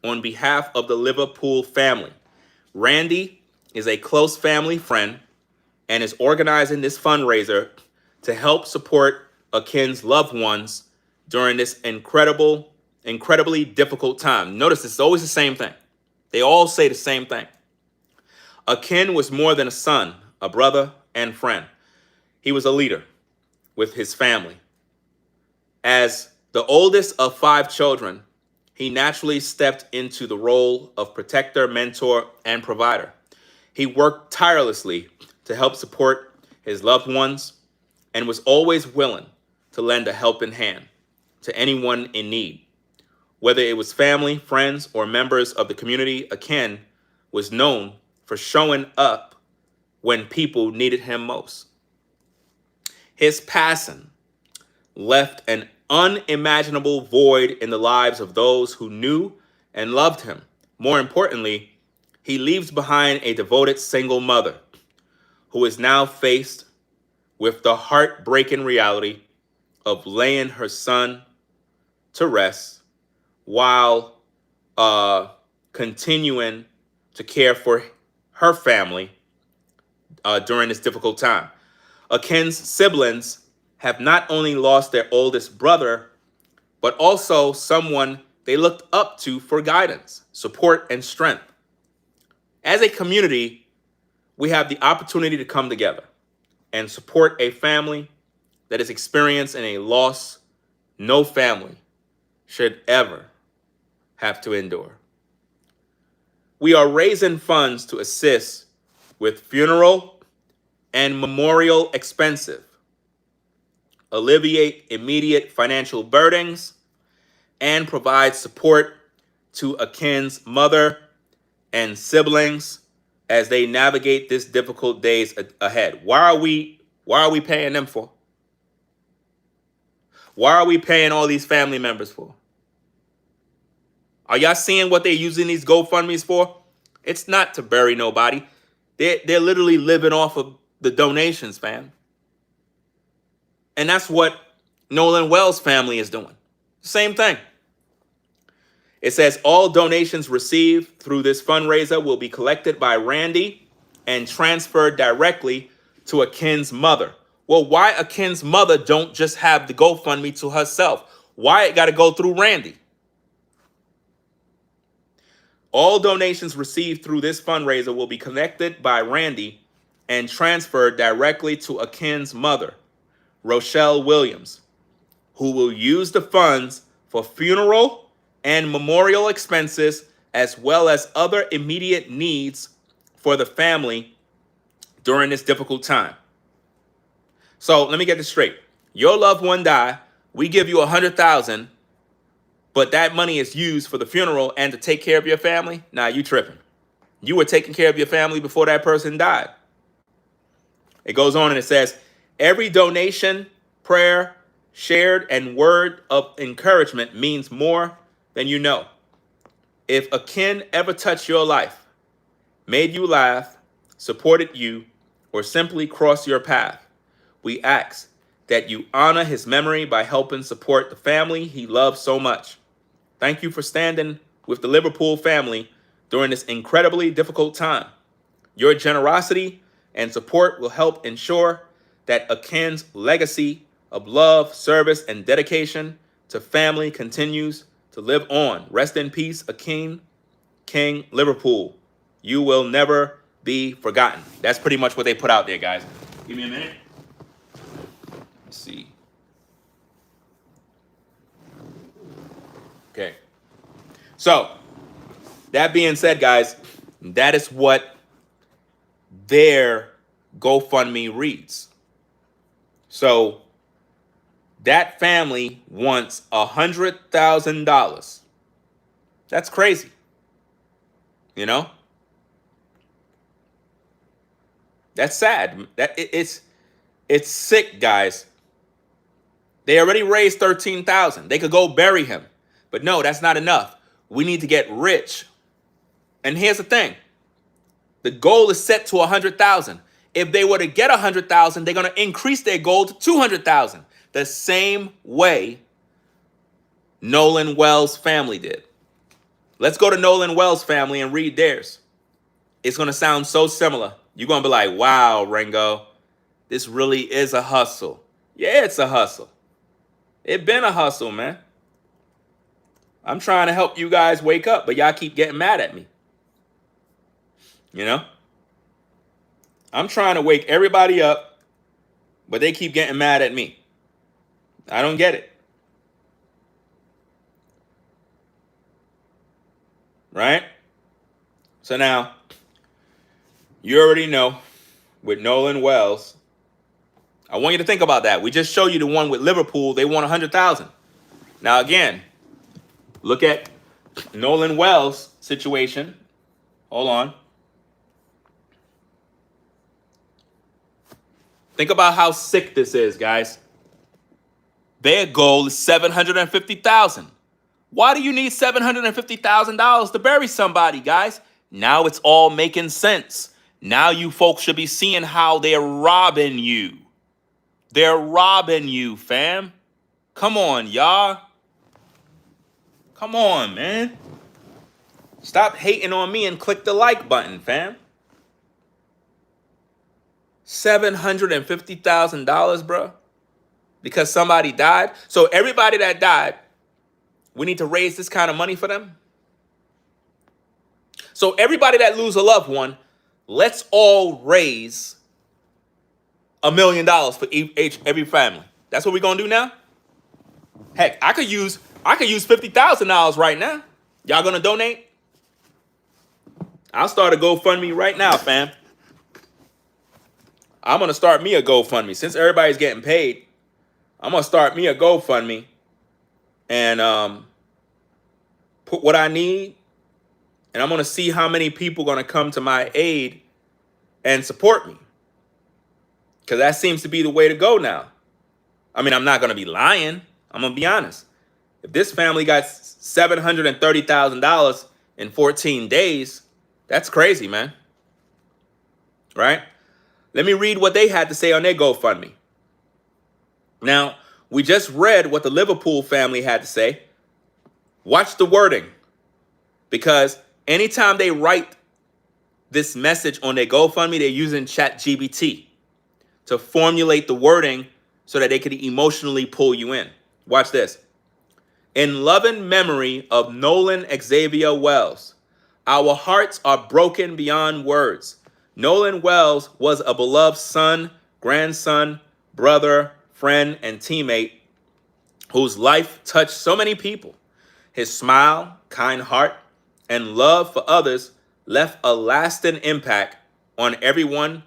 on behalf of the Liverpool family. Randy is a close family friend and is organizing this fundraiser to help support Akin's loved ones during this incredibly difficult time. Notice it's always the same thing. They all say the same thing. Akin was more than a son, a brother, and friend. He was a leader with his family. As the oldest of 5 children, he naturally stepped into the role of protector, mentor, and provider. He worked tirelessly to help support his loved ones and was always willing to lend a helping hand to anyone in need. Whether it was family, friends, or members of the community, Akin was known for showing up when people needed him most. His passing left an unimaginable void in the lives of those who knew and loved him. More importantly, he leaves behind a devoted single mother who is now faced with the heartbreaking reality of laying her son to rest while continuing to care for her family during this difficult time. Akin's siblings have not only lost their oldest brother, but also someone they looked up to for guidance, support, and strength. As a community, we have the opportunity to come together and support a family that is experiencing a loss no family should ever have to endure. We are raising funds to assist with funeral and memorial expenses, alleviate immediate financial burdens, and provide support to Akin's mother and siblings as they navigate this difficult days ahead. Why are we paying them for? Why are we paying all these family members for? Are y'all seeing what they're using these GoFundMes for? It's not to bury nobody. They're literally living off of the donations, fam. And that's what Nolan Wells' family is doing. Same thing. It says all donations received through this fundraiser will be collected by Randy and transferred directly to Akin's mother. Well, why Akin's mother don't just have the GoFundMe to herself? Why it got to go through Randy? All donations received through this fundraiser will be collected by Randy and transferred directly to Akin's mother, Rochelle Williams, who will use the funds for funeral and memorial expenses as well as other immediate needs for the family during this difficult time. So let me get this straight. Your loved one died, we give you $100,000, but that money is used for the funeral and to take care of your family? Nah, you tripping. You were taking care of your family before that person died. It goes on and it says, every donation, prayer, shared, and word of encouragement means more than you know. If Akin ever touched your life, made you laugh, supported you, or simply crossed your path, we ask that you honor his memory by helping support the family he loves so much. Thank you for standing with the Liverpool family during this incredibly difficult time. Your generosity and support will help ensure that Akin's legacy of love, service, and dedication to family continues to live on. Rest in peace, Akin King Liverpool. You will never be forgotten. That's pretty much what they put out there, guys. Give me a minute. Let's see. Okay. So, that being said, guys, that is what their GoFundMe reads. So, that family wants $100,000. That's crazy. You know? That's sad. It's sick, guys. They already raised $13,000. They could go bury him. But no, that's not enough. We need to get rich. And here's the thing. The goal is set to $100,000. If they were to get $100,000, they're going to increase their goal to $200,000. The same way Nolan Wells' family did. Let's go to Nolan Wells' family and read theirs. It's going to sound so similar. You're going to be like, wow, Rango, this really is a hustle. Yeah, it's a hustle. It's been a hustle, man. I'm trying to help you guys wake up, but y'all keep getting mad at me. You know? I'm trying to wake everybody up, but they keep getting mad at me. I don't get it. Right? So now, you already know with Nolan Wells, I want you to think about that. We just showed you the one with Liverpool. They won $100,000. Now, again, look at Nolan Wells' situation. Hold on. Think about how sick this is, guys. Their goal is $750,000. Why do you need $750,000 to bury somebody, guys? Now it's all making sense. Now you folks should be seeing how they're robbing you. They're robbing you, fam. Come on, y'all. Come on, man. Stop hating on me and click the like button, fam. $750,000, bro, because somebody died. So everybody that died, we need to raise this kind of money for them. So everybody that lose a loved one, let's all raise $1 million for every family. That's what we're gonna do now. Heck, I could use $50,000 right now. Y'all gonna donate? I'll start a GoFundMe right now, fam. I'm gonna start me a GoFundMe. Since everybody's getting paid, I'm gonna start me a GoFundMe and put what I need, and I'm gonna see how many people gonna come to my aid and support me. Because that seems to be the way to go now. I mean, I'm not gonna be lying. I'm gonna be honest. If this family got $730,000 in 14 days, that's crazy, man. Right? Let me read what they had to say on their GoFundMe. Now, we just read what the Liverpool family had to say. Watch the wording. Because anytime they write this message on their GoFundMe, they're using ChatGPT to formulate the wording so that they can emotionally pull you in. Watch this. In loving memory of Nolan Xavier Wells, our hearts are broken beyond words. Nolan Wells was a beloved son, grandson, brother, friend, and teammate whose life touched so many people. His smile, kind heart, and love for others left a lasting impact on everyone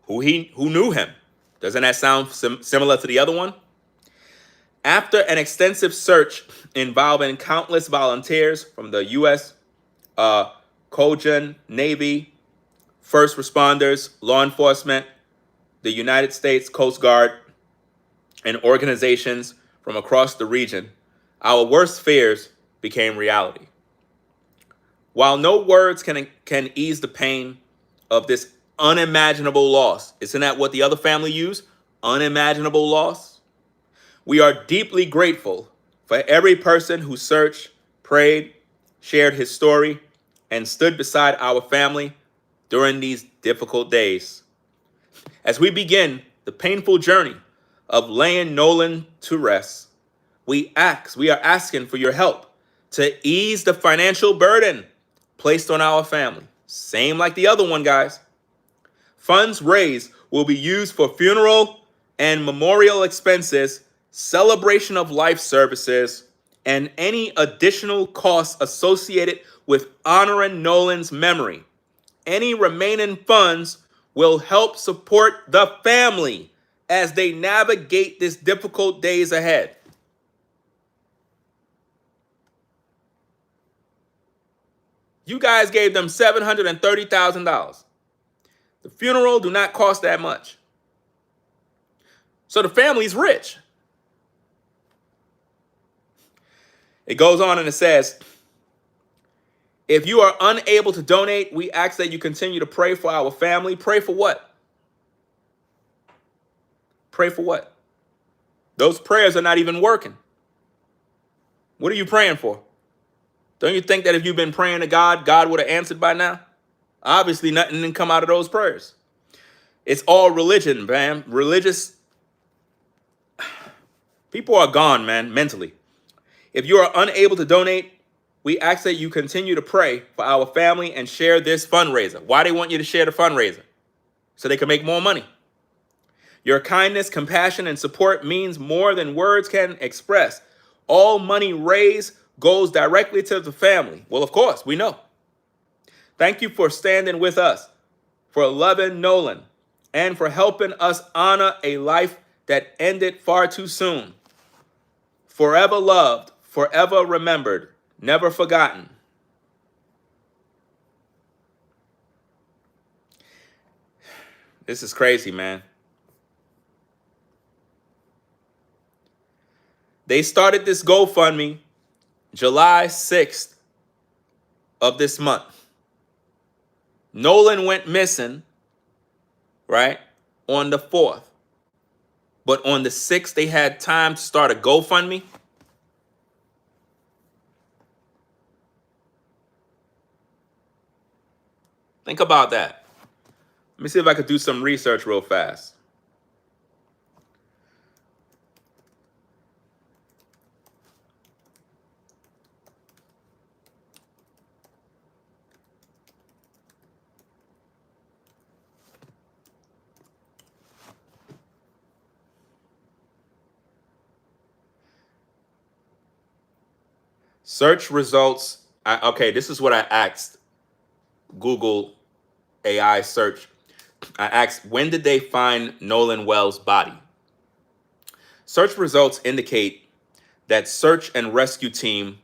who knew him. Doesn't that sound similar to the other one? After an extensive search involving countless volunteers from the U.S. Cajun Navy, first responders, law enforcement, the United States Coast Guard, and organizations from across the region, our worst fears became reality. While no words can ease the pain of this unimaginable loss, isn't that what the other family used? Unimaginable loss? We are deeply grateful for every person who searched, prayed, shared his story, and stood beside our family during these difficult days. As we begin the painful journey of laying Nolan to rest, we are asking for your help to ease the financial burden placed on our family. Same like the other one, guys. Funds raised will be used for funeral and memorial expenses, celebration of life services, and any additional costs associated with honoring Nolan's memory. Any remaining funds will help support the family as they navigate these difficult days ahead. You guys gave them $730,000. The funeral do not cost that much. So the family's rich. It goes on and it says, if you are unable to donate, we ask that you continue to pray for our family. Pray for what? Pray for what? Those prayers are not even working. What are you praying for? Don't you think that if you've been praying to God, God would have answered by now? Obviously, nothing didn't come out of those prayers. It's all religion, man. Religious people are gone, man, mentally. If you are unable to donate, we ask that you continue to pray for our family and share this fundraiser. Why they want you to share the fundraiser? So they can make more money. Your kindness, compassion, and support means more than words can express. All money raised goes directly to the family. Well, of course, we know. Thank you for standing with us, for loving Nolan, and for helping us honor a life that ended far too soon. Forever loved, forever remembered, never forgotten. This is crazy, man. They started this GoFundMe July 6th of this month. Nolan went missing, right, on the 4th. But on the 6th, they had time to start a GoFundMe. Think about that. Let me see if I could do some research real fast. Search results. Okay, this is what I asked Google AI search. I asked, when did they find Nolan Wells' body? Search results indicate that search and rescue team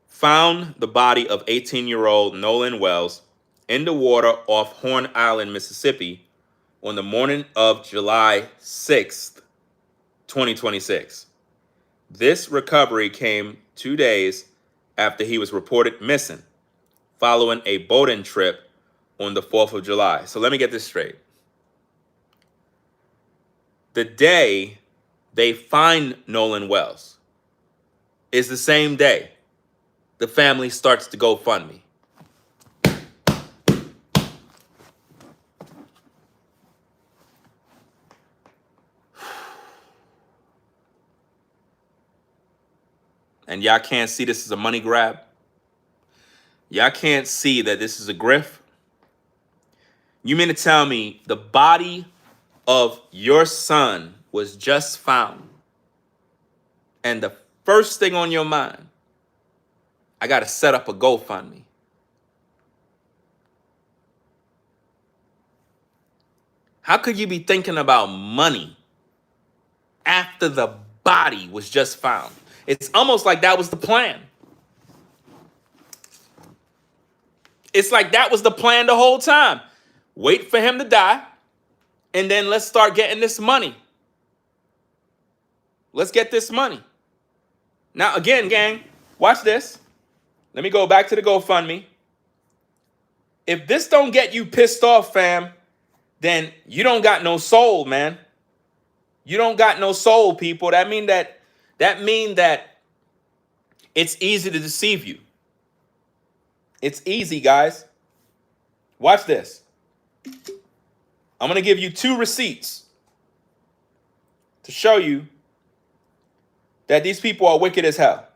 found the body of 18-year-old Nolan Wells in the water off Horn Island, Mississippi on the morning of July 6th, 2026. This recovery came 2 days after he was reported missing following a boating trip on the 4th of July. So let me get this straight. The day they find Nolan Wells is the same day the family starts to GoFundMe. And y'all can't see this is a money grab. Y'all can't see that this is a grift. You mean to tell me the body of your son was just found, and the first thing on your mind, I got to set up a GoFundMe? How could you be thinking about money after the body was just found? It's almost like that was the plan. It's like that was the plan the whole time. Wait for him to die, and then let's start getting this money. Let's get this money. Now, again, gang, watch this. Let me go back to the GoFundMe. If this don't get you pissed off, fam, then you don't got no soul, man. You don't got no soul, people. That mean that it's easy to deceive you. It's easy, guys. Watch this. I'm going to give you 2 receipts to show you that these people are wicked as hell.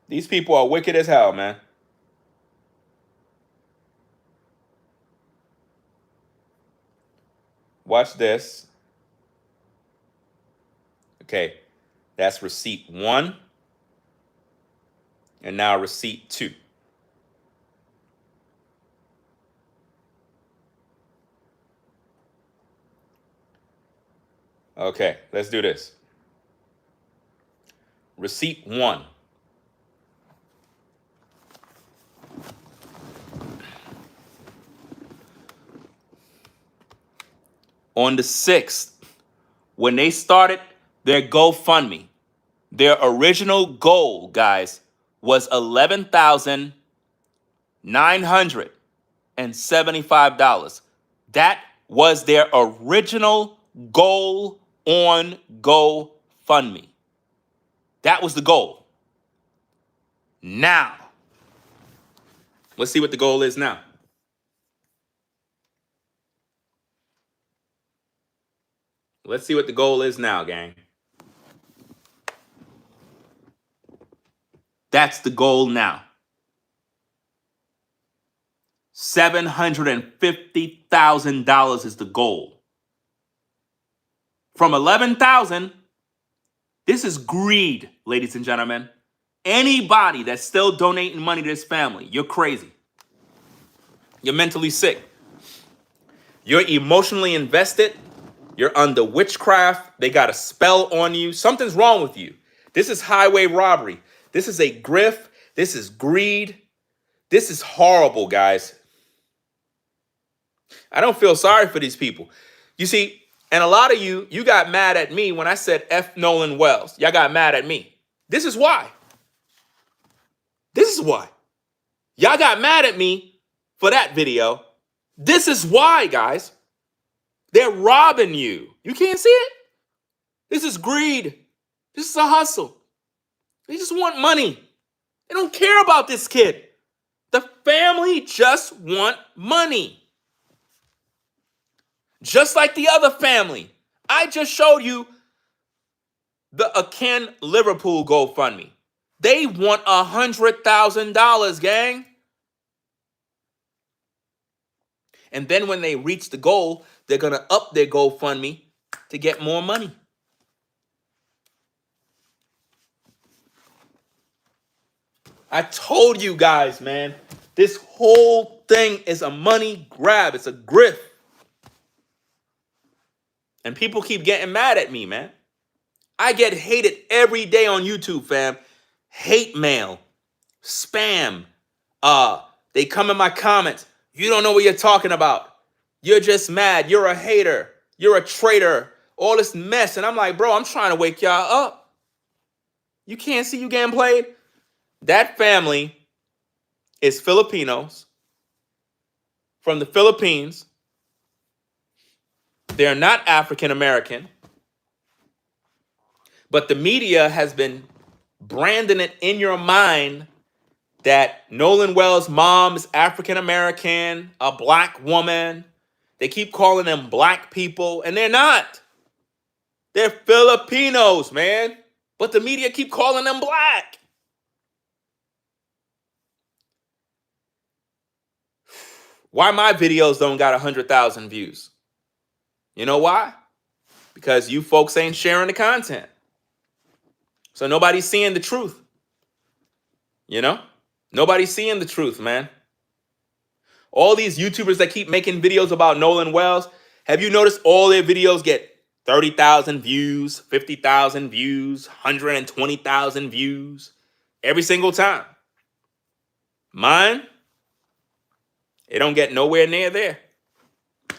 These people are wicked as hell, man. Watch this. Okay, that's receipt 1. And now receipt 2. Okay, let's do this. Receipt 1. On the 6th, when they started their GoFundMe, their original goal, guys, was $11,975. That was their original goal on GoFundMe. That was the goal. Now, let's see what the goal is now. Let's see what the goal is now, gang. That's the goal now. $750,000 is the goal. From 11,000, this is greed, ladies and gentlemen. Anybody that's still donating money to this family, you're crazy. You're mentally sick. You're emotionally invested. You're under witchcraft. They got a spell on you. Something's wrong with you. This is highway robbery. This is a grift. This is greed. This is horrible, guys. I don't feel sorry for these people. You see, And a lot of you got mad at me when I said F Nolan Wells. Y'all got mad at me. This is why. This is why. Y'all got mad at me for that video. This is why, guys. They're robbing you. You can't see it? This is greed. This is a hustle. They just want money. They don't care about this kid. The family just want money. Just like the other family. I just showed you the Akin Liverpool GoFundMe. They want $100,000, gang. And then when they reach the goal, they're going to up their GoFundMe to get more money. I told you guys, man, this whole thing is a money grab. It's a grift. And people keep getting mad at me, man. I get hated every day on YouTube, fam. Hate mail, spam. They come in my comments. You don't know what you're talking about. You're just mad. You're a hater. You're a traitor. All this mess. And I'm like, bro, I'm trying to wake y'all up. You can't see you getting played? That family is Filipinos from the Philippines. They're not African American. But the media has been branding it in your mind that Nolan Wells' mom is African American, a black woman. They keep calling them black people, and they're not. They're Filipinos, man. But the media keep calling them black. Why my videos don't got 100,000 views? You know why? Because you folks ain't sharing the content. So nobody's seeing the truth. You know? Nobody's seeing the truth, man. All these YouTubers that keep making videos about Nolan Wells, have you noticed all their videos get 30,000 views, 50,000 views, 120,000 views every single time? Mine, it don't get nowhere near there.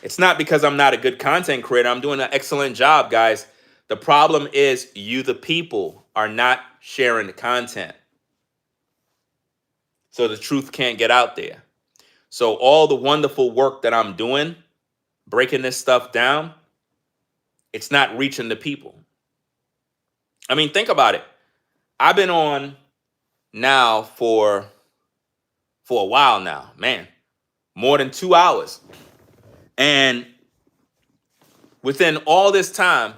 It's not because I'm not a good content creator. I'm doing an excellent job, guys. The problem is you, the people, are not sharing the content. So the truth can't get out there. So all the wonderful work that I'm doing, breaking this stuff down, it's not reaching the people. I mean, think about it. I've been on now for a while now, man, more than 2 hours. And within all this time,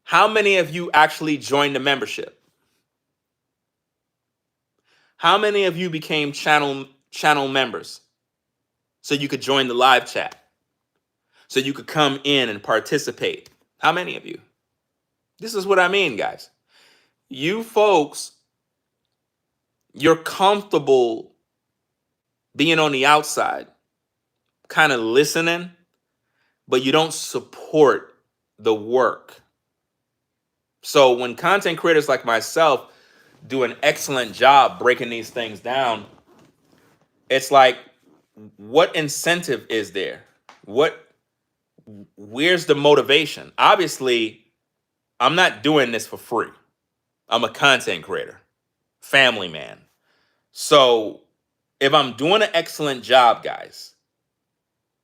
how many of you actually joined the membership? How many of you became channel members so you could join the live chat? So you could come in and participate? How many of you? This is what I mean, guys. You folks, you're comfortable being on the outside, kind of listening, but you don't support the work. So when content creators like myself do an excellent job breaking these things down, it's like, what incentive is there? Where's the motivation? Obviously, I'm not doing this for free. I'm a content creator, family man. So if I'm doing an excellent job, guys,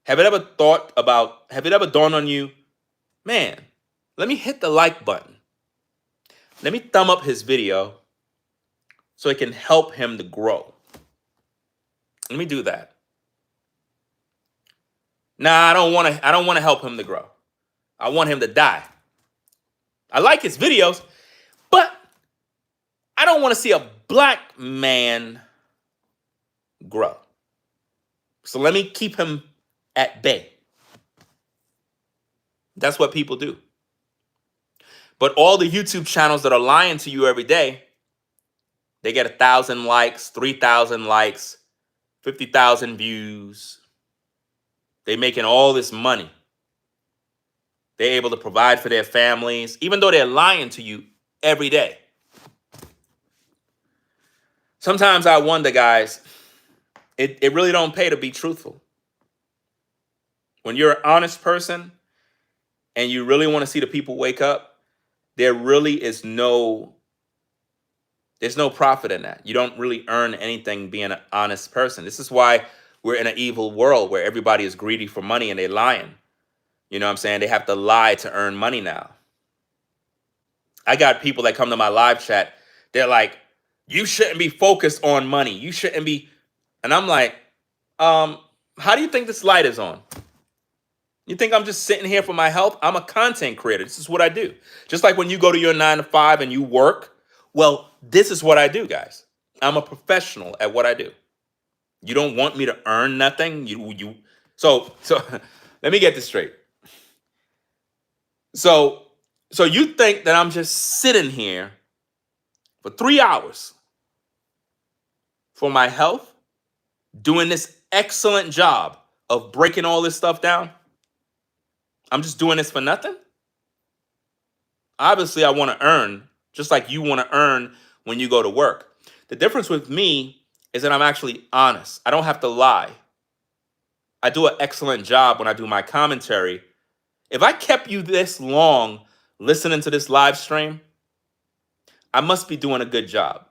have it ever dawned on you, man, let me hit the like button. Let me thumb up his video so it can help him to grow. Let me do that. Nah, I don't want to help him to grow. I want him to die. I like his videos, but I don't want to see a black man grow. So let me keep him at bay. That's what people do. But all the YouTube channels that are lying to you every day, they get 1,000 likes, 3,000 likes, 50,000 views. They're making all this money. They're able to provide for their families, even though they're lying to you every day. Sometimes I wonder, guys, it really don't pay to be truthful. When you're an honest person, and you really want to see the people wake up, there really is there's no profit in that. You don't really earn anything being an honest person. This is why we're in an evil world where everybody is greedy for money and they're lying. You know what I'm saying? They have to lie to earn money now. I got people that come to my live chat. They're like, you shouldn't be focused on money. You shouldn't be. And I'm like, how do you think this light is on? You think I'm just sitting here for my health? I'm a content creator. This is what I do. Just like when you go to your 9 to 5 and you work. Well, this is what I do, guys. I'm a professional at what I do. You don't want me to earn nothing. So let me get this straight. So you think that I'm just sitting here for 3 hours for my health, doing this excellent job of breaking all this stuff down? I'm just doing this for nothing? Obviously, I want to earn, just like you want to earn when you go to work. The difference with me is that I'm actually honest. I don't have to lie. I do an excellent job when I do my commentary. If I kept you this long listening to this live stream, I must be doing a good job.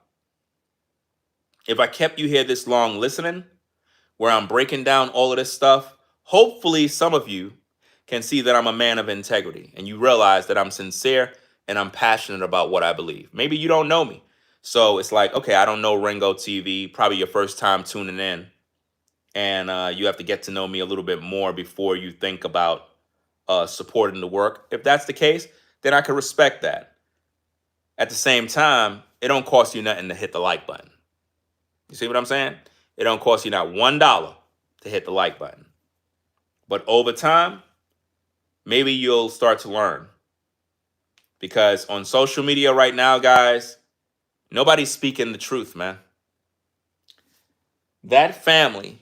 If I kept you here this long listening, where I'm breaking down all of this stuff, hopefully some of you can see that I'm a man of integrity and you realize that I'm sincere and I'm passionate about what I believe. Maybe you don't know me. So it's like, okay, I don't know Ringo TV, probably your first time tuning in. And you have to get to know me a little bit more before you think about supporting the work. If that's the case, then I can respect that. At the same time, it don't cost you nothing to hit the like button. You see what I'm saying? It don't cost you not $1 to hit the like button. But over time, maybe you'll start to learn. Because on social media right now, guys, nobody's speaking the truth, man. That family,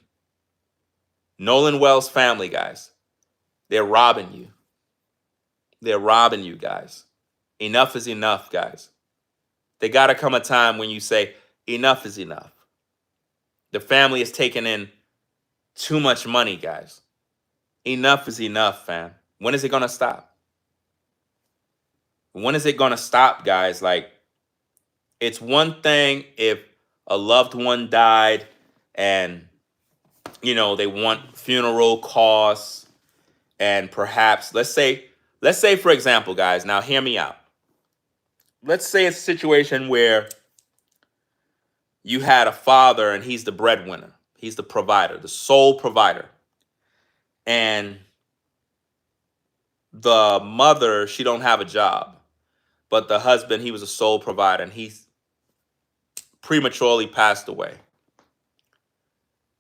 Nolan Wells family, guys, they're robbing you. They're robbing you, guys. Enough is enough, guys. There got to come a time when you say, enough is enough. The family is taking in too much money, guys. Enough is enough, fam. When is it going to stop? When is it going to stop, guys? Like, it's one thing if a loved one died and, they want funeral costs and perhaps, let's say, for example, guys, now hear me out. Let's say it's a situation where you had a father and he's the breadwinner. He's the provider, the sole provider. And the mother, she don't have a job. But the husband, he was a sole provider and he's prematurely passed away.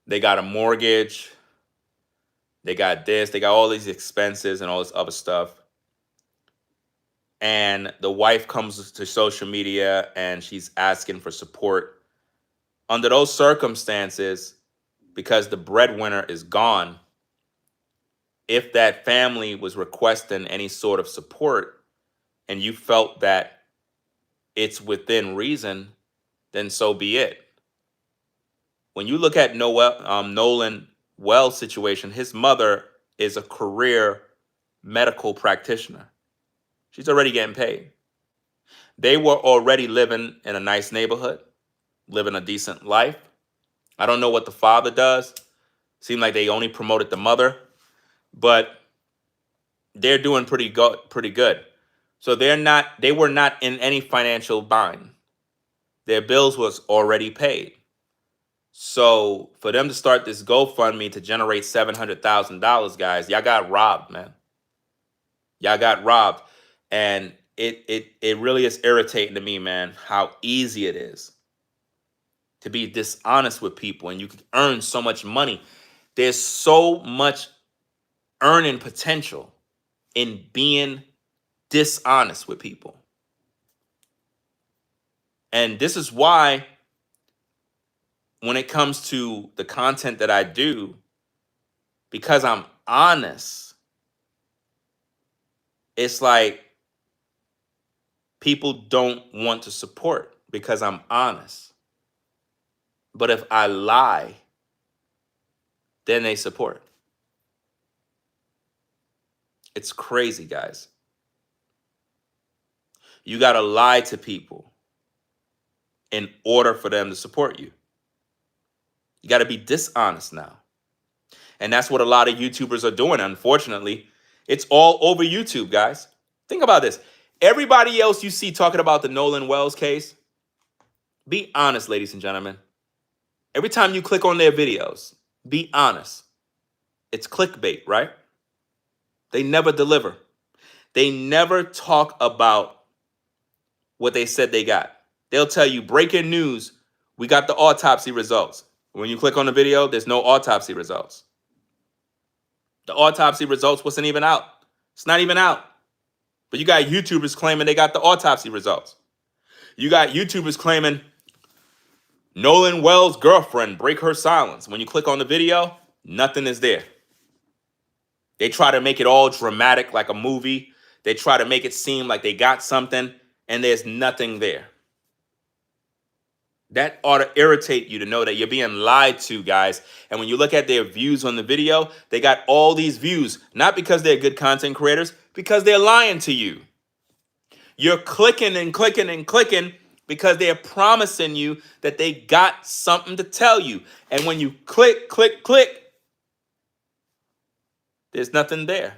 They got a mortgage. They got this. They got all these expenses and all this other stuff. And the wife comes to social media and she's asking for support. Under those circumstances, because the breadwinner is gone, if that family was requesting any sort of support and you felt that it's within reason, then so be it. When you look at Nolan Wells' situation, his mother is a career medical practitioner. She's already getting paid. They were already living in a nice neighborhood, living a decent life. I don't know what the father does. Seemed like they only promoted the mother, but they're doing pretty good. So they were not in any financial bind. Their bills was already paid. So for them to start this GoFundMe to generate $700,000, guys, y'all got robbed, man. Y'all got robbed. And it really is irritating to me, man, how easy it is to be dishonest with people and you can earn so much money. There's so much earning potential in being dishonest with people. And this is why when it comes to the content that I do, because I'm honest, it's like people don't want to support because I'm honest. But if I lie, then they support. It's crazy, guys. You got to lie to people in order for them to support you. You got to be dishonest now. And that's what a lot of YouTubers are doing, unfortunately. It's all over YouTube, guys. Think about this. Everybody else you see talking about the Nolan Wells case, be honest, ladies and gentlemen. Every time you click on their videos, be honest. It's clickbait, right? They never deliver. They never talk about what they said they got. They'll tell you, breaking news, we got the autopsy results. When you click on the video, there's no autopsy results. The autopsy results wasn't even out. It's not even out. But you got YouTubers claiming they got the autopsy results. You got YouTubers claiming Nolan Wells' girlfriend break her silence. When you click on the video, nothing is there. They try to make it all dramatic like a movie. They try to make it seem like they got something, and there's nothing there. That ought to irritate you to know that you're being lied to, guys. And when you look at their views on the video, they got all these views, not because they're good content creators, because they're lying to you. You're clicking and clicking and clicking because they're promising you that they got something to tell you. And when you click, click, click, there's nothing there.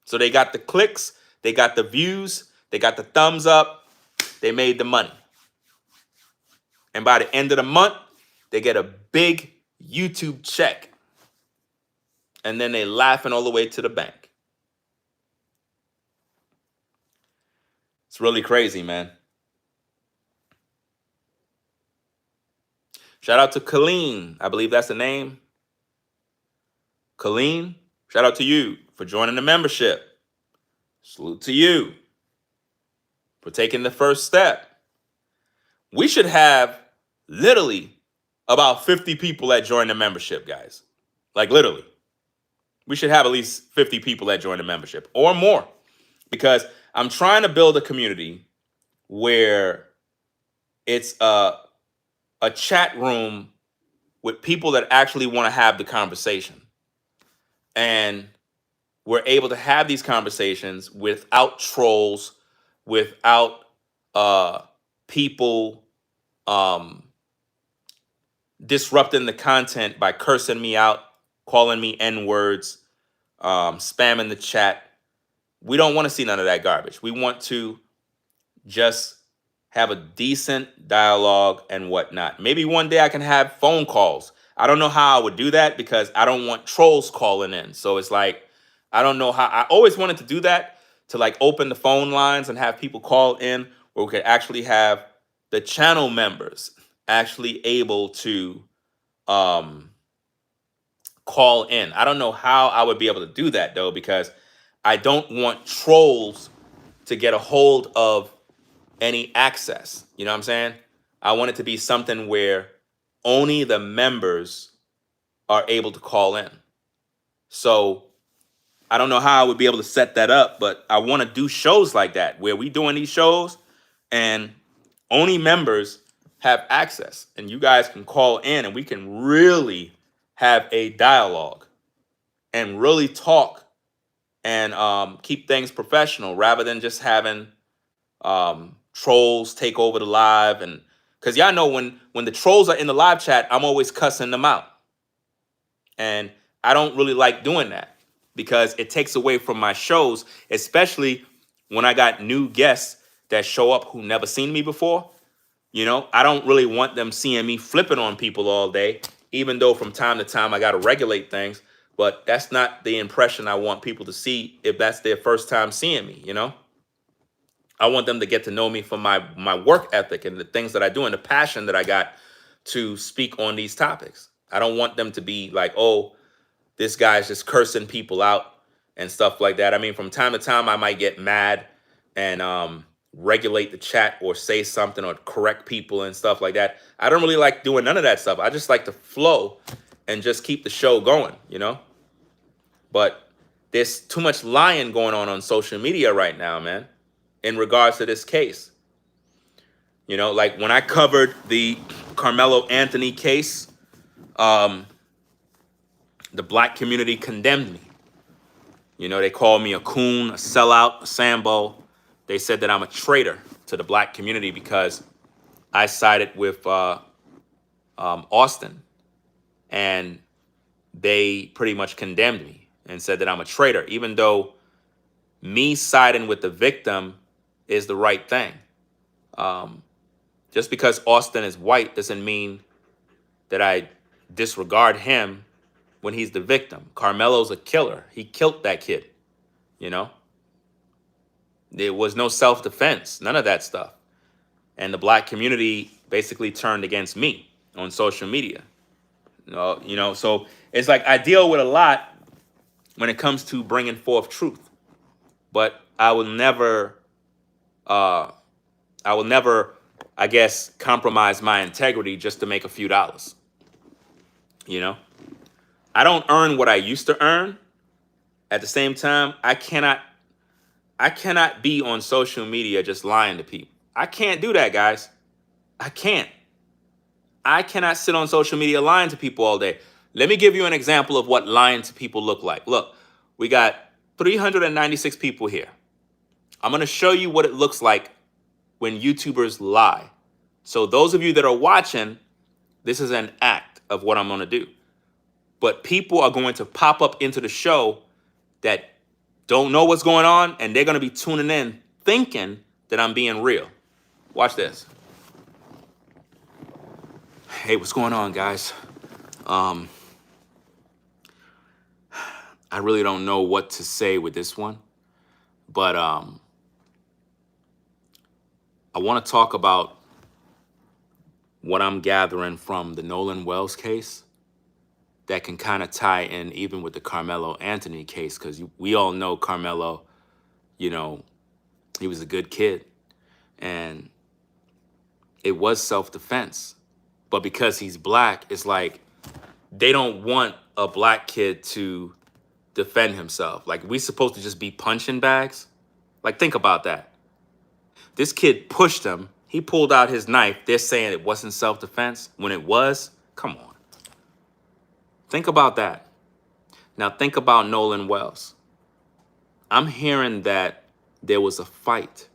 So they got the clicks, they got the views, they got the thumbs up, they made the money. And by the end of the month, they get a big YouTube check. And then they laughing all the way to the bank. It's really crazy, man. Shout out to Colleen. I believe that's the name. Colleen, shout out to you for joining the membership. Salute to you for taking the first step. We should have literally about 50 people that join the membership, guys. Like literally. We should have at least 50 people that join the membership or more, because I'm trying to build a community where it's a chat room with people that actually want to have the conversation. And we're able to have these conversations without trolls, without people disrupting the content by cursing me out, calling me N-words, spamming the chat. We don't want to see none of that garbage. We want to just have a decent dialogue and whatnot. Maybe one day I can have phone calls. I don't know how I would do that because I don't want trolls calling in. So it's like, I don't know how. I always wanted to do that, to like open the phone lines and have people call in, where we could actually have the channel members actually able to call in. I don't know how I would be able to do that though, because I don't want trolls to get a hold of any access. You know what I'm saying? I want it to be something where only the members are able to call in. So I don't know how I would be able to set that up, but I want to do shows like that where we doing these shows and only members have access, and you guys can call in and we can really have a dialogue and really talk and keep things professional rather than just having trolls take over the live. And because y'all know when the trolls are in the live chat, I'm always cussing them out. And I don't really like doing that because it takes away from my shows, especially when I got new guests that show up who never seen me before. You know, I don't really want them seeing me flipping on people all day, even though from time to time I got to regulate things. But that's not the impression I want people to see if that's their first time seeing me, you know? I want them to get to know me for my work ethic and the things that I do and the passion that I got to speak on these topics. I don't want them to be like, oh, this guy's just cursing people out and stuff like that. I mean, from time to time, I might get mad and regulate the chat or say something or correct people and stuff like that. I don't really like doing none of that stuff. I just like to flow and just keep the show going, you know? But there's too much lying going on social media right now, man, in regards to this case. You know, like when I covered the Carmelo Anthony case, the black community condemned me. You know, they called me a coon, a sellout, a Sambo. They said that I'm a traitor to the black community because I sided with Austin, and they pretty much condemned me and said that I'm a traitor, even though me siding with the victim is the right thing. Just because Austin is white doesn't mean that I disregard him when he's the victim. Carmelo's a killer. He killed that kid, you know? There was no self-defense, none of that stuff. And the black community basically turned against me on social media. So it's like I deal with a lot when it comes to bringing forth truth. But I will never, I guess, compromise my integrity just to make a few dollars. You know? I don't earn what I used to earn. At the same time, I cannot be on social media just lying to people. I can't do that, guys. I can't. I cannot sit on social media lying to people all day. Let me give you an example of what lying to people look like. Look, we got 396 people here. I'm going to show you what it looks like when YouTubers lie. So those of you that are watching, this is an act of what I'm going to do. But people are going to pop up into the show that don't know what's going on, and they're going to be tuning in thinking that I'm being real. Watch this. Hey, what's going on, guys? I really don't know what to say with this one, but I want to talk about what I'm gathering from the Nolan Wells case that can kind of tie in even with the Carmelo Anthony case, because we all know Carmelo, you know, he was a good kid, and it was self-defense. But because he's black, it's like they don't want a black kid to defend himself. Like, we supposed to just be punching bags? Like, think about that. This kid pushed him. He pulled out his knife. They're saying it wasn't self-defense when it was? Come on. Think about that. Now think about Nolan Wells. I'm hearing that there was a fight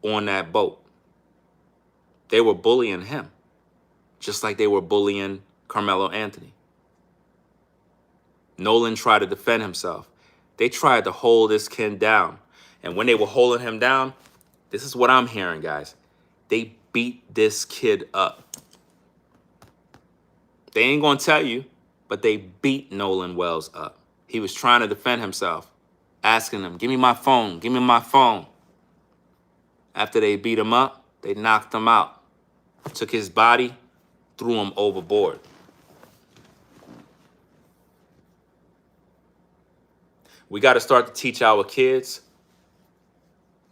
on that boat. They were bullying him, just like they were bullying Carmelo Anthony. Nolan tried to defend himself. They tried to hold this kid down. And when they were holding him down, this is what I'm hearing, guys. They beat this kid up. They ain't gonna tell you, but they beat Nolan Wells up. He was trying to defend himself, asking them, give me my phone, give me my phone. After they beat him up, they knocked him out, took his body, threw him overboard. We got to start to teach our kids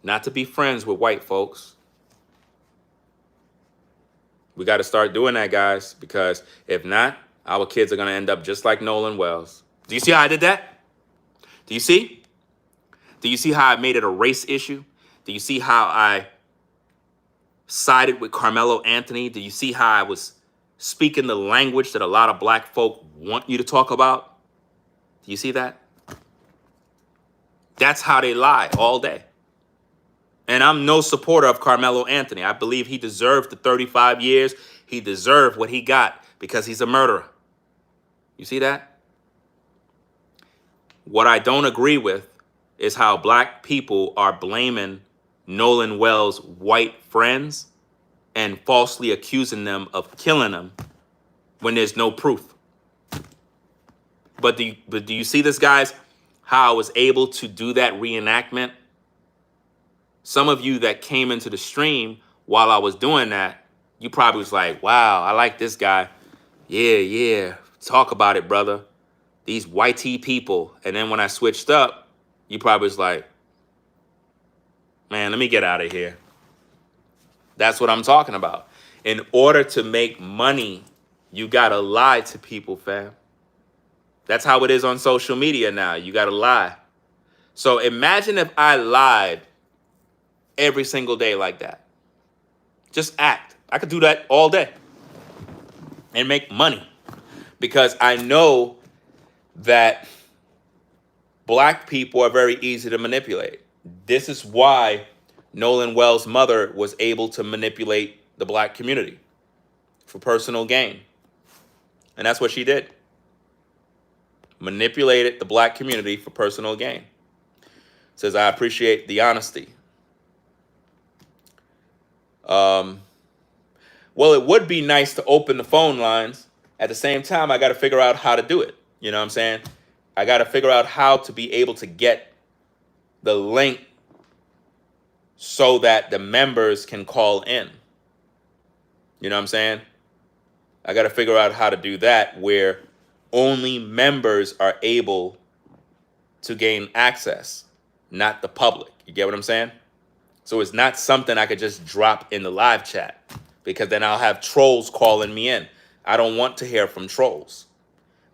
not to be friends with white folks. We got to start doing that, guys, because if not, our kids are going to end up just like Nolan Wells. Do you see how I did that? Do you see? Do you see how I made it a race issue? Do you see how I sided with Carmelo Anthony? Do you see how I was speaking the language that a lot of black folk want you to talk about? Do you see that? That's how they lie all day. And I'm no supporter of Carmelo Anthony. I believe he deserved the 35 years. He deserved what he got because he's a murderer. You see that? What I don't agree with is how black people are blaming Nolan Wells' white friends and falsely accusing them of killing him when there's no proof. But do you see this, guys? How I was able to do that reenactment? Some of you that came into the stream while I was doing that, you probably was like, wow, I like this guy. Yeah. Talk about it, brother. These YT people. And then when I switched up, you probably was like, man, let me get out of here. That's what I'm talking about. In order to make money, you got to lie to people, fam. That's how it is on social media now. You got to lie. So imagine if I lied every single day like that. Just act. I could do that all day and make money because I know that Black people are very easy to manipulate. This is why Nolan Wells' mother was able to manipulate the black community for personal gain. And that's what she did. Manipulated the black community for personal gain. Says, I appreciate the honesty. Well, it would be nice to open the phone lines. At the same time, I got to figure out how to do it. You know what I'm saying? I got to figure out how to be able to get the link so that the members can call in. You know what I'm saying? I got to figure out how to do that where only members are able to gain access, not the public. You get what I'm saying? So it's not something I could just drop in the live chat, because then I'll have trolls calling me in. I don't want to hear from trolls.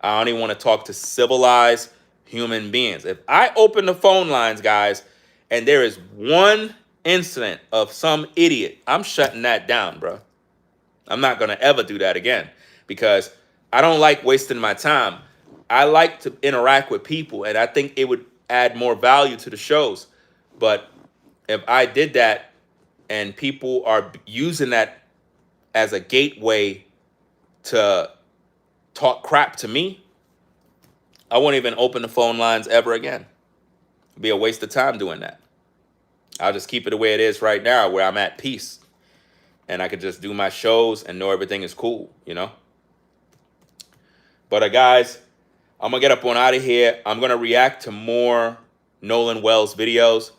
I only want to talk to civilized human beings. If I open the phone lines, guys, and there is one incident of some idiot, I'm shutting that down, bro. I'm not going to ever do that again, because I don't like wasting my time. I like to interact with people, and I think it would add more value to the shows. But if I did that and people are using that as a gateway to talk crap to me, I won't even open the phone lines ever again. It'd be a waste of time doing that. I'll just keep it the way it is right now, where I'm at peace. And I could just do my shows and know everything is cool, you know? But guys, I'm going to get up on out of here. I'm going to react to more Nolan Wells videos.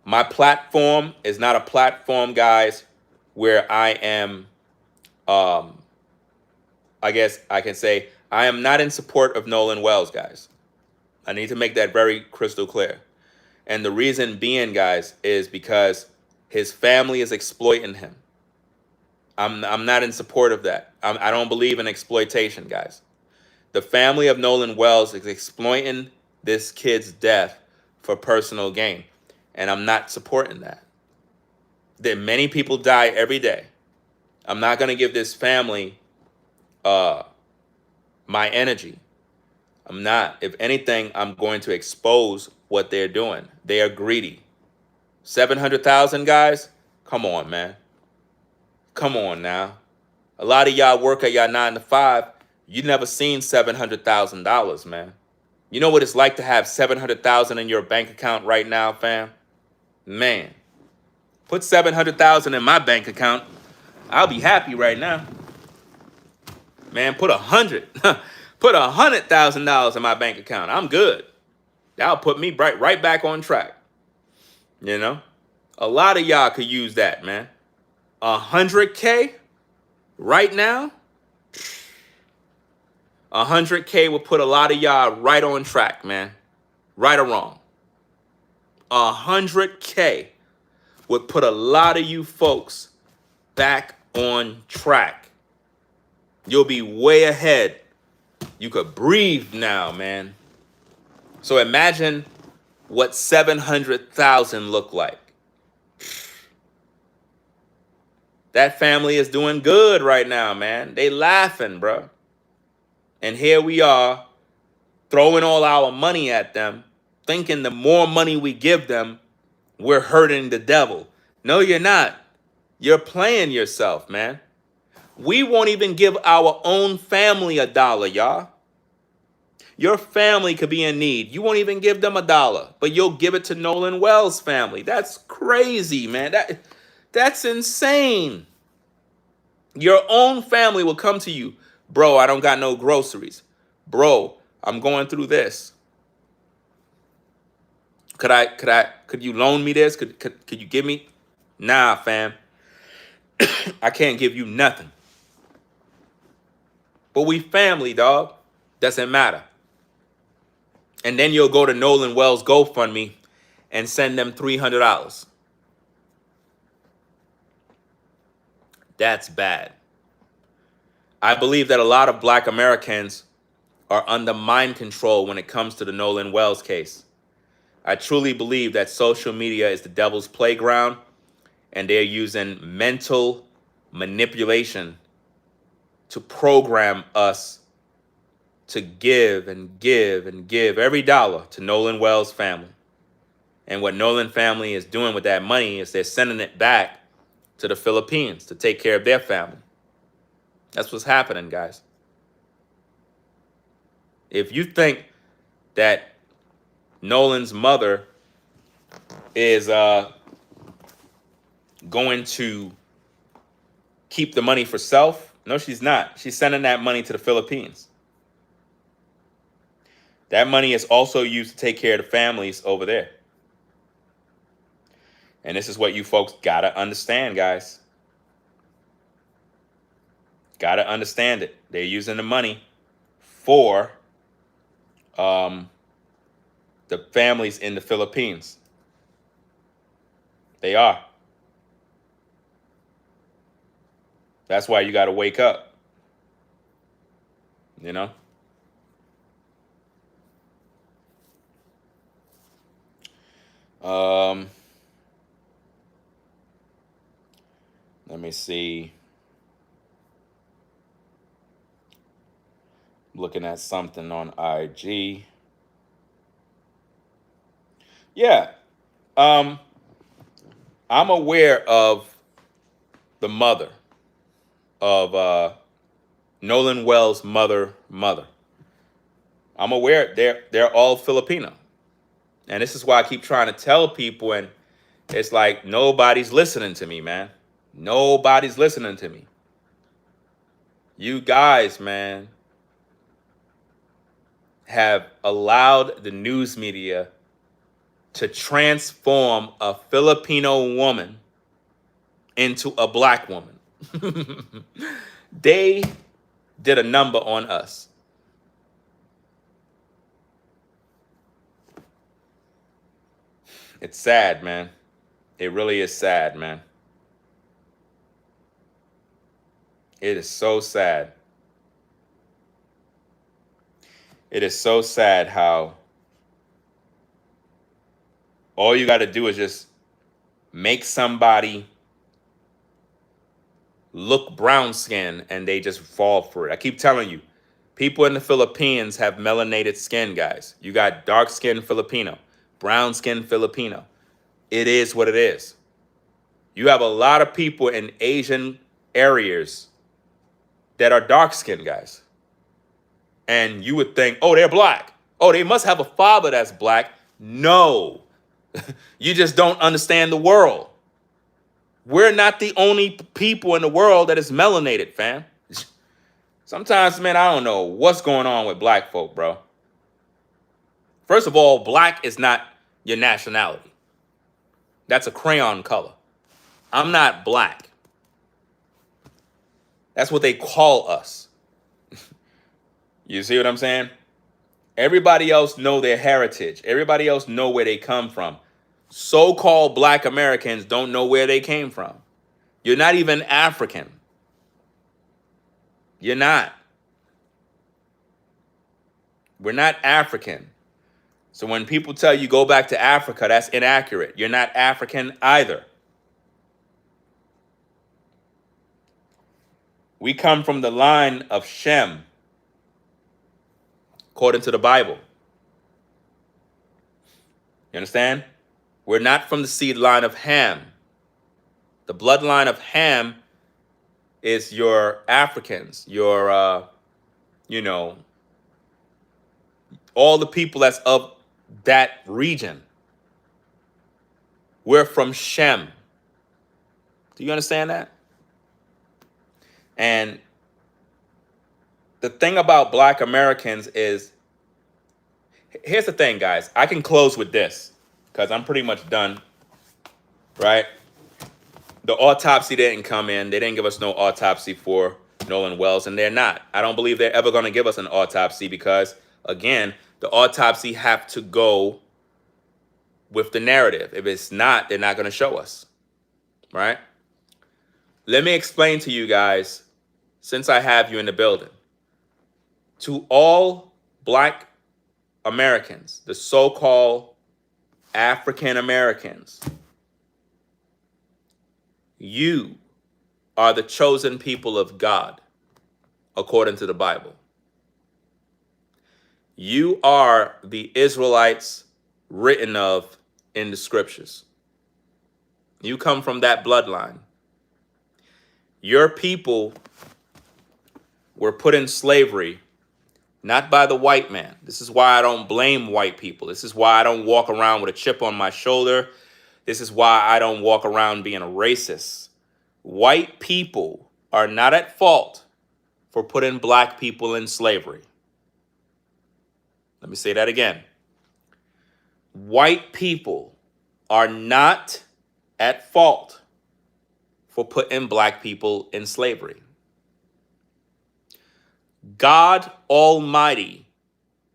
My platform is not a platform, guys, where I am, I guess I can say, I am not in support of Nolan Wells, guys. I need to make that very crystal clear. And the reason being, guys, is because his family is exploiting him. I'm not in support of that. I don't believe in exploitation, guys. The family of Nolan Wells is exploiting this kid's death for personal gain. And I'm not supporting that. That many people die every day. I'm not going to give this family my energy. I'm not. If anything, I'm going to expose what they're doing. They are greedy. 700,000, guys? Come on, man. Come on now. A lot of y'all work at y'all 9 to 5. You never seen $700,000, man. You know what it's like to have 700,000 in your bank account right now, fam? Man, put 700,000 in my bank account. I'll be happy right now. Man, put $100,000 in my bank account. I'm good. That'll put me right back on track. You know, a lot of y'all could use that, man. 100K right now. 100K would put a lot of y'all right on track, man. Right or wrong. 100K would put a lot of you folks back on track. You'll be way ahead. You could breathe now, man. So imagine what 700,000 look like. That family is doing good right now, man. They laughing, bro. And here we are throwing all our money at them, thinking the more money we give them, we're hurting the devil. No, you're not. You're playing yourself, man. We won't even give our own family $1, y'all. Your family could be in need. You won't even give them $1, but you'll give it to Nolan Wells' family. That's crazy, man. That's insane. Your own family will come to you. Bro, I don't got no groceries. Bro, I'm going through this. Could you loan me this? Could you give me? Nah, fam. I can't give you nothing. But we family, dog. Doesn't matter. And then you'll go to Nolan Wells GoFundMe and send them $300. That's bad. I believe that a lot of Black Americans are under mind control when it comes to the Nolan Wells case. I truly believe that social media is the devil's playground, and they're using mental manipulation to program us to give and give and give every dollar to Nolan Wells' family. And what Nolan family is doing with that money is they're sending it back to the Philippines to take care of their family. That's what's happening, guys. If you think that Nolan's mother is going to keep the money for self, no, she's not. She's sending that money to the Philippines. That money is also used to take care of the families over there. And this is what you folks gotta understand, guys. Gotta understand it. They're using the money for the families in the Philippines. They are. That's why you gotta wake up. You know? Let me see. Looking at something on IG. Yeah. I'm aware of the mother of Nolan Wells' mother. I'm aware they're all Filipino. And this is why I keep trying to tell people, and it's like nobody's listening to me, man. Nobody's listening to me. You guys, man, have allowed the news media to transform a Filipino woman into a black woman. They did a number on us. It's sad, man. It really is sad, man. It is so sad. It is so sad how all you got to do is just make somebody look brown skin and they just fall for it. I keep telling you, people in the Philippines have melanated skin, guys. You got dark skin Filipino, brown skin Filipino. It is what it is. You have a lot of people in Asian areas that are dark skinned, guys. And you would think, oh, they're black. Oh, they must have a father that's black. No, you just don't understand the world. We're not the only people in the world that is melanated, fam. Sometimes, man, I don't know what's going on with black folk, bro. First of all, black is not your nationality. That's a crayon color. I'm not black. That's what they call us. You see what I'm saying? Everybody else know their heritage. Everybody else know where they come from. So-called black Americans don't know where they came from. You're not even African. You're not. We're not African. So when people tell you go back to Africa, that's inaccurate. You're not African either. We come from the line of Shem, according to the Bible. You understand? We're not from the seed line of Ham. The bloodline of Ham is your Africans, your, all the people that's of that region. We're from Shem. Do you understand that? And the thing about black Americans is, here's the thing, guys. I can close with this because I'm pretty much done, right? The autopsy didn't come in. They didn't give us no autopsy for Nolan Wells, and they're not. I don't believe they're ever going to give us an autopsy because, again, the autopsy have to go with the narrative. If it's not, they're not going to show us, right? Let me explain to you guys, since I have you in the building. To all black Americans, the so-called African Americans, you are the chosen people of God, according to the Bible. You are the Israelites written of in the scriptures. You come from that bloodline. Your people were put in slavery, not by the white man. This is why I don't blame white people. This is why I don't walk around with a chip on my shoulder. This is why I don't walk around being a racist. White people are not at fault for putting black people in slavery. Let me say that again. White people are not at fault for putting black people in slavery. God Almighty,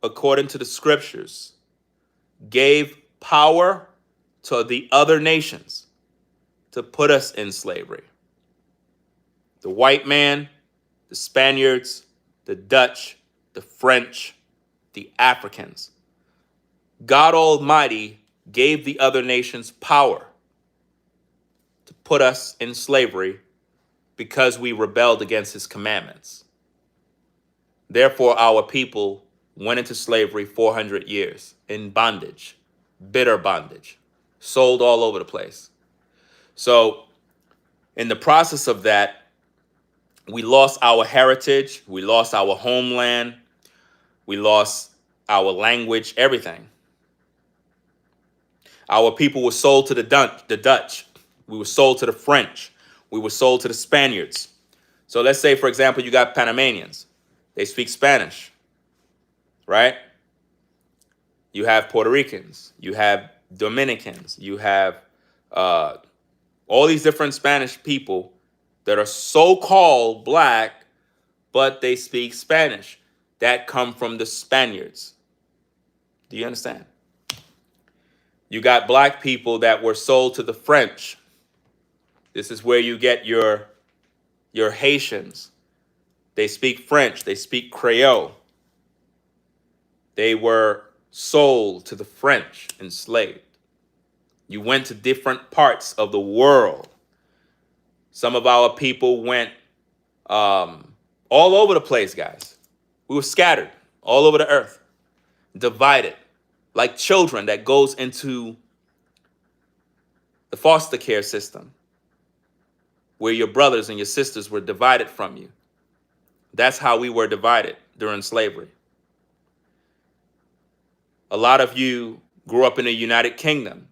according to the scriptures, gave power to the other nations to put us in slavery. The white man, the Spaniards, the Dutch, the French, the Africans. God Almighty gave the other nations power to put us in slavery because we rebelled against his commandments. Therefore, our people went into slavery 400 years in bondage, bitter bondage, sold all over the place. So in the process of that, we lost our heritage, we lost our homeland, we lost our language, everything. Our people were sold to the Dutch. We were sold to the French. We were sold to the Spaniards. So let's say, for example, you got Panamanians. They speak Spanish, right? You have Puerto Ricans. You have Dominicans. You have all these different Spanish people that are so-called black, but they speak Spanish. That come from the Spaniards. Do you understand? You got black people that were sold to the French. This is where you get your Haitians. They speak French. They speak Creole. They were sold to the French, enslaved. You went to different parts of the world. Some of our people went all over the place, guys. We were scattered all over the earth, divided, like children that goes into the foster care system, where your brothers and your sisters were divided from you. That's how we were divided during slavery. A lot of you grew up in the United Kingdom,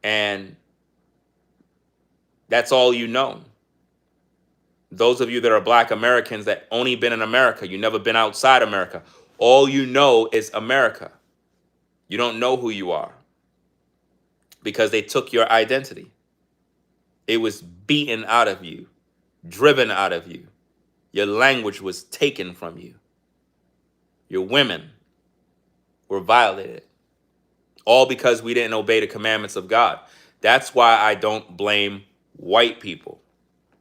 and that's all you know. Those of you that are black Americans that only been in America, you never been outside America, all you know is America. You don't know who you are because they took your identity. It was beaten out of you, driven out of you. Your language was taken from you. Your women were violated, all because we didn't obey the commandments of God. That's why I don't blame white people,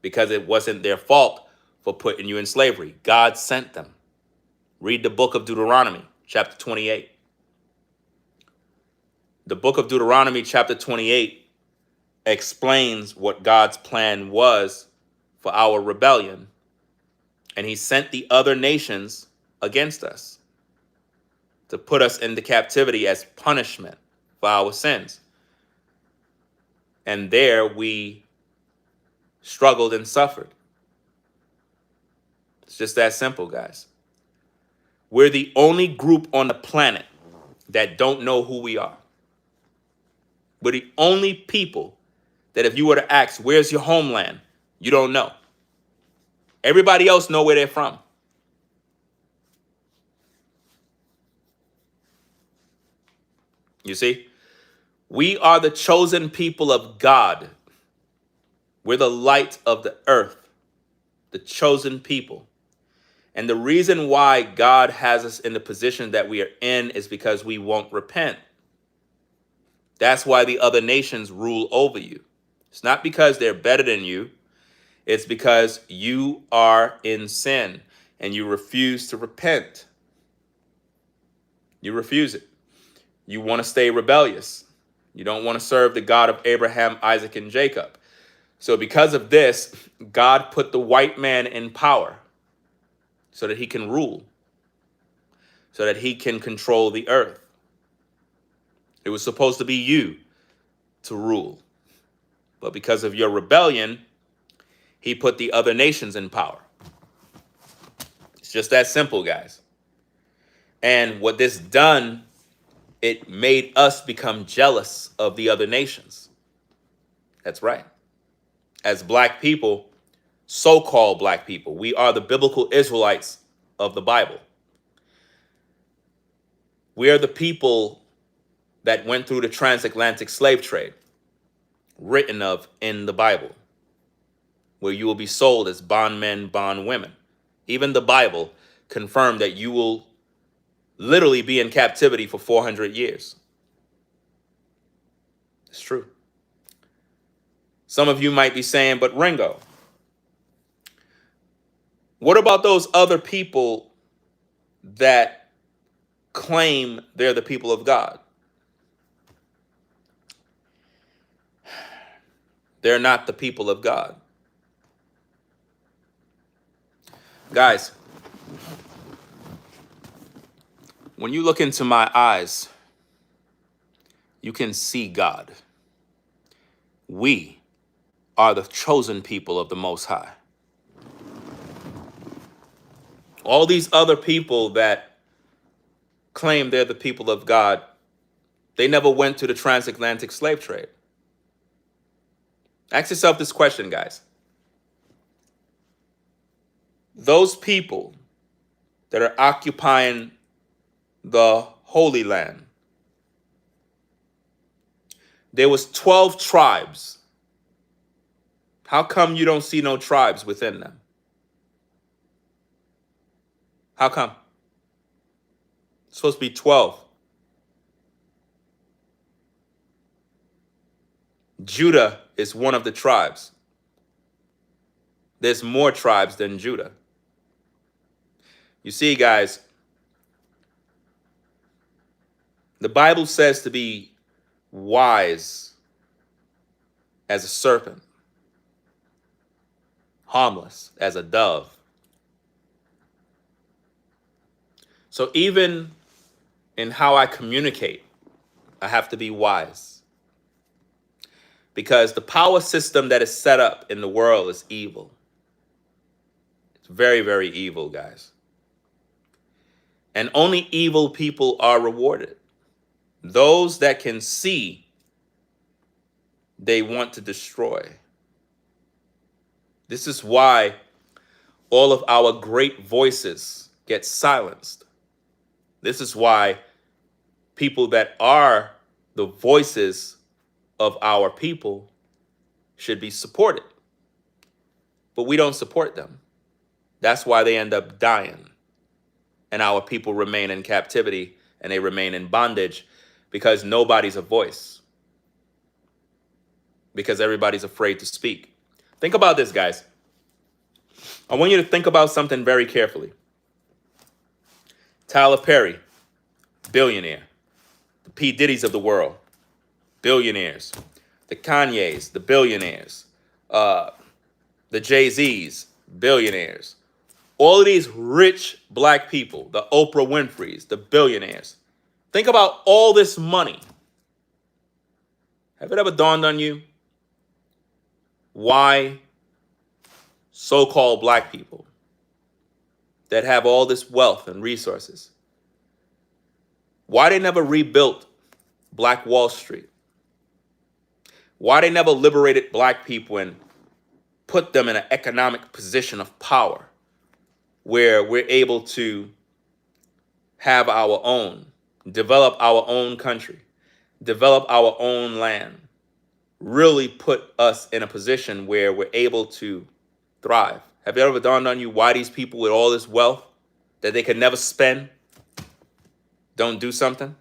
because it wasn't their fault for putting you in slavery. God sent them. Read the book of Deuteronomy, chapter 28. The book of Deuteronomy, chapter 28, explains what God's plan was for our rebellion. And he sent the other nations against us to put us into captivity as punishment for our sins. And there we struggled and suffered. It's just that simple, guys. We're the only group on the planet that don't know who we are. We're the only people that if you were to ask, where's your homeland? You don't know. Everybody else know where they're from. You see? We are the chosen people of God. We're the light of the earth, the chosen people. And the reason why God has us in the position that we are in is because we won't repent. That's why the other nations rule over you. It's not because they're better than you. It's because you are in sin and you refuse to repent. You refuse it. You want to stay rebellious. You don't want to serve the God of Abraham, Isaac, and Jacob. So because of this, God put the white man in power so that he can rule. so that he can control the earth. It was supposed to be you to rule. But because of your rebellion, he put the other nations in power. It's just that simple, guys. And what this done, it made us become jealous of the other nations. That's right. As black people, so-called black people, we are the biblical Israelites of the Bible. We are the people that went through the transatlantic slave trade, written of in the Bible, where you will be sold as bondmen, bondwomen. Even the Bible confirmed that you will literally be in captivity for 400 years. It's true. Some of you might be saying, but Ringo, what about those other people that claim they're the people of God? They're not the people of God. Guys, when you look into my eyes, you can see God. We are the chosen people of the Most High. All these other people that claim they're the people of God, they never went to the transatlantic slave trade. Ask yourself this question, guys. Those people that are occupying the Holy Land, there was 12 tribes. How come you don't see no tribes within them? How come? It's supposed to be 12. Judah is one of the tribes. There's more tribes than Judah. You see, guys, the Bible says to be wise as a serpent, harmless as a dove. So even in how I communicate, I have to be wise. Because the power system that is set up in the world is evil. It's very, very evil, guys. And only evil people are rewarded. Those that can see, they want to destroy. This is why all of our great voices get silenced. This is why people that are the voices of our people should be supported. But we don't support them. That's why they end up dying. And our people remain in captivity and they remain in bondage because nobody's a voice. Because everybody's afraid to speak. Think about this, guys. I want you to think about something very carefully. Tyler Perry, billionaire. The P. Diddy's of the world, billionaires. The Kanyes, the billionaires. The Jay-Z's, billionaires. All of these rich black people, the Oprah Winfrey's, the billionaires. Think about all this money. Have it ever dawned on you why so-called black people that have all this wealth and resources, why they never rebuilt Black Wall Street? Why they never liberated black people and put them in an economic position of power where we're able to have our own, develop our own country, develop our own land, really put us in a position where we're able to thrive? Have it ever dawned on you why these people with all this wealth that they could never spend don't do something?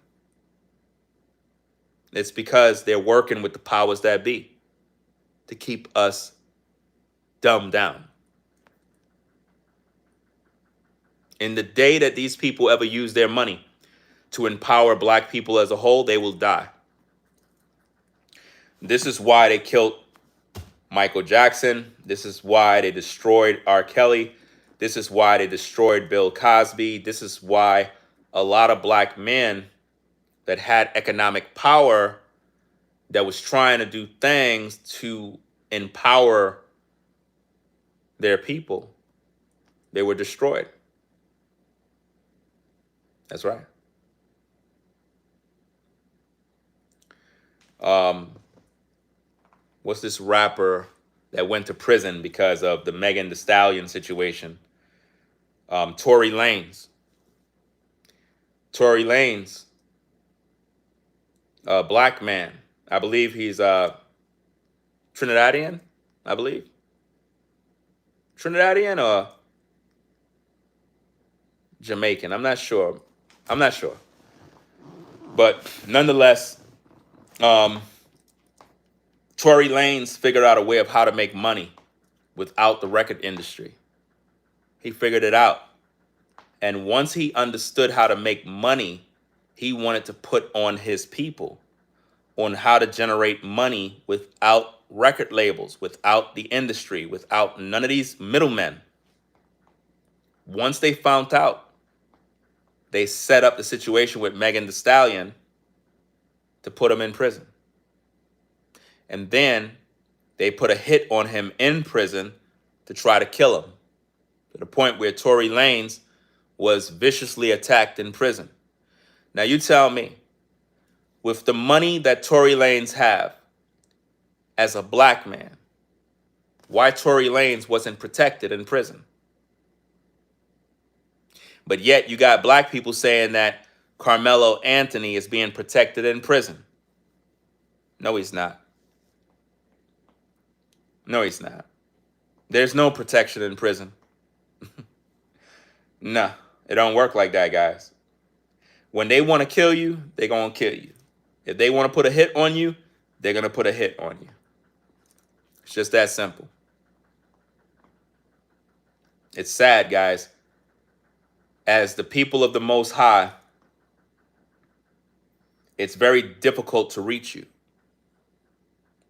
It's because they're working with the powers that be to keep us dumbed down. In the day that these people ever use their money to empower black people as a whole, they will die. This is why they killed Michael Jackson. This is why they destroyed R. Kelly. This is why they destroyed Bill Cosby. This is why a lot of black men that had economic power that was trying to do things to empower their people, they were destroyed. That's right. What's this rapper that went to prison because of the Megan Thee Stallion situation? Tory Lanez. Tory Lanez, a black man. I believe he's Trinidadian, I believe. Trinidadian or Jamaican. I'm not sure. But nonetheless, Tory Lanez figured out a way of how to make money without the record industry. He figured it out. And once he understood how to make money, he wanted to put on his people on how to generate money without record labels, without the industry, without none of these middlemen. Once they found out, they set up the situation with Megan Thee Stallion to put him in prison. And then they put a hit on him in prison to try to kill him, to the point where Tory Lanez was viciously attacked in prison. Now you tell me, with the money that Tory Lanez have as a black man, why Tory Lanez wasn't protected in prison? But yet you got black people saying that Carmelo Anthony is being protected in prison. No, he's not. No, he's not. There's no protection in prison. Nah, it don't work like that, guys. When they want to kill you, they're going to kill you. If they want to put a hit on you, they're going to put a hit on you. It's just that simple. It's sad, guys. As the people of the Most High, it's very difficult to reach you.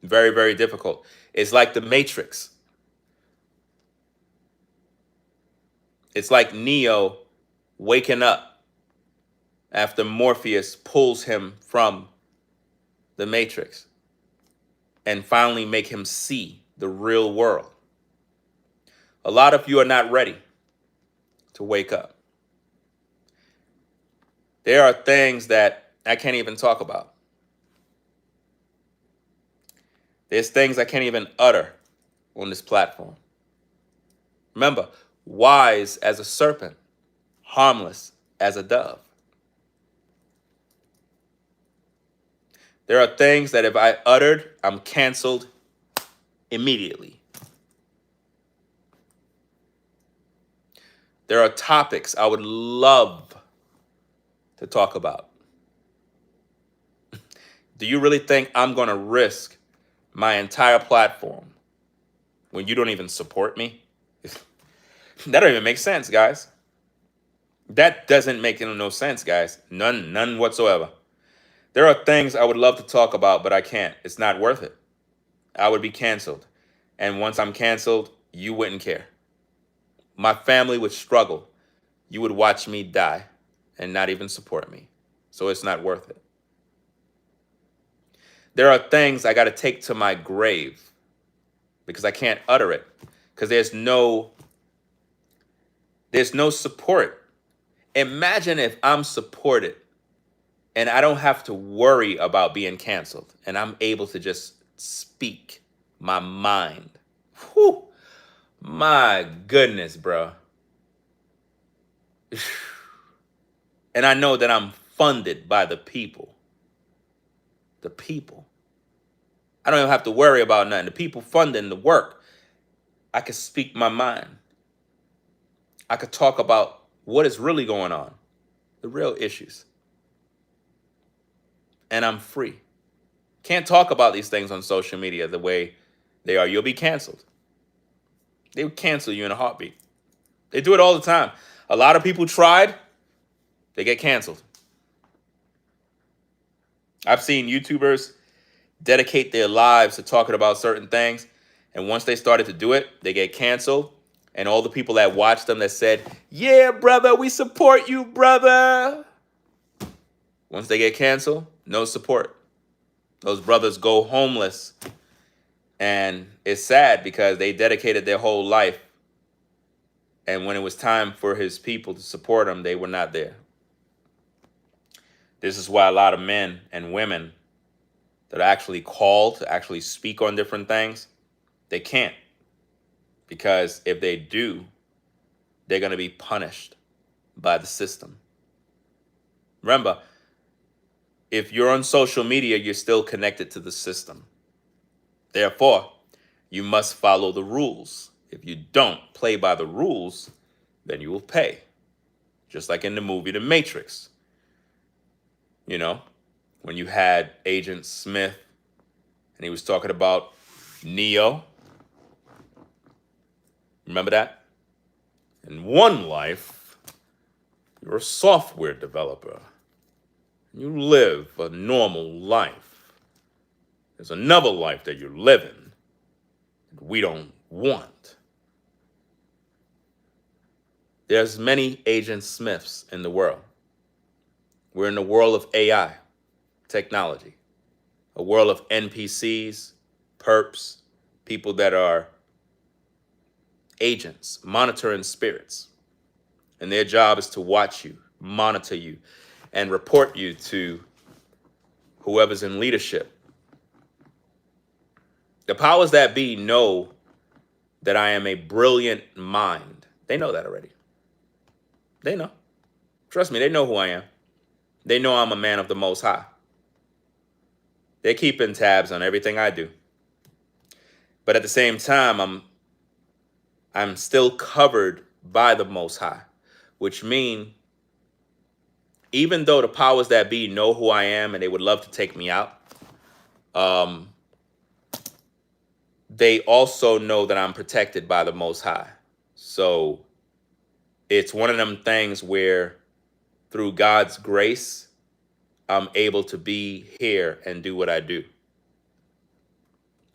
Very, very difficult. It's like the Matrix. It's like Neo waking up after Morpheus pulls him from the Matrix and finally make him see the real world. A lot of you are not ready to wake up. There are things that I can't even talk about. There's things I can't even utter on this platform. Remember, wise as a serpent, harmless as a dove. There are things that if I uttered, I'm canceled immediately. There are topics I would love to talk about. Do you really think I'm going to risk my entire platform when you don't even support me? That don't even make sense, guys. That doesn't make no sense, guys. None whatsoever. There are things I would love to talk about, but I can't. It's not worth it. I would be canceled. And once I'm canceled, you wouldn't care. My family would struggle. You would watch me die and not even support me. So it's not worth it. There are things I got to take to my grave because I can't utter it because there's no support. Imagine if I'm supported and I don't have to worry about being canceled and I'm able to just speak my mind. Whew. My goodness, bro. And I know that I'm funded by the people. The people. I don't even have to worry about nothing. The people funding the work. I could speak my mind. I could talk about what is really going on. The real issues. And I'm free. Can't talk about these things on social media the way they are. You'll be canceled. They would cancel you in a heartbeat. They do it all the time. A lot of people tried. They get canceled. I've seen YouTubers dedicate their lives to talking about certain things. And once they started to do it, they get canceled. And all the people that watched them that said, yeah, brother, we support you, brother. Once they get canceled, no support. Those brothers go homeless. And it's sad because they dedicated their whole life. And when it was time for his people to support him, they were not there. This is why a lot of men and women that are actually called to actually speak on different things, they can't. Because if they do, they're going to be punished by the system. Remember, if you're on social media, you're still connected to the system. Therefore, you must follow the rules. If you don't play by the rules, then you will pay. Just like in the movie The Matrix. You know, when you had Agent Smith and he was talking about Neo. Remember that? In one life, you're a software developer. You live a normal life. There's another life that you're living that we don't want. There's many Agent Smiths in the world. We're in the world of AI, technology, a world of NPCs, perps, people that are agents, monitoring spirits. And their job is to watch you, monitor you, and report you to whoever's in leadership. The powers that be know that I am a brilliant mind. They know that already. They know. Trust me, they know who I am. They know I'm a man of the Most High. They're keeping tabs on everything I do. But at the same time, I'm still covered by the Most High, which means even though the powers that be know who I am and they would love to take me out, they also know that I'm protected by the Most High. So it's one of them things where through God's grace, I'm able to be here and do what I do.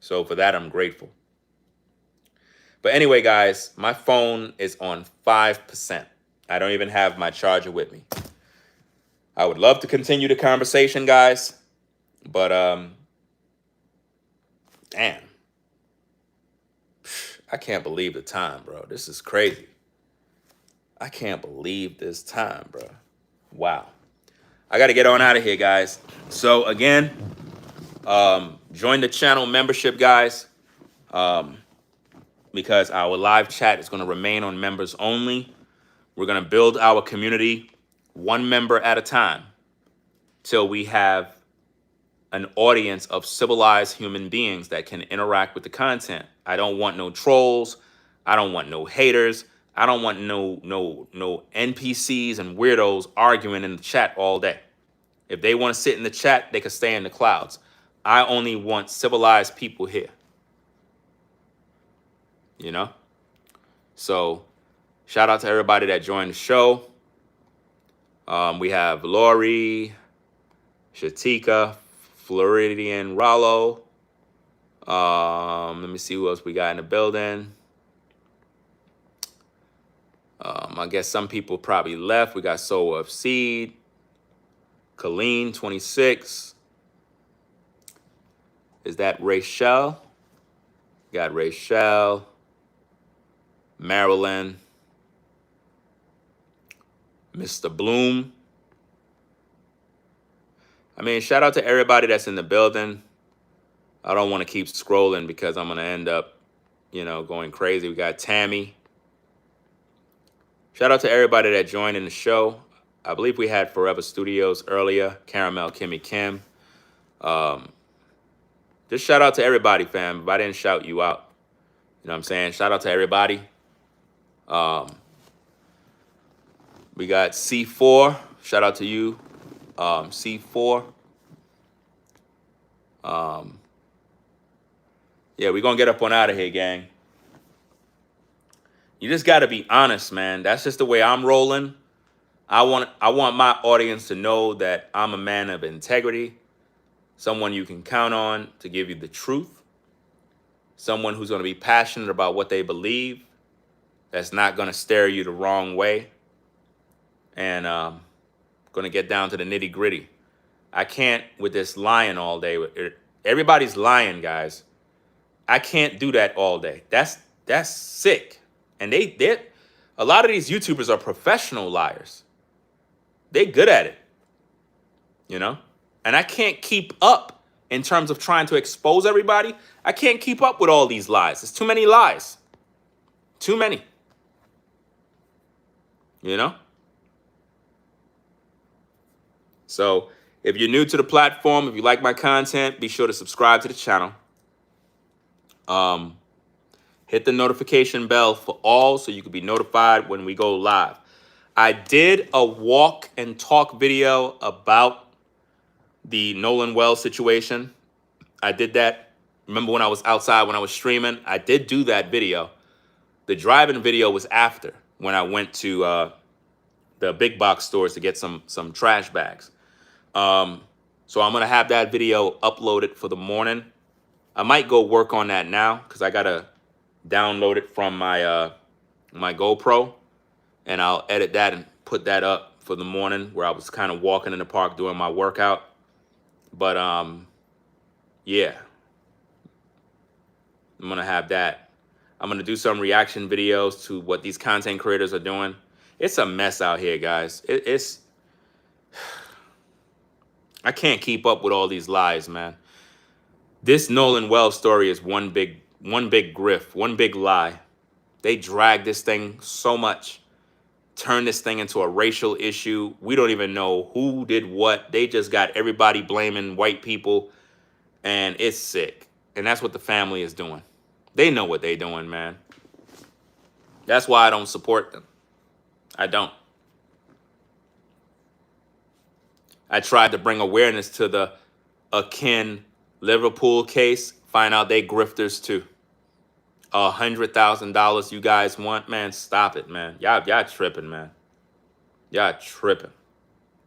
So for that, I'm grateful. But anyway, guys, my phone is on 5%. I don't even have my charger with me. I would love to continue the conversation, guys, but damn. I can't believe the time, bro. This is crazy. I can't believe this time, bro. Wow. I got to get on out of here, guys. So again, join the channel membership, guys, because our live chat is going to remain on members only. We're going to build our community one member at a time till we have an audience of civilized human beings that can interact with the content. I don't want no trolls. I don't want no haters. I don't want no NPCs and weirdos arguing in the chat all day. If they want to sit in the chat, they can stay in the clouds. I only want civilized people here. You know? So shout out to everybody that joined the show. We have Lori, Shatika, Floridian Rollo. Let me see who else we got in the building. I guess some people probably left. We got Soul of Seed, Colleen, 26. Is that Rachel? Got Rachel, Marilyn, Mr. Bloom. I mean, shout out to everybody that's in the building. I don't want to keep scrolling because I'm going to end up, going crazy. We got Tammy. Shout out to everybody that joined in the show. I believe we had Forever Studios earlier, Caramel, Kimmy Kim. Just shout out to everybody, fam. If I didn't shout you out, you know what I'm saying? Shout out to everybody. We got C4. Shout out to you, C4. Yeah, we're going to get up on out of here, gang. You just got to be honest, man. That's just the way I'm rolling. I want my audience to know that I'm a man of integrity, someone you can count on to give you the truth, someone who's going to be passionate about what they believe, that's not going to steer you the wrong way, and going to get down to the nitty-gritty. I can't with this lying all day. Everybody's lying, guys. I can't do that all day. That's sick. And they a lot of these YouTubers are professional liars. They good at it, you know? And I can't keep up in terms of trying to expose everybody. I can't keep up with all these lies. There's too many lies. Too many. You know? So if you're new to the platform, if you like my content, be sure to subscribe to the channel. Hit the notification bell for all so you can be notified when we go live. I did a walk and talk video about the Nolan Wells situation. I did that. Remember when I was outside, when I was streaming? I did do that video. The driving video was after, when I went to the big box stores to get some trash bags. So I'm going to have that video uploaded for the morning. I might go work on that now because I got to download it from my my GoPro, and I'll edit that and put that up for the morning where I was kind of walking in the park doing my workout. But yeah, I'm going to have that. I'm going to do some reaction videos to what these content creators are doing. It's a mess out here, guys. It's I can't keep up with all these lies, man. This Nolan Wells story is one big grift, one big lie. They drag this thing so much, turn this thing into a racial issue. We don't even know who did what. They just got everybody blaming white people, and it's sick. And that's what the family is doing. They know what they're doing, man. That's why I don't support them. I don't. I tried to bring awareness to the Akin Liverpool case. Find out they grifters too. $100,000 you guys want, man? Stop it, man. Y'all tripping, man. Y'all tripping.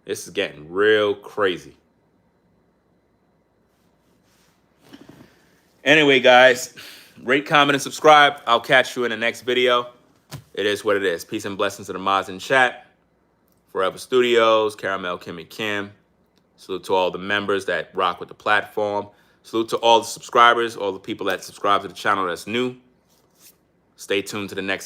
This is getting real crazy. Anyway, guys, rate, comment, and subscribe. I'll catch you in the next video. It is what it is. Peace and blessings to the mods in chat. Forever Studios, Caramel, Kimmy, Kim. Salute to all the members that rock with the platform. Salute to all the subscribers, all the people that subscribe to the channel that's new. Stay tuned to the next